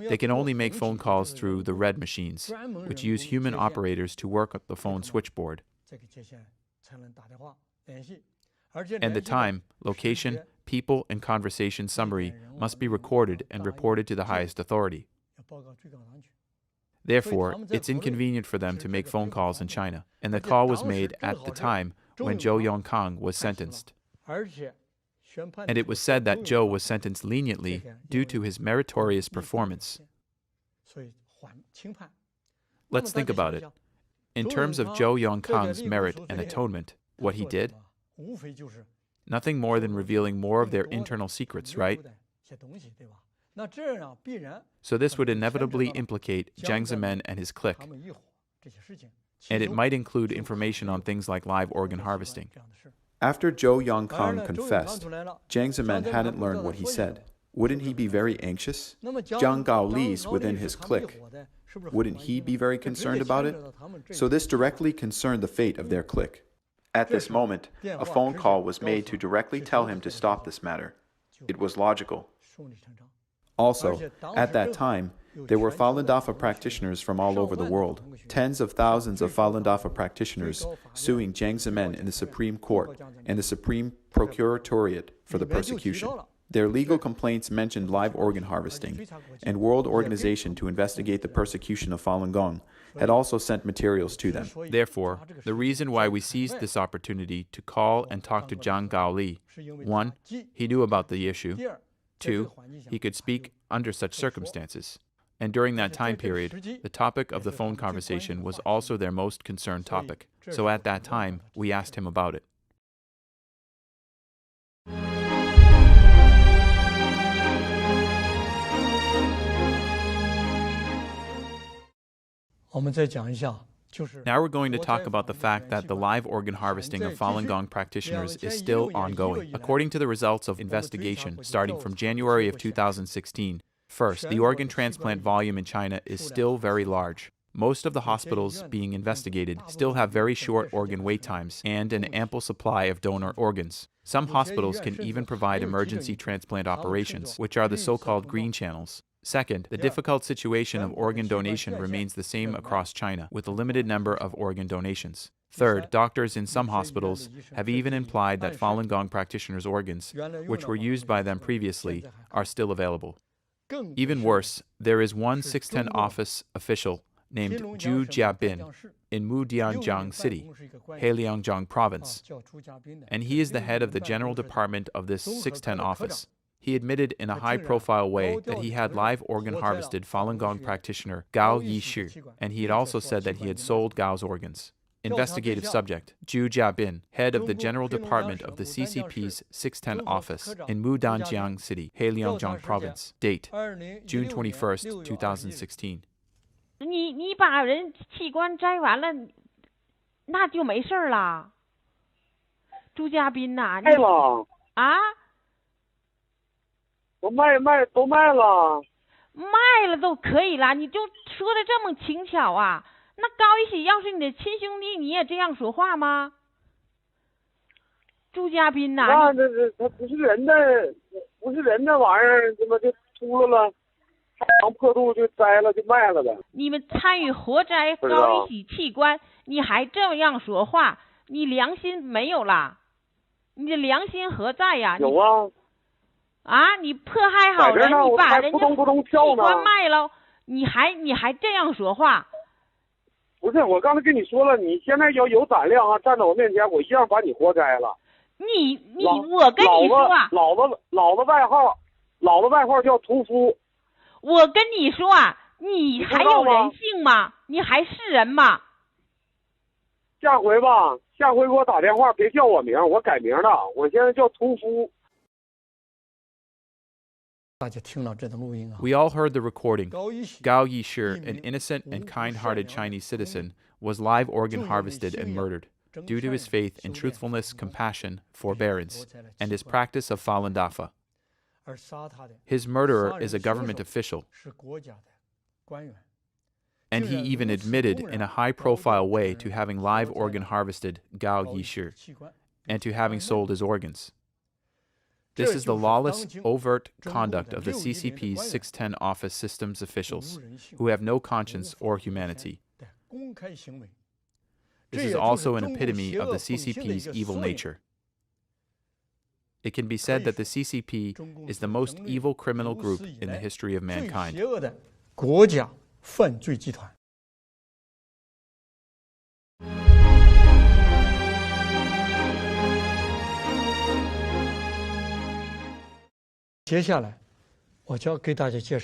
[SPEAKER 1] They can only make phone calls through the red machines, which use human operators to work the phone switchboard. And the time, location, people, and conversation summary must be recorded and reported to the highest authority. Therefore, it's inconvenient for them to make phone calls in China, and the call was made at the time when Zhou Yongkang was sentenced. And it was said that Zhou was sentenced leniently due to his meritorious performance. Let's think about it. In terms of Zhou Yongkang's merit and atonement, what he did? Nothing more than revealing more of their internal secrets, right? So this would inevitably implicate Jiang Zemin and his clique. And it might include information on things like live organ harvesting. After Zhou Yongkang confessed, Jiang Zemin hadn't learned what he said. Wouldn't he be very anxious? Zhang Gaoli's within his clique. Wouldn't he be very concerned about it? So this directly concerned the fate of their clique. At this moment, a phone call was made to directly tell him to stop this matter. It was logical. Also, at that time, there were Falun Dafa practitioners from all over the world, tens of thousands of Falun Dafa practitioners suing Jiang Zemin in the Supreme Court and the Supreme Procuratoriate for the persecution. Their legal complaints mentioned live organ harvesting, and World Organization to investigate the persecution of Falun Gong had also sent materials to them. Therefore, the reason why we seized this opportunity to call and talk to Zhang Gaoli: 1. He knew about the issue. 2. He could speak under such circumstances. And during that time period, the topic of the phone conversation was also their most concerned topic. So at that time, we asked him about it. Now we're going to talk about the fact that the live organ harvesting of Falun Gong practitioners is still ongoing. According to the results of investigation starting from January of 2016, first, the organ transplant volume in China is still very large. Most of the hospitals being investigated still have very short organ wait times and an ample supply of donor organs. Some hospitals can even provide emergency transplant operations, which are the so-called green channels. Second, the difficult situation of organ donation remains the same across China, with a limited number of organ donations. Third, doctors in some hospitals have even implied that Falun Gong practitioners' organs, which were used by them previously, are still available. Even worse, there is one 610 office official named Zhu Jiabin in Mudianjiang City, Heiliangjiang Province, and he is the head of the general department of this 610 office. He admitted in a high-profile way that he had live organ harvested Falun Gong practitioner Gao Yishi, and he had also said that he had sold Gao's organs. Investigative subject, Zhu Jiabin, head of the General Department of the CCP's 610 office in Mudanjiang City, Heiliangjiang Province. Date, June 21st, 2016.
[SPEAKER 11] 你把人器官摘完了，那就没事了。朱家斌呐，
[SPEAKER 8] 卖了
[SPEAKER 11] 啊？
[SPEAKER 8] 都卖了。
[SPEAKER 11] 卖了都可以了，你就说的这么轻巧啊？那高一喜要是你的亲兄弟，你也这样说话吗？朱家斌呐，
[SPEAKER 8] 那他不是人的玩意儿，怎么就秃噜了？太阳破肚就摘了就卖了呗。
[SPEAKER 11] 你们参与活摘高一喜器官，你还这样说话，你良心没有啦？你的良心何在呀？
[SPEAKER 8] 有啊。
[SPEAKER 11] 啊！你迫害好人，你把人家器官卖了，你还这样说话？
[SPEAKER 8] 不是，我刚才跟你说了，你现在要有胆量啊，站在我面前，我一样把你活摘了。
[SPEAKER 11] 我跟你说啊，
[SPEAKER 8] 老子外号叫屠夫。
[SPEAKER 11] 我跟你说啊，你还有人性吗？你还是人吗？
[SPEAKER 8] 下回给我打电话，别叫我名，我改名了，我现在叫屠夫。
[SPEAKER 1] We all heard the recording. Gao Yishi, an innocent and kind-hearted Chinese citizen, was live organ harvested and murdered due to his faith in truthfulness, compassion, forbearance, and his practice of Falun Dafa. His murderer is a government official, and he even admitted in a high-profile way to having live organ harvested Gao Yishi and to having sold his organs. This is the lawless, overt conduct of the CCP's 610 office systems officials, who have no conscience or humanity. This is also an epitome of the CCP's evil nature. It can be said that the CCP is the most evil criminal group in the history of mankind.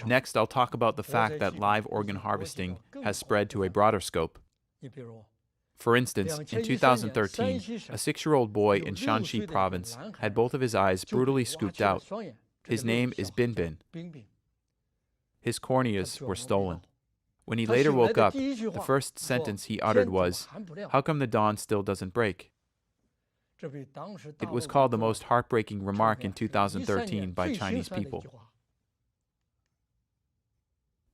[SPEAKER 1] Next, I'll talk about the fact that live organ harvesting has spread to a broader scope. For instance, in 2013, a 6-year-old boy in Shanxi province had both of his eyes brutally scooped out. His name is Bin Bin. His corneas were stolen. When he later woke up, the first sentence he uttered was, "How come the dawn still doesn't break?" It was called the most heartbreaking remark in 2013 by Chinese people.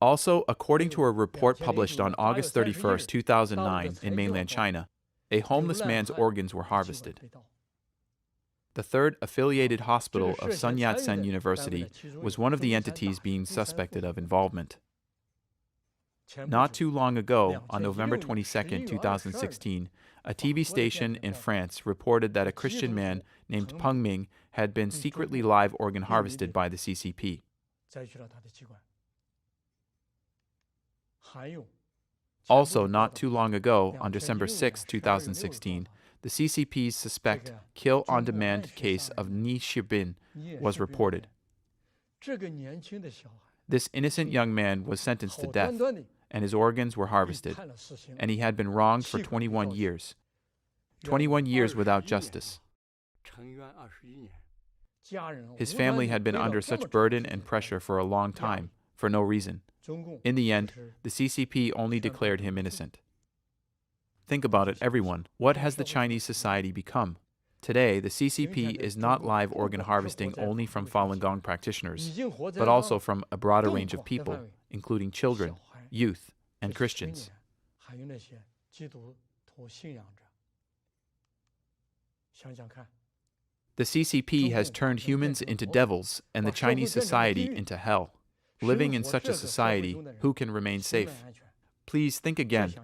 [SPEAKER 1] Also, according to a report published on August 31, 2009 in mainland China, a homeless man's organs were harvested. The third affiliated hospital of Sun Yat-sen University was one of the entities being suspected of involvement. Not too long ago, on November 22, 2016, a TV station in France reported that a Christian man named Peng Ming had been secretly live organ harvested by the CCP. Also, not too long ago, on December 6, 2016, the CCP's suspect kill-on-demand case of Ni Shibin was reported. This innocent young man was sentenced to death, and his organs were harvested, and he had been wronged for 21 years. 21 years without justice. His family had been under such burden and pressure for a long time, for no reason. In the end, the CCP only declared him innocent. Think about it, everyone. What has the Chinese society become? Today, the CCP is not live organ harvesting only from Falun Gong practitioners, but also from a broader range of people, including children, youth, and Christians. The CCP has turned humans into devils and the Chinese society into hell. Living in such a society, who can remain safe? Please think again.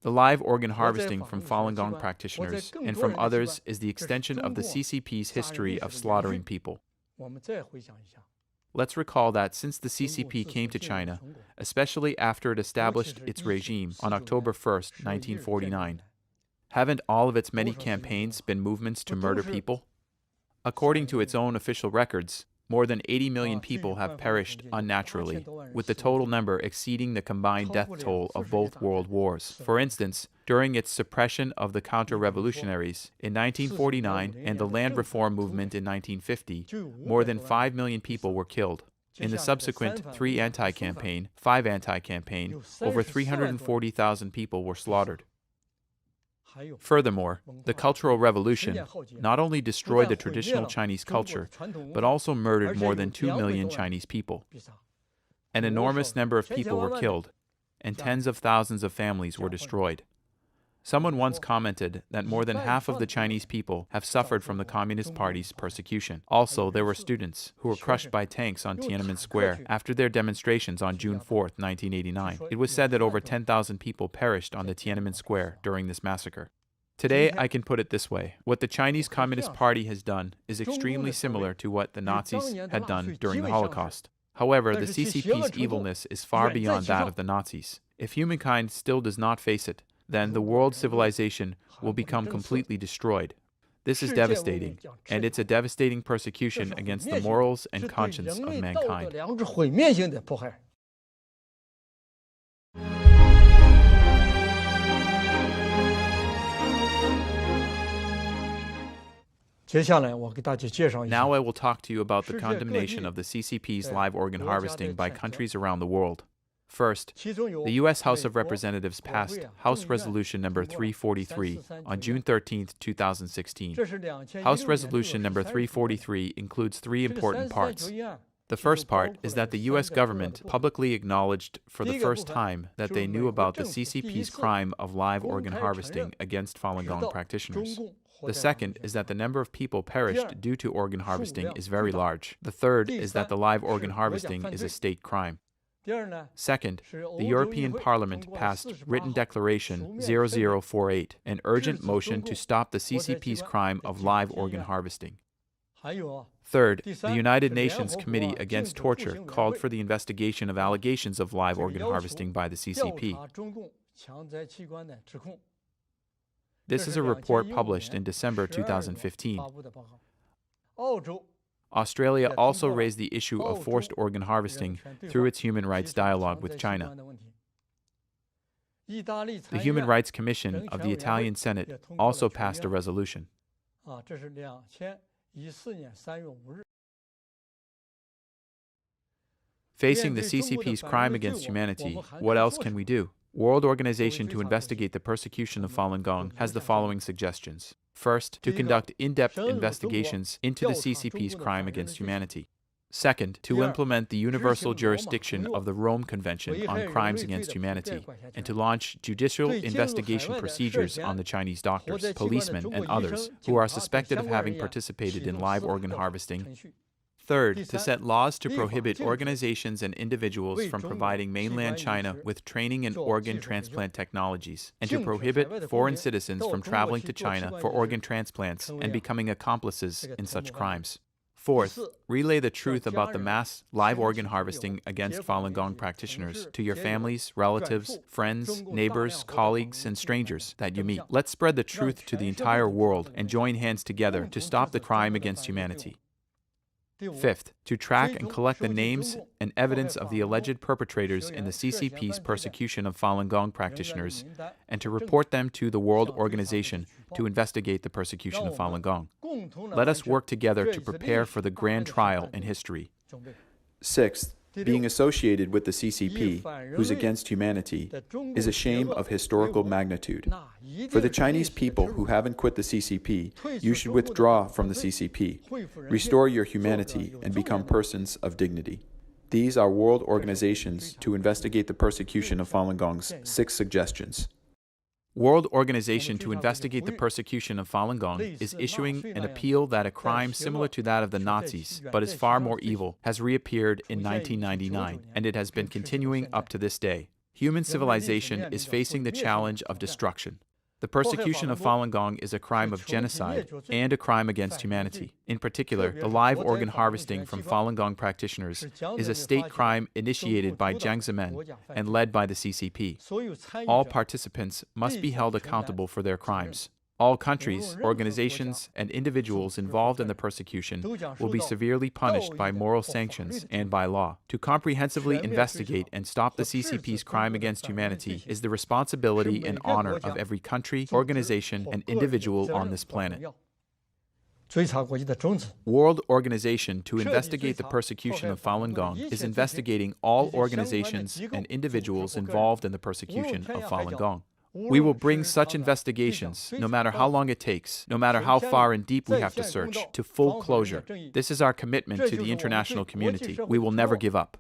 [SPEAKER 1] The live organ harvesting from Falun Gong practitioners and from others is the extension of the CCP's history of slaughtering people. Let's recall that since the CCP came to China, especially after it established its regime on October 1, 1949, haven't all of its many campaigns been movements to murder people? According to its own official records, more than 80 million people have perished unnaturally, with the total number exceeding the combined death toll of both world wars. For instance, during its suppression of the counter-revolutionaries in 1949 and the land reform movement in 1950, more than 5 million people were killed. In the subsequent 3 anti-campaign, 5 anti-campaign, over 340,000 people were slaughtered. Furthermore, the Cultural Revolution not only destroyed the traditional Chinese culture, but also murdered more than 2 million Chinese people. An enormous number of people were killed, and tens of thousands of families were destroyed. Someone once commented that more than half of the Chinese people have suffered from the Communist Party's persecution. Also, there were students who were crushed by tanks on Tiananmen Square after their demonstrations on June 4, 1989. It was said that over 10,000 people perished on the Tiananmen Square during this massacre. Today, I can put it this way. What the Chinese Communist Party has done is extremely similar to what the Nazis had done during the Holocaust. However, the CCP's evilness is far beyond that of the Nazis. If humankind still does not face it, then the world civilization will become completely destroyed. This is devastating, and it's a devastating persecution against the morals and conscience of mankind. Now I will talk to you about the condemnation of the CCP's live organ harvesting by countries around the world. First, the U.S. House of Representatives passed House Resolution number 343 on June 13, 2016. House Resolution number 343 includes 3 important parts. The first part is that the U.S. government publicly acknowledged for the first time that they knew about the CCP's crime of live organ harvesting against Falun Gong practitioners. The second is that the number of people perished due to organ harvesting is very large. The third is that the live organ harvesting is a state crime. Second, the European Parliament passed Written Declaration 0048, an urgent motion to stop the CCP's crime of live organ harvesting. Third, the United Nations Committee Against Torture called for the investigation of allegations of live organ harvesting by the CCP. This is a report published in December 2015. Australia also raised the issue of forced organ harvesting through its human rights dialogue with China. The Human Rights Commission of the Italian Senate also passed a resolution. Facing the CCP's crime against humanity, what else can we do? World Organization to Investigate the Persecution of Falun Gong has the following suggestions. First, to conduct in-depth investigations into the CCP's crime against humanity. Second, to implement the universal jurisdiction of the Rome Convention on Crimes Against Humanity, and to launch judicial investigation procedures on the Chinese doctors, policemen, and others who are suspected of having participated in live organ harvesting. Third, to set laws to prohibit organizations and individuals from providing mainland China with training in organ transplant technologies, and to prohibit foreign citizens from traveling to China for organ transplants and becoming accomplices in such crimes. Fourth, relay the truth about the mass live organ harvesting against Falun Gong practitioners to your families, relatives, friends, neighbors, colleagues, and strangers that you meet. Let's spread the truth to the entire world and join hands together to stop the crime against humanity. Fifth, to track and collect the names and evidence of the alleged perpetrators in the CCP's persecution of Falun Gong practitioners, and to report them to the World Organization to investigate the persecution of Falun Gong. Let us work together to prepare for the grand trial in history. Sixth, being associated with the CCP, who's against humanity, is a shame of historical magnitude. For the Chinese people who haven't quit the CCP, you should withdraw from the CCP, restore your humanity, and become persons of dignity. These are world organizations to investigate the persecution of Falun Gong's 6 suggestions. World Organization to Investigate the Persecution of Falun Gong is issuing an appeal that a crime similar to that of the Nazis, but is far more evil, has reappeared in 1999, and it has been continuing up to this day. Human civilization is facing the challenge of destruction. The persecution of Falun Gong is a crime of genocide and a crime against humanity. In particular, the live organ harvesting from Falun Gong practitioners is a state crime initiated by Jiang Zemin and led by the CCP. All participants must be held accountable for their crimes. All countries, organizations, and individuals involved in the persecution will be severely punished by moral sanctions and by law. To comprehensively investigate and stop the CCP's crime against humanity is the responsibility and honor of every country, organization, and individual on this planet. World Organization to Investigate the Persecution of Falun Gong is investigating all organizations and individuals involved in the persecution of Falun Gong. We will bring such investigations, no matter how long it takes, no matter how far and deep we have to search, to full closure. This is our commitment to the international community. We will never give up.